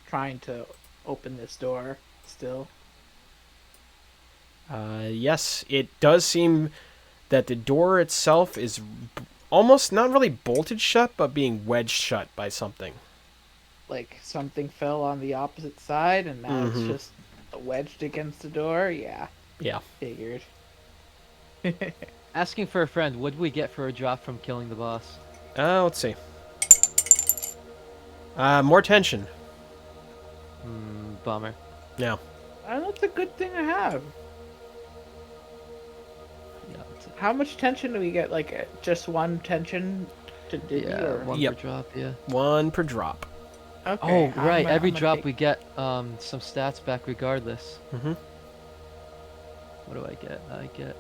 trying to open this door still. Yes, it does seem that the door itself is almost not really bolted shut, but being wedged shut by something. Like something fell on the opposite side and now Mhm. it's just wedged against the door. Yeah, Yeah. figured. Asking for a friend, what do we get for a drop from killing the boss? Let's see. More tension. Bummer. Yeah. That's a good thing to have. Yeah, How much tension do we get? Like just one tension to do? yeah, Or... one Yep. per drop, yeah. 1 per drop. Okay. Oh, right. Every I'ma drop take- we get some stats back regardless. Mm-hmm. What do I get? I get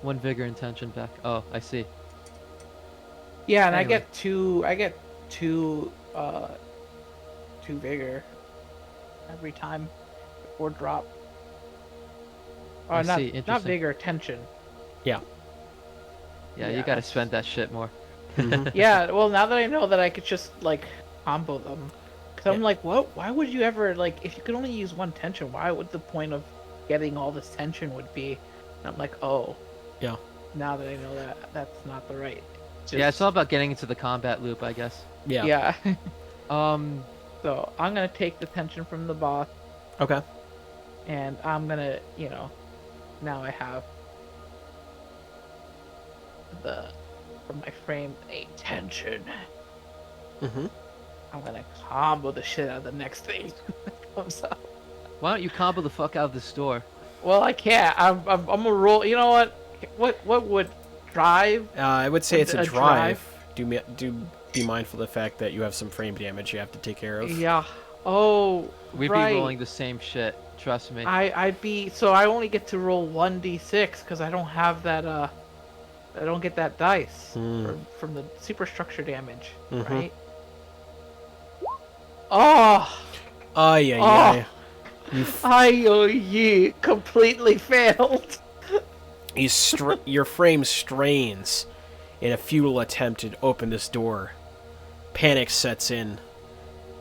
1 vigor and tension back. Oh, I see. Yeah, and Anyway. I get two, two vigor every time before drop. I Or not, see. not Interesting. vigor, tension. Yeah. Yeah, Yeah, you gotta that's- spend that shit more. Mhm. Yeah, well, now that I know that I could just like combo them, because I'm Yeah. like, what? Why would you ever like if you could only use one tension? Why would the point of getting all this tension would be? And I'm like, oh, Yeah. now that I know that, that's not the right. Yeah, it's all about getting into the combat loop, I guess. Yeah. Yeah. Um, So I'm gonna take the tension from the boss, Okay. and I'm gonna, now I have the from my frame a tension. Mm-hmm. I'm gonna combo the shit out of the next thing that comes up. why don't you combo the fuck out of this door? Well, I can't. I'm gonna roll. You know what? What would drive? I would say it's a A drive. Do be mindful of the fact that you have some frame damage you have to take care of. Yeah. Oh, We'd right. be rolling the same shit. Trust me. I'd be so I only get to roll 1d6 because I don't have that I don't get that dice from the superstructure damage, Mhm. right? Oh, Oh yeah. I completely failed. Your frame strains in a futile attempt to open this door. Panic sets in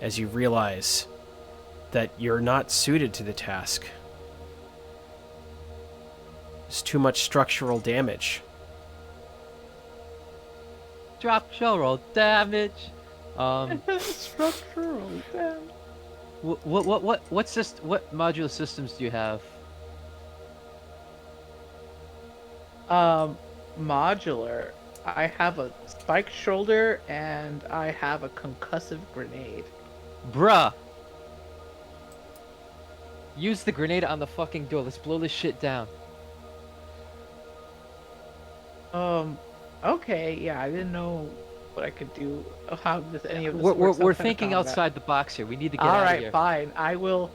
as you realize that you're not suited to the task. There's too much structural damage. Drop roll damage. Structural damage. What modular systems do you have? Modular. I have a spiked shoulder and I have a concussive grenade. Bruh. Use the grenade on the fucking door. Let's blow this shit down. Okay, yeah, I didn't know what I could do. How this any of this We're works outside of thinking combat. outside the box here. We need to get All out of right, here. fine. I will.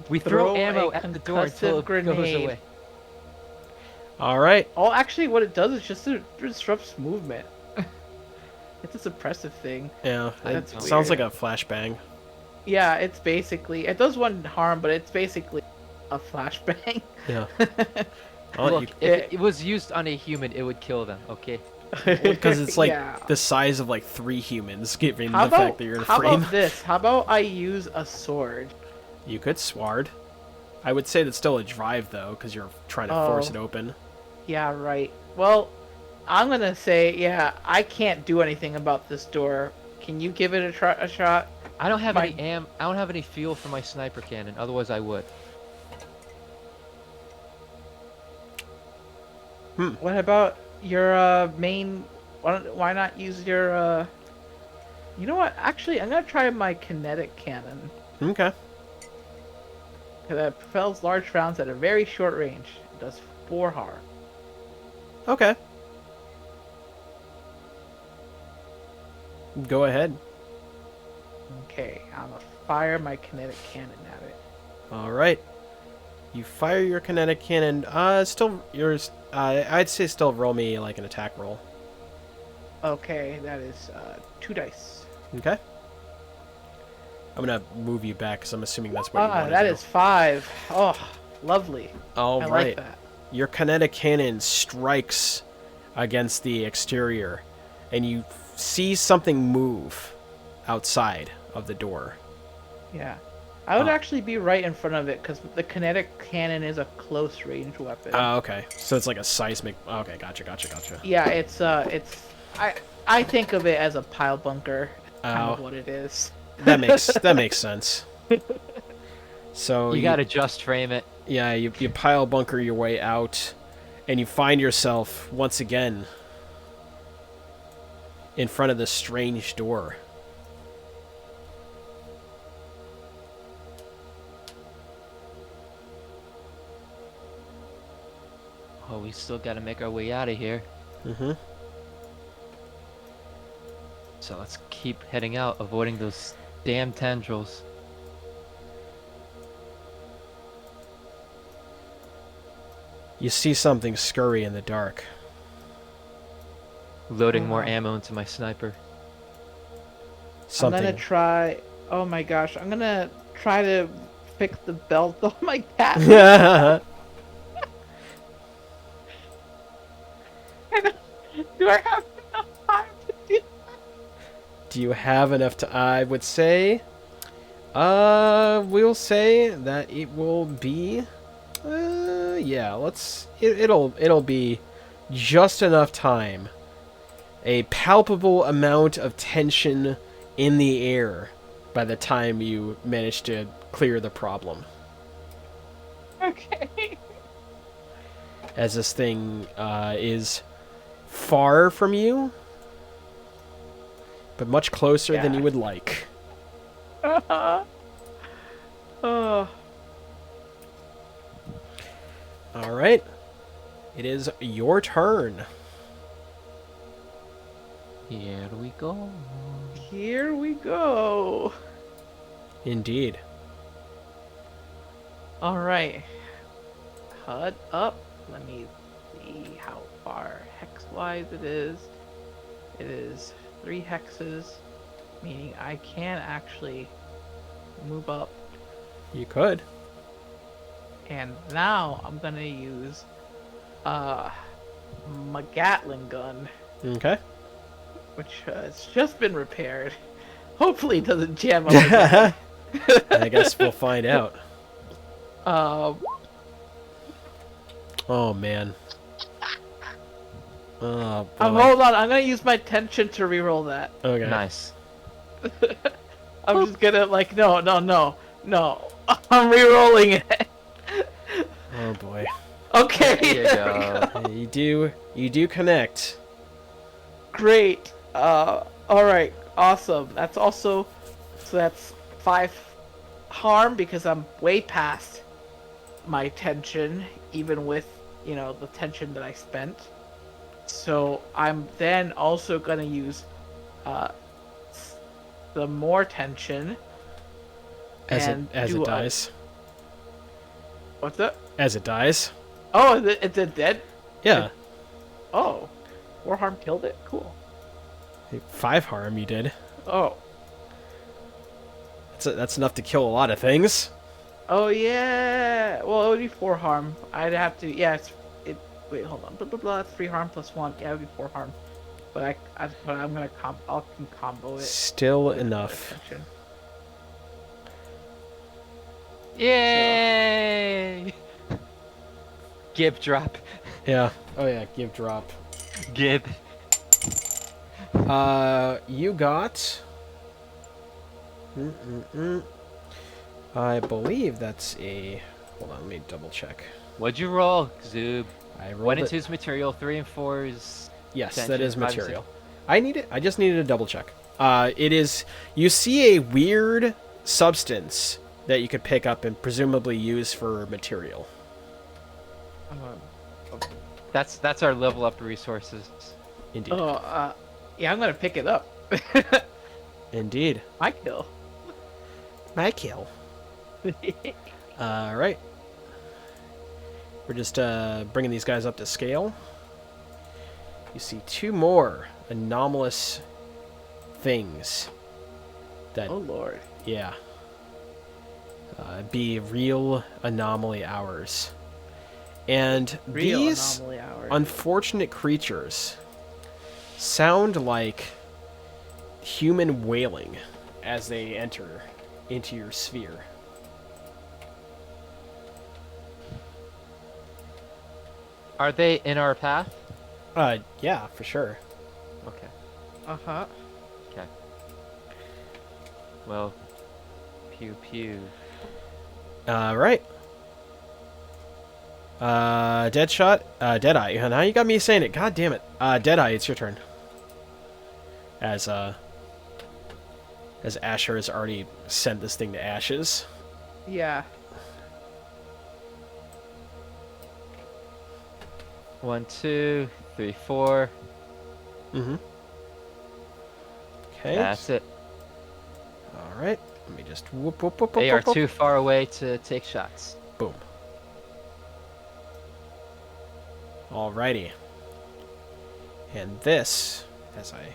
We throw throw ammo a at the door until it concussive goes grenade. away. All right. Oh, actually, what it does is just it disrupts movement. It's a suppressive thing. Yeah. That's It sounds like weird. a flashbang. Yeah, it's basically it does one harm, but it's basically a flashbang. Yeah. Well, Look, if it was used on a human, it would kill them. Okay. because it's like Yeah. the size of like 3 humans, given How the about fact that you're in a how frame. about this? How about I use a sword? You could sward. I would say that's still a drive though, because you're trying to force Oh. it open. Yeah, right. Well, I'm gonna say, yeah, I can't do anything about this door. Can you give it a shot? I don't have My- any I don't have any fuel for my sniper cannon. Otherwise, I would. What about your main? Why not use your? You know what? Actually, I'm gonna try my kinetic cannon. Okay. That propels large rounds at a very short range. It does 4 harm. Okay. Go ahead. Okay, I'm gonna fire my kinetic cannon at it. All right. You fire your kinetic cannon. Still yours. I'd say still roll me like an attack roll. Okay, that is 2 dice. Okay. I'm gonna move you back because I'm assuming that's what you want to That do. is 5. Oh, lovely. All I right. like that. Your kinetic cannon strikes against the exterior, and you see something move outside of the door. Yeah. I would Oh. actually be right in front of it because the kinetic cannon is a close range weapon. Oh, okay. So it's like a seismic. Okay, gotcha. Yeah, it's I think of it as a pile bunker. Kind of Oh. what it is. That makes sense. So You gotta just frame it. yeah, you pile bunker your way out, and you find yourself once again in front of this strange door. Oh, we still gotta make our way out of here. Mm-hmm. So let's keep heading out, avoiding those damn tendrils. You see something scurry in the dark. Loading more Oh. ammo into my sniper. I'm gonna Something. try. Oh my gosh, I'm gonna try to fix the belt on my cat. Do I have enough time to do? Do you have enough to? I would say. We'll say that it will be. Yeah. It'll be just enough time. A palpable amount of tension in the air by the time you manage to clear the problem. Okay. As this thing is far from you, but much closer than Yeah. you would like. Oh. All right. It is your turn. Here we go. Here we go. Indeed. All right. HUD up. Let me see how far hex-wise it is. It is 3 hexes, meaning I can actually move up. You could. And now I'm gonna use my Gatling gun, Okay. which has just been repaired. Hopefully it doesn't jam up again. I guess we'll find out. Um, Oh, man. Oh, boy. hold on, I'm gonna use my tension to reroll that. Okay. Nice. I'm just gonna no. I'm re-rolling it. Oh, boy. Okay, There you there we go. You do connect. Great. Alright, awesome. That's also, so that's 5 harm because I'm way past my tension, even with, the tension that I spent. So I'm then also gonna use, the more tension. As and it do a- dies. What's that? As it dies. Oh, it's a dead? Yeah. Oh. 4 harm killed it? Cool. 5 harm you did. Oh. That's enough to kill a lot of things. Oh, yeah. Well, it would be 4 harm. I'd have to, yeah, wait, hold on. Blah, blah, blah. That's 3 harm plus 1. Yeah, it would be 4 harm. But I'm gonna combo it. Still with enough. tension. Yay! Gib drop. Yeah. Oh yeah, give drop. Gib. You got. I believe that's a. Hold on, let me double check. What'd you roll, Zoob? I 1 rolled and it. 2 is material, 3 and 4 is Yes, that tension, is 5 and 6 material. I just needed a double check. It is. You see a weird substance that you could pick up and presumably use for material. That's our level up resources. Indeed. Yeah, I'm gonna pick it up. Indeed. My kill. My kill. All right. We're just bringing these guys up to scale. You see 2 more anomalous things. That Oh, Lord. yeah. Be real anomaly hours. And Real these anomaly hour. unfortunate creatures sound like human wailing as they enter into your sphere. Are they in our path? Yeah, for sure. Okay. Uh-huh. Okay. Well, pew pew. Right. Deadshot, Deadeye. Now you got me saying it. God damn it. Deadeye, it's your turn. As Asher has already sent this thing to ashes. Yeah. 1, 2, 3, 4. Mm-hmm. Okay. That's it. All right. Let me just whoop, whoop, whoop, They whoop, are whoop. too far away to take shots. Boom. Alrighty. And this, as I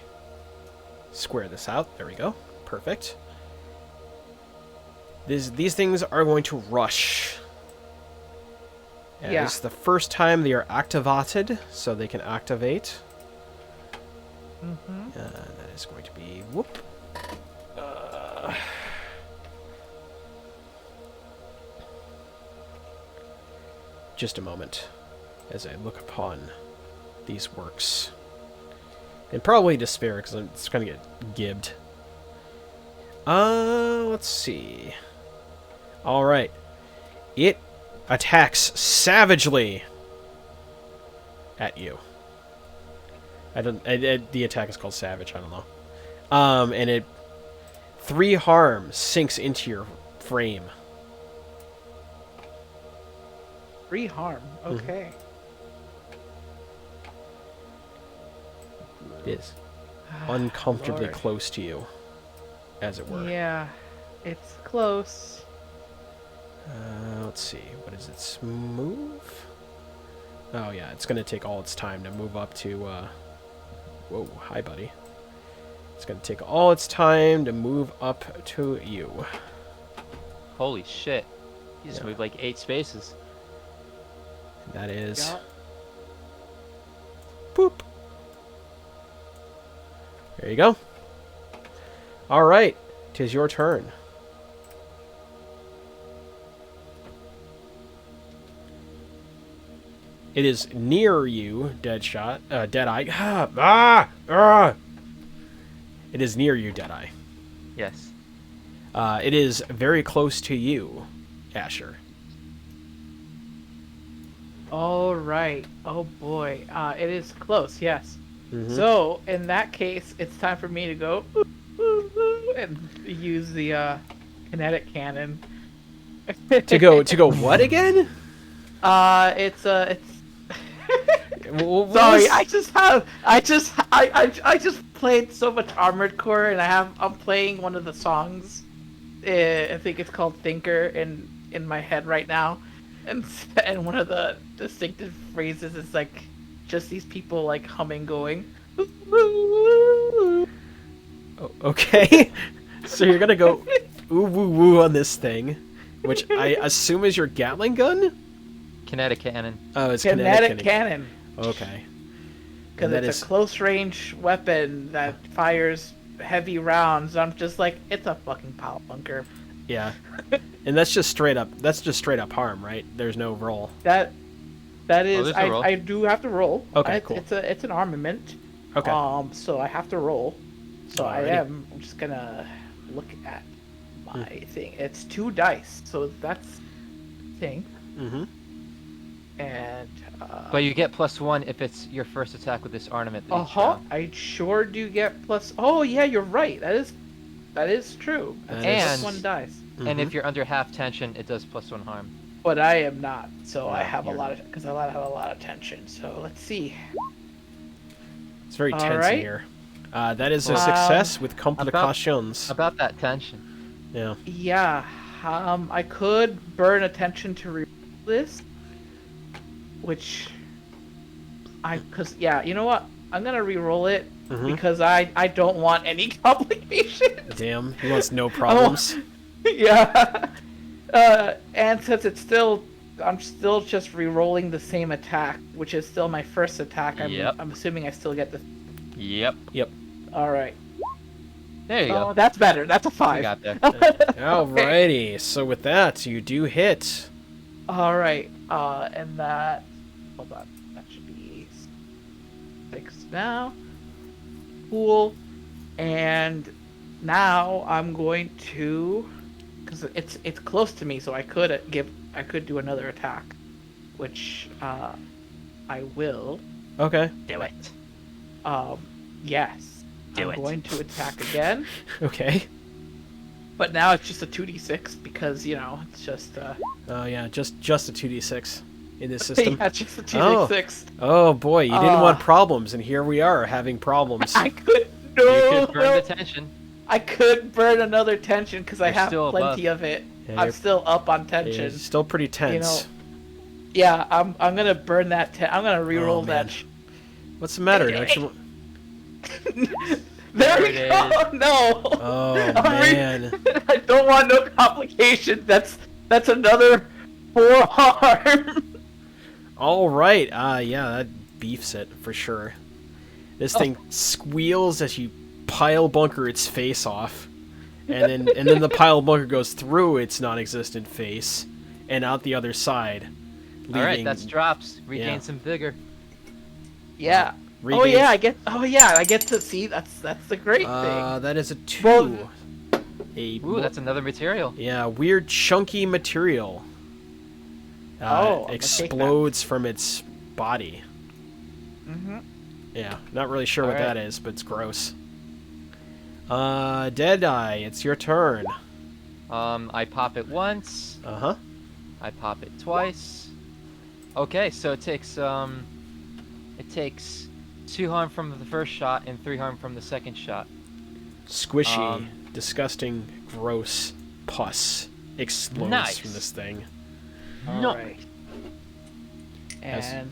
square this out, there we go. Perfect. These things are going to rush. Yeah. It's the first time they are activated, so they can activate. Mm-hmm. That is going to be whoop. Just a moment as I look upon these works. And probably despair, because I'm just going to get gibbed. Let's see. Alright. It attacks savagely at you. The attack is called Savage, I don't know. And it 3 harm sinks into your frame. 3 harm. Okay. It is uncomfortably Lord. close to you, as it were. Yeah, it's close. Let's see. What is its move? Oh, yeah. It's going to take all its time to move up to... Whoa. Hi, buddy. It's going to take all its time to move up to you. Holy shit. You just Yeah. moved like 8 spaces. That is... Yeah. Boop. There you go. All right. 'Tis your turn. It is near you, Deadshot. Deadeye. It is near you, Deadeye. Yes. It is very close to you, Asher. All right. Oh boy. It is close. Yes. Mhm. So in that case, it's time for me to go ooh, ooh, ooh, and use the kinetic cannon. to go what again? It's What Sorry, was- I just played so much Armored Core, and I'm playing one of the songs. I think it's called Thinker in my head right now, and one of the distinctive phrases is like just these people like humming, going. Oh, okay. So you're gonna go ooh woo woo on this thing, which I assume is your Gatling gun. Kinetic cannon. Oh, it's Kinetic cannon, Okay. because And that it's is- a close range weapon that fires heavy rounds. I'm just like, it's a fucking power bunker. Yeah. And that's just straight up. That's just straight up harm, right? There's no roll. That is, there's a roll. I do have to roll. Okay, cool. It's an armament. Okay. So I have to roll. So Alrighty. I'm just gonna look at my thing. It's 2 dice, so that's thing. Mm-hmm. And But you get +1 if it's your first attack with this ornament. Each round. I sure do get plus. Oh yeah, you're right. That is true. That's That is- plus 1 dice. And if you're under half tension, it does +1 harm. But I am not, so I Yeah, have a you're- lot of because I have a lot of tension. So let's see. It's very tense in Alright. here. That is a Um, success with complications. About that tension. Yeah. Yeah, I could burn attention to reroll this, which yeah, you know what? I'm gonna re-roll it Mhm. because I don't want any complications. Damn. He wants no problems. Yeah. And since I'm still just re-rolling the same attack, which is still my first attack. Yep. I'm assuming I still get the. Yep. All right. There you Oh, go. that's better. That's a You 5. got there. Alrighty. So with that, you do hit. All right. And that. Hold on. That should be 6 now. Cool. And now I'm going to, because it's close to me, so I could do another attack, which I will. Okay. Do it. Yes. Do I'm it. going to attack again, Okay. but now it's just a 2d6 because it's just Oh yeah, just a 2d6 in this system. yeah, just a 2d6. Oh boy, you didn't want Uh. problems, and here we are having problems. I could No, You could burn the tension. I could burn another tension because I You're have still plenty above. of it. Yeah, I'm you're- still up on Yeah, tension. it's still pretty tense. Yeah, I'm gonna burn that. I'm gonna re-roll Oh, man. that. What's the matter? Don't you... There we it go. is. No. Oh, I'm man. I don't want no complications. That's another forearm. All right. Yeah, that beefs it for sure. This thing squeals as you pile bunker its face off, and then the pile bunker goes through its non-existent face and out the other side. All right, leaving- that's drops. Regain Yeah. some vigor. Yeah. Oh regains- yeah, I get. Oh yeah, I get to see. That's the great thing. That is a 2. Well- Ooh, that's another material. Yeah, weird chunky material. Oh, I'm gonna take that. Explodes from its body. Mm-hmm. Yeah, not really sure what Alright. that is, but it's gross. Deadeye, it's your turn. I pop it once. Uh-huh. I pop it twice. Okay, so it takes 2 harm from the first shot and 3 harm from the second shot. Squishy, disgusting, gross pus explodes Nice. from this thing. No. Alright. And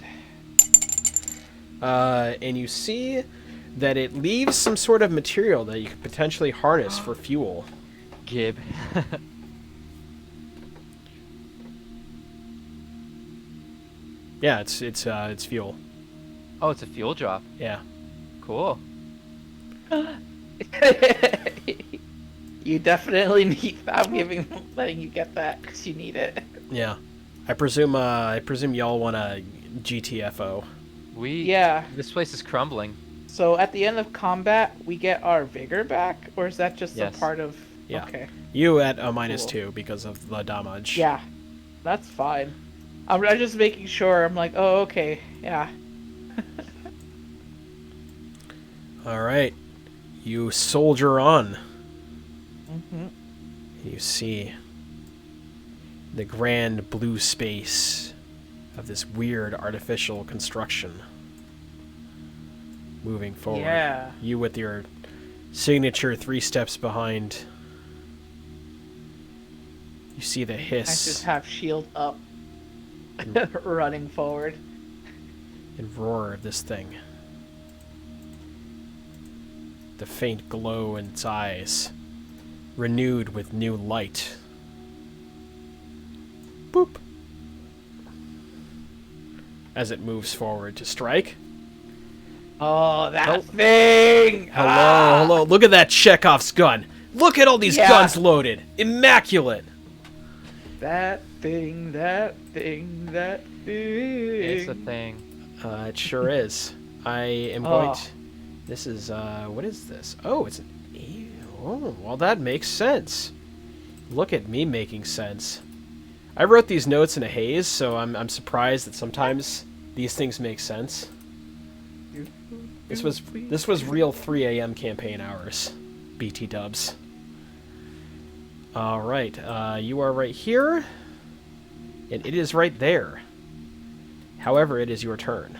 And you see that it leaves some sort of material that you could potentially harness for fuel. Gib. Yeah, it's fuel. Oh, it's a fuel drop. Yeah. Cool. you definitely need. I'm letting you get that because you need it. Yeah. I presume y'all want a GTFO. Yeah. This place is crumbling. So at the end of combat, we get our vigor back, or is that just Yes. a part of? Yeah. Okay. You at a minus Cool. 2 because of the damage. Yeah, that's fine. I'm just making sure. I'm like, oh, okay, yeah. All right. You soldier on. Mm-hmm. You see the grand blue space of this weird artificial construction moving forward. Yeah. You with your signature 3 steps behind. You see the I hiss just have shield up, running forward. and roar of this thing. The faint glow in its eyes, renewed with new light. Boop. As it moves forward to strike. Oh, that Oh. thing! Hello. Look at that Chekhov's gun. Look at all these Yeah. guns loaded. Immaculate. That thing, that thing, that thing. It's a thing. It sure is. I am going Oh. to... This is, what is this? Oh, it's an... Oh, well, that makes sense. Look at me making sense. I wrote these notes in a haze, so I'm surprised that sometimes these things make sense. This was real 3 a.m. campaign hours. BT dubs. All right, you are right here, and it is right there. However, it is your turn.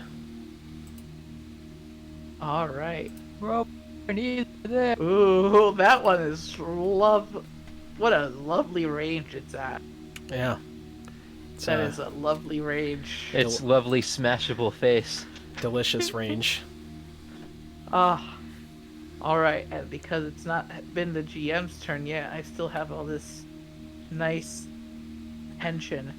All right. Rope. I need that. Ooh, that one is What a lovely range it's at. Yeah. It's That a is a lovely range. Its lovely smashable face. delicious range. Ah. Alright, and because it's not been the GM's turn yet, I still have all this nice tension.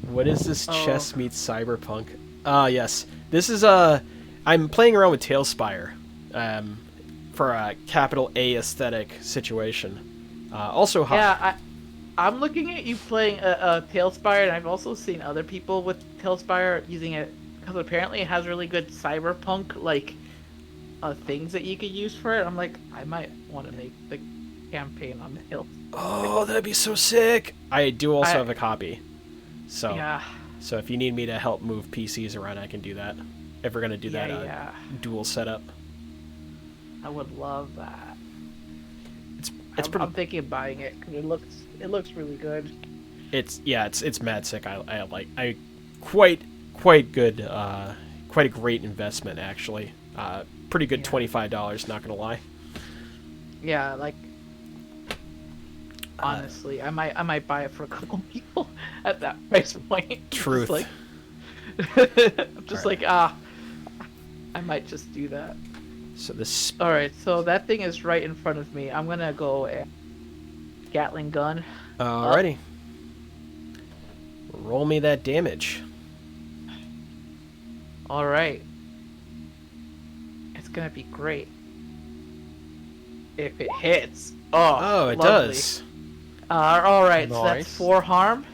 What is this Oh. chess meets cyberpunk? Yes. This is I'm playing around with Tailspire for a capital A aesthetic situation. Also hot. Yeah, I'm looking at you playing a Tailspire, and I've also seen other people with Tailspire using it because apparently it has really good cyberpunk things that you could use for it. I'm like, I might want to make the campaign on the hill. Oh, that'd be so sick. I do also I- have a copy. So Yeah, so if you need me to help move PCs around, I can do that. If we're gonna do that yeah. dual setup. I would love that. It's I'm pretty thinking of buying it because it looks really good. it's mad sick. Quite good quite a great investment actually. pretty good Yeah. $25, not gonna lie. Yeah, like honestly, I might buy it for a couple people at that price point. Truth. Just like, I'm just Alright. like I might just do that. So this. All right, so that thing is right in front of me. I'm gonna go Gatling gun. Alrighty. Roll me that damage. All right, it's gonna be great if it hits. Oh, it lovely. does. All right, so that's Nice. 4 harm.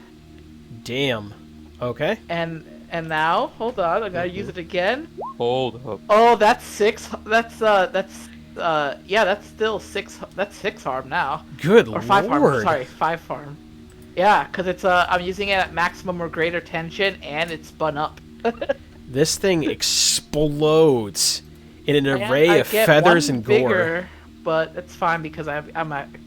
Damn. Okay. And now, hold on, I gotta use it again. Hold up. Oh, that's 6. Yeah, that's still 6. That's 6 harm now, Good or 5 harm. lord. Sorry, 5 harm. Yeah, because it's I'm using it at maximum or greater tension, and it's spun up. This thing explodes in an And array I of get feathers one and gore. bigger, but it's fine because I'm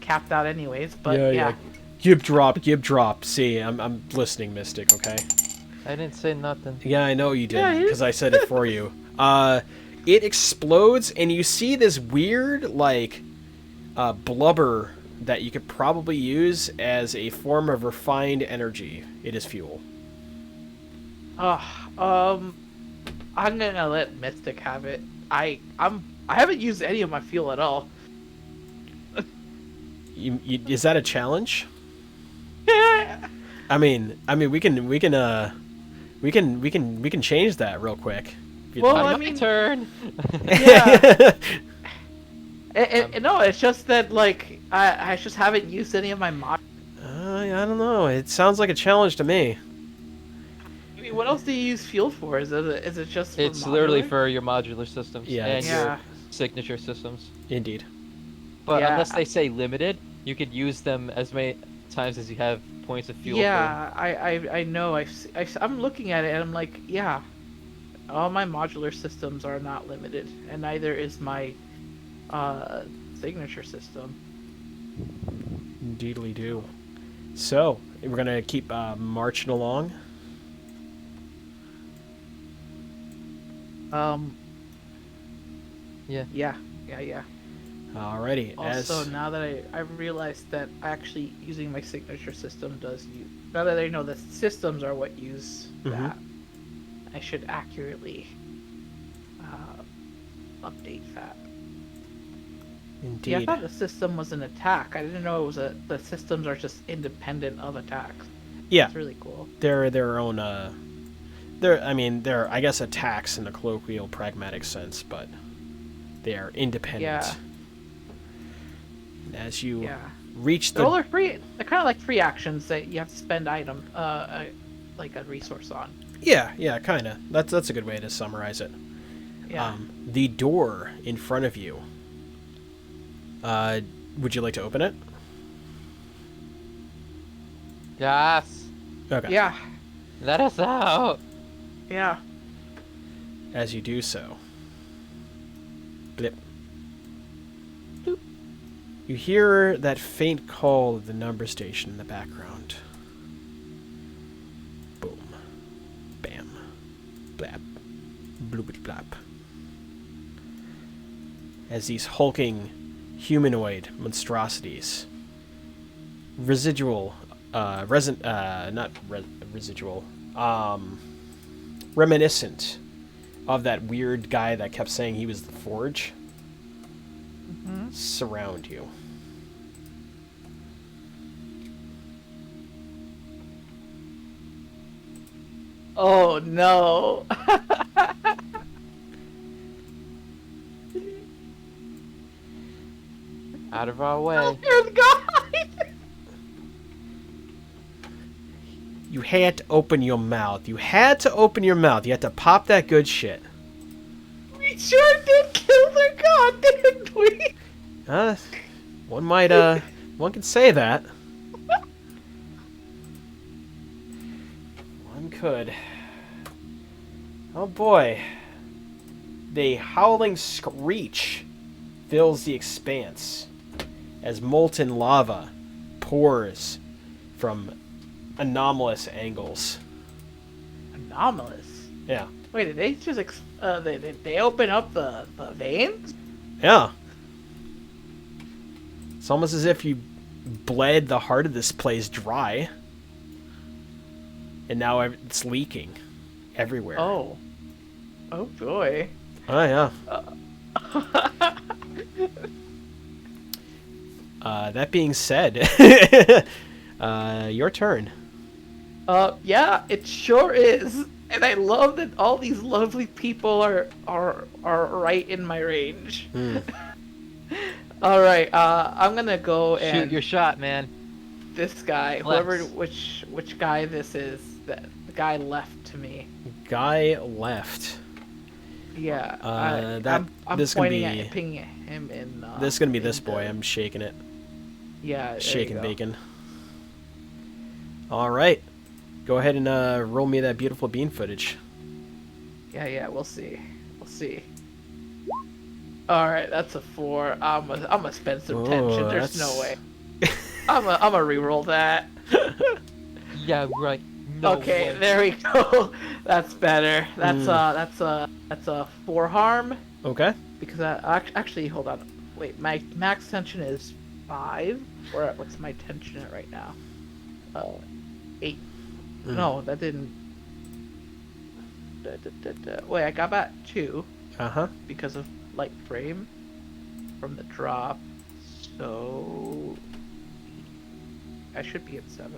capped out anyways. But yeah. Gib drop. See, I'm listening, Mystic. Okay. I didn't say nothing. Yeah, I know you did Yeah, you- because I said it for you. It explodes, and you see this weird like blubber that you could probably use as a form of refined energy. It is fuel. I'm gonna let Mystic have it. I haven't used any of my fuel at all. Is that a challenge? I mean, we can change that real quick. if you'd Well, like. I My mean- turn. Yeah. No, it's just that like I just haven't used any of my mod. I don't know. It sounds like a challenge to me. I mean, what else do you use fuel for? Is it just? For It's literally modular? for your modular systems Yeah, and it's- your Yeah. signature systems. Indeed. But Yeah. unless they say limited, you could use them as many times as you have points of fuel. for. Yeah, I know. I'm looking at it and I'm like, yeah, all my modular systems are not limited, and neither is my signature system. Indeedly do. So we're gonna keep marching along. Yeah. Yeah. Alrighty. Also, now that I've realized that actually using my signature system does use. Now that I know that systems are what use Mhm. that, I should accurately update that. Indeed. Yeah, I thought the system was an attack. I didn't know it was the systems are just independent of attacks. Yeah, It's really cool. they're their own. They're I guess attacks in a colloquial, pragmatic sense, but they are independent. Yeah. And as you Yeah. reach Well, the they're free. They're kind of like free actions that you have to spend like a resource on. yeah, kind of. That's a good way to summarize it. Yeah. The door in front of you. Would you like to open it? Yes. Okay. Yeah. Let us out. Yeah. As you do so, blip. Bloop. You hear that faint call of the number station in the background. Boom. Bam. Blap. Bloopity blap. As these hulking humanoid monstrosities, residual, reminiscent of that weird guy that kept saying he was the Forge, surround you. Oh no. Out of our way. Dear God. You had to open your mouth. You had to open your mouth. You had to pop that good shit. We sure did kill their god, didn't we? One might, one could say that. One could. Oh boy. The howling screech fills the expanse as molten lava pours from anomalous angles. Anomalous. Yeah. Wait, did they just they open up the veins? Yeah. It's almost as if you bled the heart of this place dry. And now it's leaking everywhere. Oh. Oh boy. Oh, yeah. That being said, your turn. Yeah, it sure is. And I love that all these lovely people are right in my range. All right, I'm gonna go and Shoot your shot, man. this guy, Flex. which guy this is, the guy left to me. Guy left. Yeah, I'm this is gonna pointing be at pinging him in. this is gonna be in this boy. the- I'm shaking it, Yeah, there shaking you go. bacon. All right, go ahead and roll me that beautiful bean footage. Yeah, we'll see. All right, that's a 4. I'm gonna spend some tension. There's no way. I'm gonna re-roll that. Yeah, right. No Okay, way. there we go. That's better. That's a 4 harm Okay. because actually hold on. Wait, my max tension is 5. Or what's my tension at right now? 8. No, that didn't. Wait, I got back 2 because of light frame from the drop. So I should be at 7.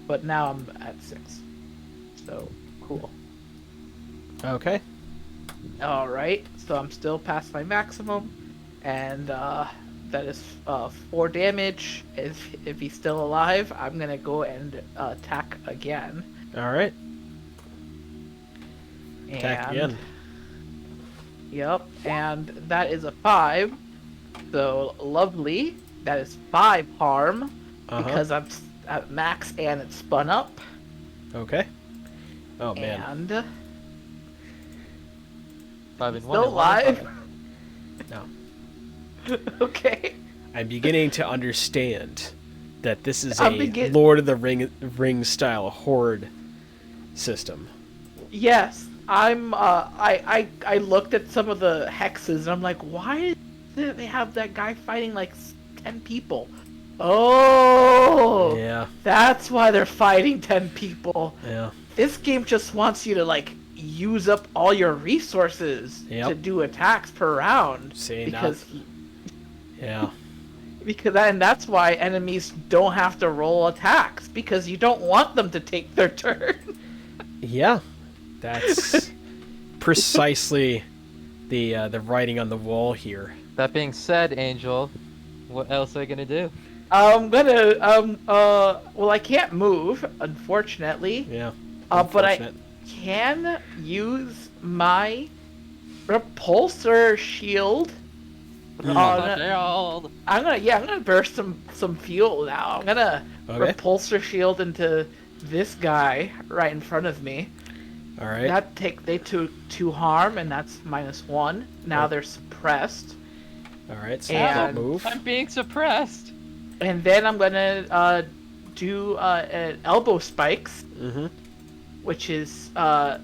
But now I'm at 6. So cool. Okay. Alright, so I'm still past my maximum. And that is 4 damage. If he's still alive, I'm gonna go and attack again. All right. Attack And- again. Yep, and that is a 5. So lovely. That is 5 harm because I'm at max and it's spun up. Okay. Oh man. And 5 and 1. still and 1 and alive. No. Okay. I'm beginning to understand that this is I'm a begin- Lord of the Ring style horde system. Yes, I'm. I looked at some of the hexes and I'm like, why did they have that guy fighting like 10 people? Oh, Yeah. that's why they're fighting 10 people. Yeah. This game just wants you to like use up all your resources Yep. to do attacks per round. See, because Yeah. and that's why enemies don't have to roll attacks because you don't want them to take their turn. Yeah. That's precisely the writing on the wall here. That being said, Angel, what else are you gonna do? I'm gonna well I can't move unfortunately. Yeah. But I Unfortunate. can use my repulsor shield on I'm gonna burst some fuel now. I'm gonna Okay. repulsor shield into this guy right in front of me. All right. They took 2 harm and that's -1. Now Right. they're suppressed. All right. So and- move. I'm being suppressed. And then I'm gonna do an elbow spikes, Mm-hmm. which is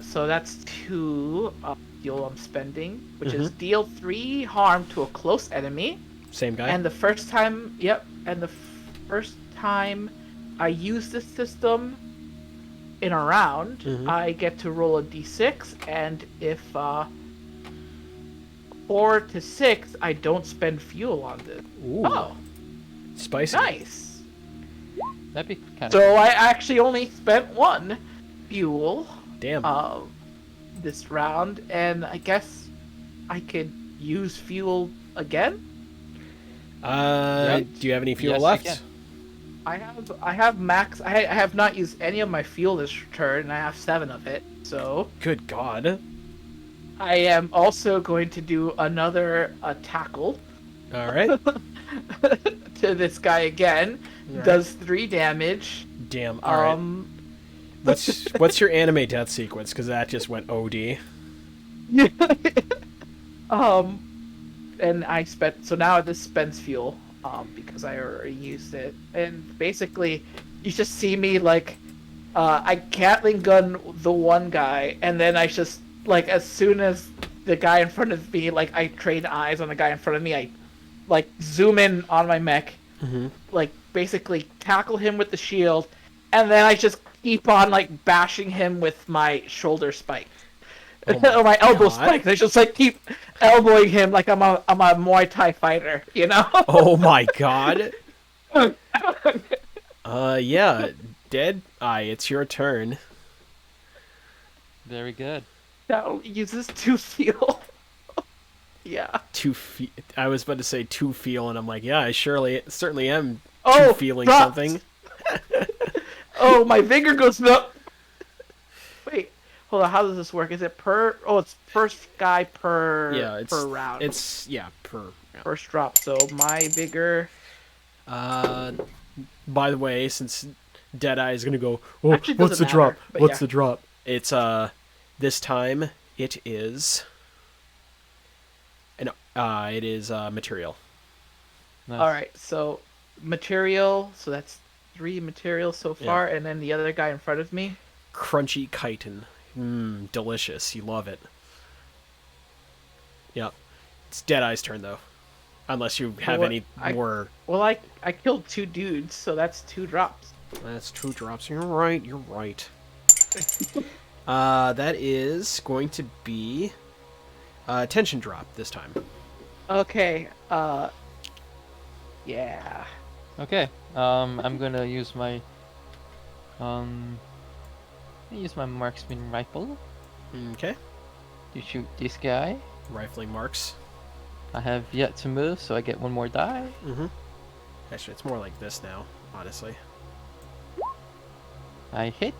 so that's 2 fuel I'm spending, which is deal 3 harm to a close enemy. Same guy. And the first time, first time I use this system in a round, Mhm. I get to roll a d6, and if 4 to 6, I don't spend fuel on this. Ooh. Oh, Spicy. nice. That'd be kind of. So I actually only spent 1 fuel Damn. this round, and I guess I could use fuel again. Do you have any fuel Yes, you left? can. I have max. I have not used any of my fuel this turn, and I have 7 of it. So Good God. I am also going to do another tackle All right. to this guy again. Right. Does 3 damage. Damn. All right. What's your anime death sequence? Because that just went OD. And I spent, so now this spends fuel, because I already used it. And basically, you just see me like, I Gatling gun the one guy, and then I just like as soon as the guy in front of me, like I trade eyes on the guy in front of me, I like zoom in on my mech, like basically tackle him with the shield, and then I just keep on like bashing him with my shoulder spike. Oh my Or my elbow God. spike. I just like keep elbowing him like I'm a Muay Thai fighter, you know? Oh my God. Yeah, Dead Eye, it's your turn. Very good. Now uses to feel. Yeah. I was about to say to feel, and I'm like, yeah, I certainly am Oh, feeling dropped. something. Oh, my vigor goes up. Wait, hold on. How does this work? Is it per? Oh, it's first guy per Yeah, per round. It's yeah per. Yeah. First drop. So my vigor. By the way, since Deadeye is gonna go, oh, Actually, what's the doesn't drop? matter, but What's yeah. the drop? It's this time it is material. Nice. All right. So material. So that's 3 materials so far, and then the other guy in front of me. Crunchy chitin. Delicious. You love it. Yep. It's Deadeye's turn though. Unless you have Well, any more. Well, I killed 2 dudes, so that's 2 drops. That's 2 drops. You're right. You're right. That is going to be tension drop this time. Okay. Yeah. Okay. I'm gonna use my marksman rifle Okay. to shoot this guy. Rifling marks. I have yet to move, so I get 1 more die. Actually, it's more like this now, honestly. I hit.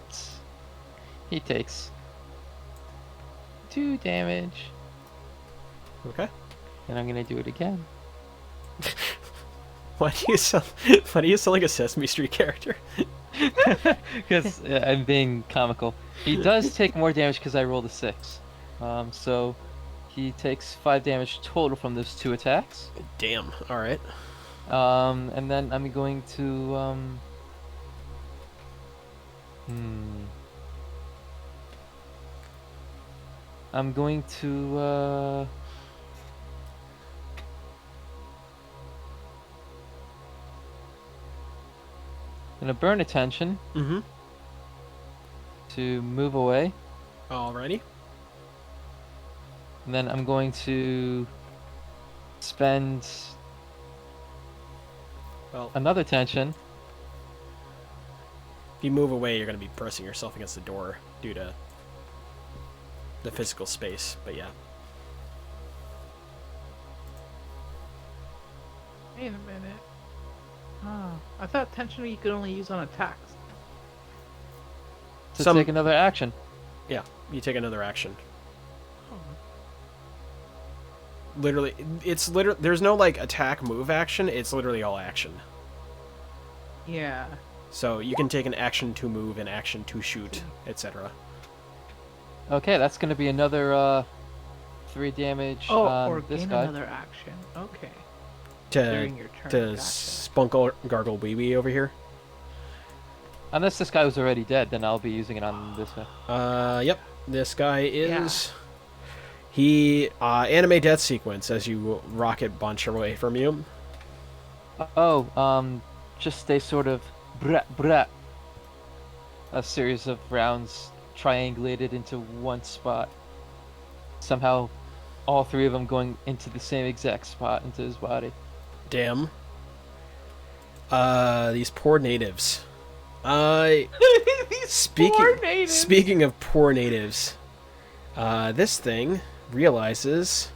He takes 2 damage, Okay. and I'm gonna do it again. Why do you sound like a Sesame Street character? Because I'm being comical. He does take more damage because I rolled a 6. So he takes 5 damage total from those 2 attacks. Damn. All right. And then I'm going to I'm going to gonna burn attention Mm-hmm. to move away. Alrighty. And then I'm going to spend Well, another tension. if you move away, you're going to be pressing yourself against the door due to the physical space. But yeah. Wait a minute. Oh, I thought tension you could only use on attacks. To take another action. Yeah, you take another action. Oh. Literally, there's no like attack move action. It's literally all action. Yeah. So you can take an action to move, an action to shoot, etc. Okay, that's going to be another 3 damage Oh, on or this gain guy. another action. Okay. To During your turn. to Gotcha. spunkle gargle wee wee over here. Unless this guy was already dead, then I'll be using it on this guy. Yep. This guy is. He anime death sequence as you rocket bunch away from you. Oh, just a sort of brat. A series of rounds triangulated into one spot. Somehow, all 3 of them going into the same exact spot into his body. Damn. These poor natives. Poor natives. Speaking of poor natives, this thing realizes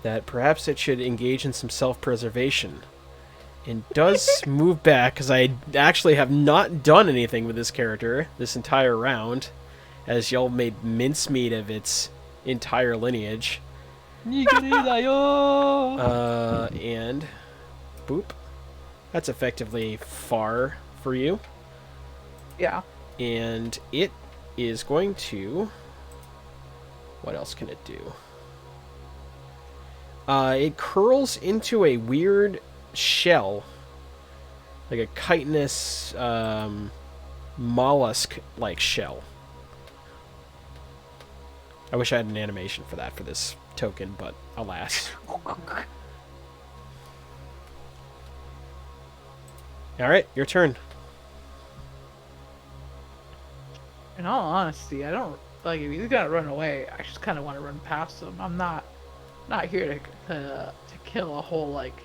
that perhaps it should engage in some self-preservation and does move back, because I actually have not done anything with this character this entire round, as y'all made mincemeat of its entire lineage. And boop. That's effectively far for you. Yeah. And it is going to... What else can it do? It curls into a weird shell. Like a chitinous mollusk-like shell. I wish I had an animation for that for this token, but alas. Alright, your turn. In all honesty, I don't like if he's gonna run away. I just kind of want to run past him. I'm not here to kill a whole like.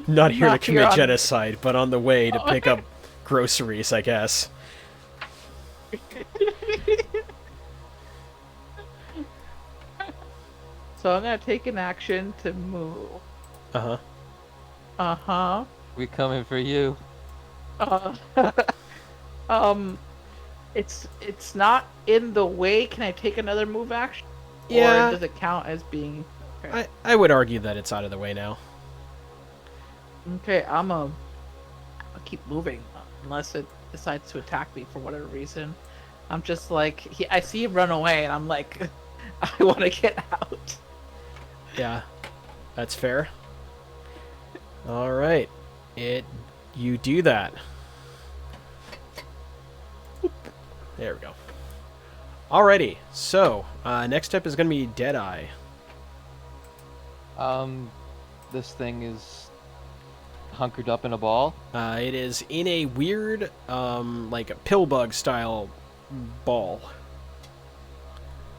Not here to Not here commit on- genocide, but on the way to pick up groceries, I guess. So I'm gonna take an action to move. Uh-huh. Uh-huh. We coming for you. Uh it's not in the way. Can I take another move action? Yeah. Or does it count as being I would argue that it's out of the way now. okay, I'll keep moving unless it decides to attack me for whatever reason. I'm just like I see him run away and I'm like I want to get out. Yeah, that's fair. Alright. You do that. There we go. Alrighty, so, next up is going to be Deadeye. This thing is hunkered up in a ball. It is in a weird, like a pill bug style ball.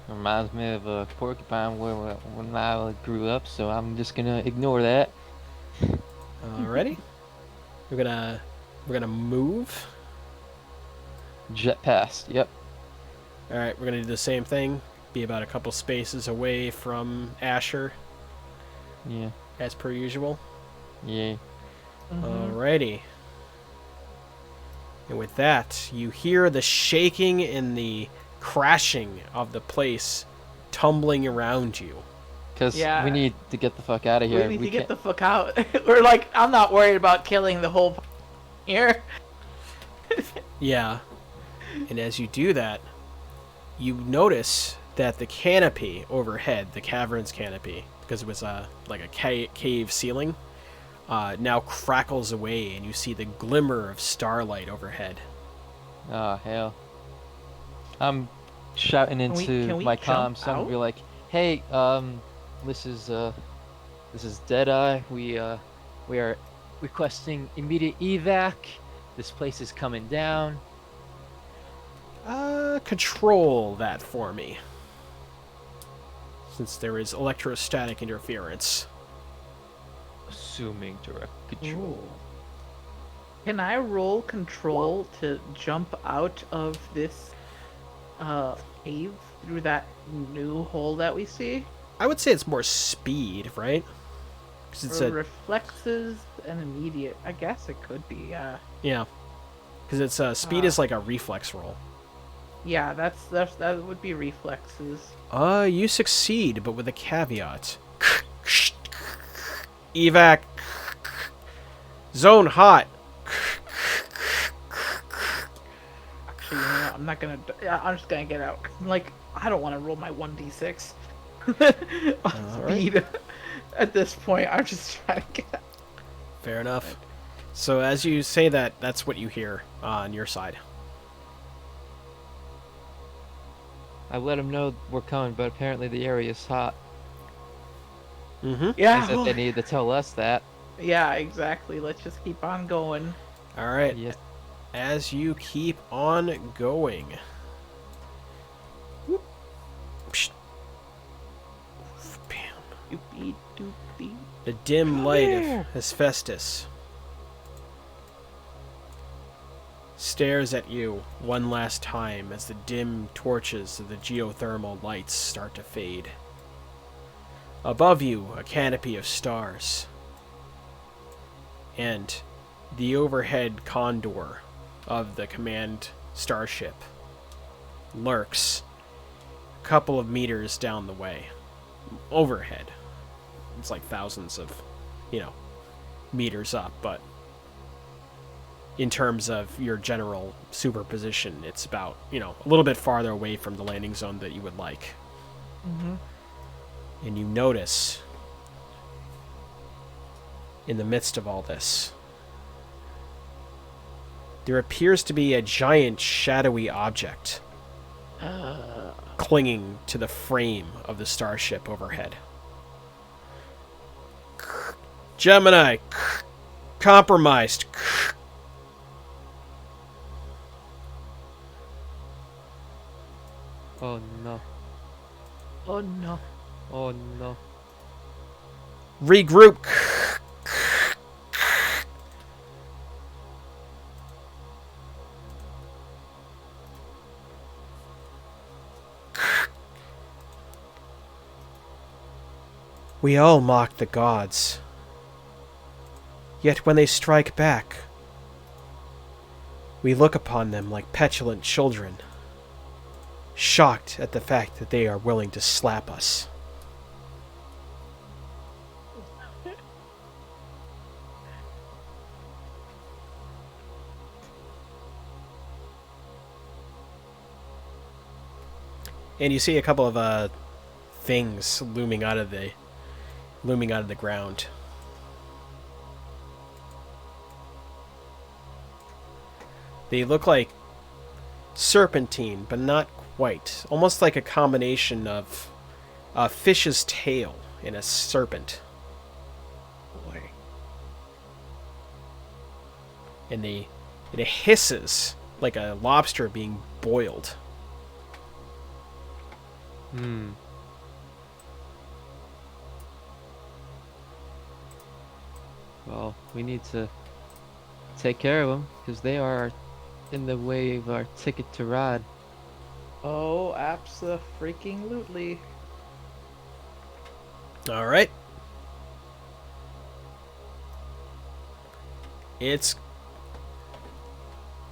Reminds me of a porcupine when I grew up, so I'm just gonna ignore that. Alrighty. We're gonna move. Jet past. Yep. Alright, we're gonna do the same thing. Be about a couple spaces away from Asher, Yeah. as per usual. Yeah. Alrighty. And with that, you hear the shaking and the crashing of the place tumbling around you. Because Yeah. we need to get the fuck out of here. We need to get can't- the fuck out. We're like, I'm not worried about killing the whole here. Yeah. And as you do that, you notice that the canopy overhead, the cavern's canopy, because it was like a cave ceiling, now crackles away, and you see the glimmer of starlight overhead. Oh hell. I'm shouting we- into can we my jump comms. So I'm gonna be out? like, "Hey, this is Deadeye. We are requesting immediate evac. This place is coming down." Control that for me. Since there is electrostatic interference. Assuming direct control. Ooh. Can I roll control to jump out of this cave through that new hole that we see? I would say it's more speed, right? Because it's Or a reflexes and immediate. I guess it could be. yeah. Because it's speed is like a reflex roll. Yeah, that would be reflexes. You succeed, but with a caveat. Evac. Zone hot. Actually, you know what? I'm not gonna. Yeah, I'm just gonna get out. Like, I don't want to roll my 1d6 on speed. At this point, I'm just trying to get out. Fair enough. So as you say that, that's what you hear on your side. I let them know we're coming, but apparently the area is hot. Mm-hmm. Yeah. As if they needed to tell us that. Yeah, exactly. Let's just keep on going. All right. Yes. As you keep on going. Whoop. Psht. Bam. Doopy doopy. The dim light of Hephaestus stares at you one last time as the dim torches of the geothermal lights start to fade. Above you, a canopy of stars. And the overhead condor of the command starship lurks a couple of meters down the way. Overhead. It's like thousands of, meters up, but in terms of your general superposition, it's about, a little bit farther away from the landing zone that you would like. Mm-hmm. And you notice, in the midst of all this, there appears to be a giant shadowy object clinging to the frame of the starship overhead. Gemini, compromised. Oh no. Oh no. Oh no. Regroup. We all mock the gods. Yet when they strike back, we look upon them like petulant children, shocked at the fact that they are willing to slap us. And you see a couple of things looming out of the ground. They look like serpentine, but not quite. Almost like a combination of a fish's tail and a serpent. Boy. And it hisses like a lobster being boiled. Hmm. Well, we need to take care of them because they are in the way of our ticket to ride. Oh, abso-freaking-lutely. All right. It's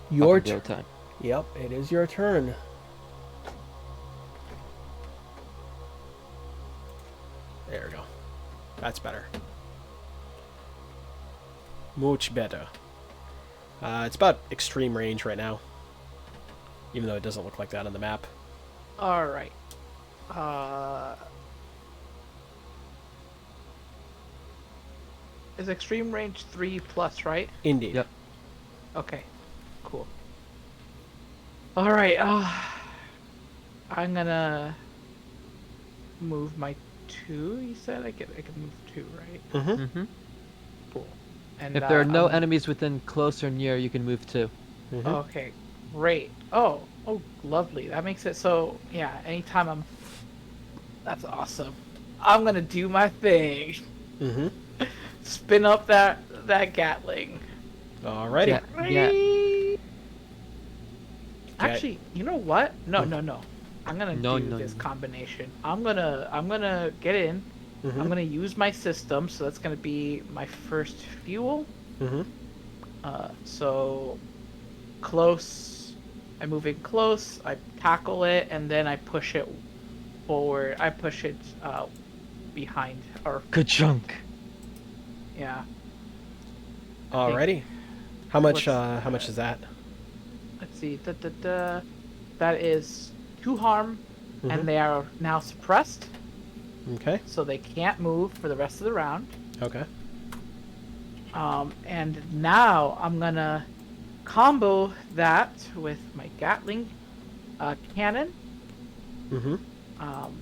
your Fucking go turn. time. Yep, it is your turn. There we go. That's better. Much better. It's about extreme range right now. Even though it doesn't look like that on the map. Alright. Is extreme range 3+, right? Indeed. Yep. Okay. Cool. Alright, I'm gonna move my 2, you said? I can move 2, right? Mm-hmm. Mm-hmm. Cool. And If there are no I'm- enemies within close or near, you can move too. Mm-hmm. Okay, great. Oh, lovely. That makes it so, yeah, anytime I'm... That's awesome. I'm gonna do my thing. Mm-hmm. Spin up that Gatling. Alrighty. Yeah. Yeah. Whee! Actually, you know what? No. I'm gonna No, do no, this no. combination. I'm gonna get in. Mm-hmm. I'm gonna use my system, so that's gonna be my first fuel. Mm-hmm. So close. I move in close. I tackle it, and then I push it forward. I push it behind, or Good chunk. yeah. Alrighty. How much? What's- How much is that? Let's see. That is 2 harm, Mhm. and they are now suppressed, Okay. so they can't move for the rest of the round. Okay. And now I'm gonna combo that with my Gatling cannon. Mm-hmm. Um,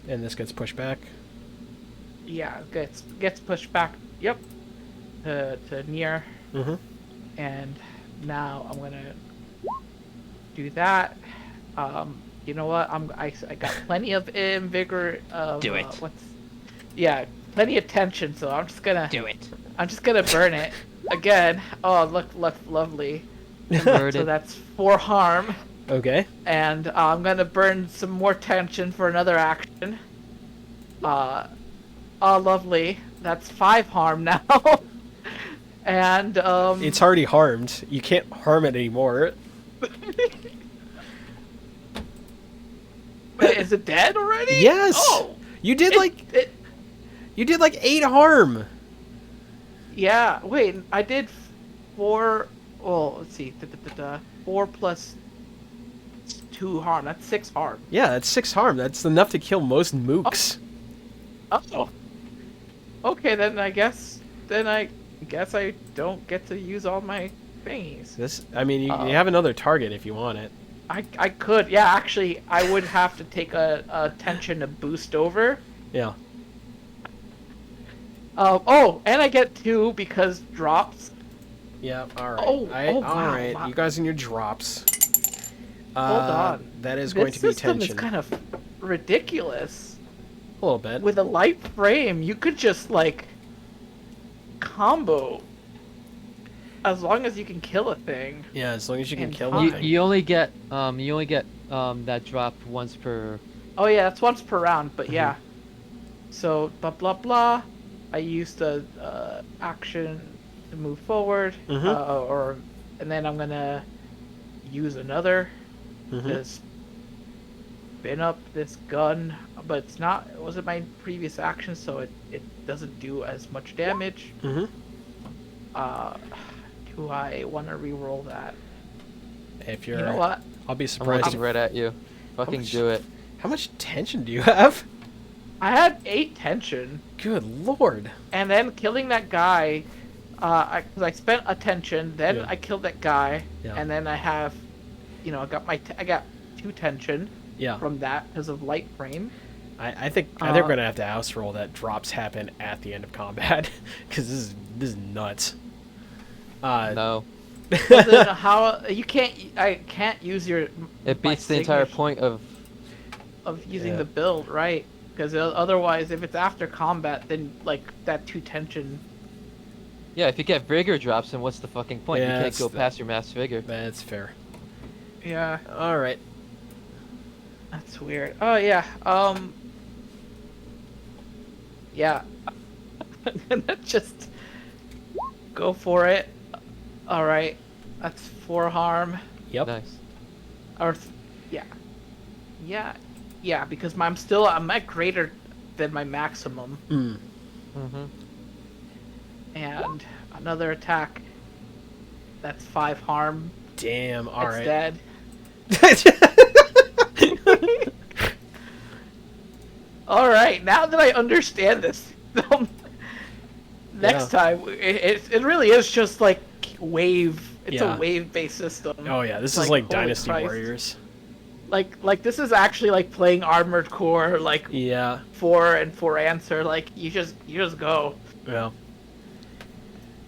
And this gets pushed back. yeah, gets pushed back. Yep. To near, Mm-hmm. and now I'm gonna do that. You know what? I got plenty of vigor of Do it. Yeah, plenty of tension. So I'm just gonna Do it. I'm just gonna burn it again. Oh, look, lovely. So Converted. that's 4 harm, Okay. and I'm gonna burn some more tension for another action. Oh, lovely. That's 5 harm now. And It's already harmed. You can't harm it anymore. Wait, is it dead already? Yes. Oh, You did it- you did like 8 harm. yeah. Wait, I did 4. Well, let's see. 4 plus 2 harm. That's 6 harm. Yeah, that's 6 harm. That's enough to kill most mooks. Oh. Okay, then I guess I don't get to use all my thingies. You have another target if you want it. I could. Yeah, actually, I would have to take a tension to boost over. Yeah. Oh, and I get 2 because drops. Yeah. All right. Oh, All wow, right. wow. You guys and your drops. Hold on. That is This going to be system is tension. kind of ridiculous. A little bit. With a light frame, you could just like combo as long as you can kill a thing. Yeah, as long as you can And kill time. it. You only get that drop once per. Oh yeah, that's once per round, but Mm-hmm. yeah. So blah blah blah. I used the action to move forward, Mhm. and then I'm gonna use another Mm-hmm. to spin up this gun, but it wasn't my previous action, so it doesn't do as much damage. Mm-hmm. Do I want to re-roll that? If You you're, know what? I'll be I'm surprised. looking right at you. Fucking much- do it. How much tension do you have? I had 8 tension, Good lord. and then killing that guy, because I spent a tension, then Yeah. I killed that guy, Yeah. and then I have, I got 2 tension Yeah. from that because of light frame. I think we're gonna have to house roll that drops happen at the end of combat because this is nuts. No. Well, then how I can't use your It my beats the entire signature point of. using Yeah. the build, right? Because otherwise, if it's after combat, then like that 2 tension. Yeah, if you get vigor drops, then what's the fucking point? Yeah, you can't it's go the- past your mass vigor. That's fair. Yeah, All right. that's weird. Oh yeah, yeah. I'm gonna just go for it. All right, that's 4 harm. Yep. Nice. Yeah, because I'm at greater than my maximum, Mm. Mm-hmm. and another attack. That's 5 harm. Damn. All It's right. dead. All right, now that I understand this, next time it really is just like wave. It's Yeah. a wave-based system. Oh yeah, this is like holy Dynasty Christ. Warriors. Like this is actually like playing Armored Core, like Yeah. 4 and 4 answer. Like you just go. Well.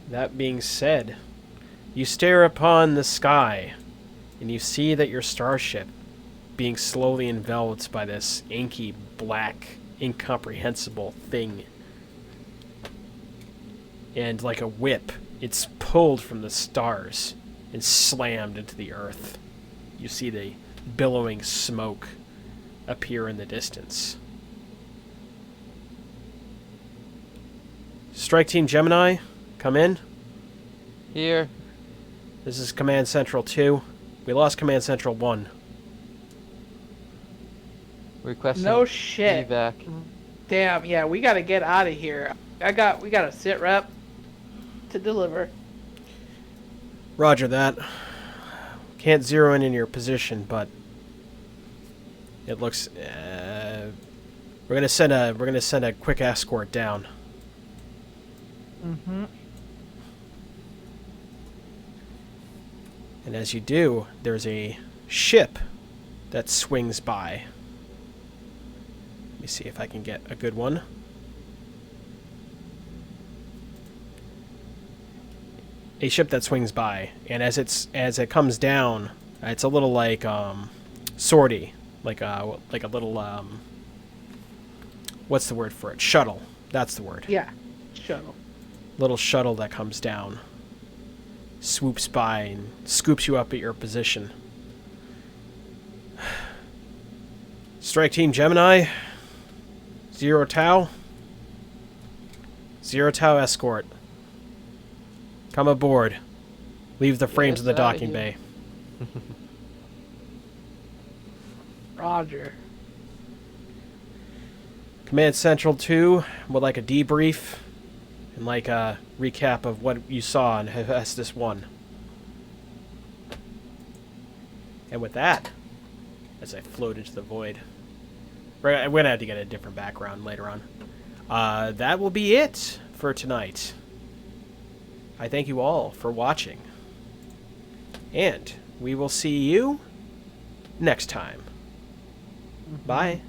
That being said, you stare upon the sky, and you see that your starship, being slowly enveloped by this inky, black, incomprehensible thing, and like a whip, it's pulled from the stars and slammed into the earth. You see the billowing smoke appear in the distance. Strike Team Gemini, come in. Here. This is Command Central 2. We lost Command Central 1. Requesting No shit. evac. Damn. Yeah, we gotta get out of here. We got a sit rep to deliver. Roger that. Can't zero in your position, but it looks. We're gonna send a quick escort down. Mm-hmm. And as you do, there's a ship that swings by. Let me see if I can get a good one. A ship that swings by, and as it comes down, it's a little like sortie, like a little what's the word for it? Shuttle. That's the word. Yeah. Shuttle. Little shuttle that comes down, swoops by and scoops you up at your position. Strike Team Gemini, 0 Tau. 0 Tau escort. Come aboard. Leave the frames in the Yes, outta docking here. bay. Roger. Command Central 2 would like a debrief and like a recap of what you saw in Hephaestus 1. And with that, as I float into the void, we're going to have to get a different background later on. That will be it for tonight. I thank you all for watching. And we will see you next time. Bye.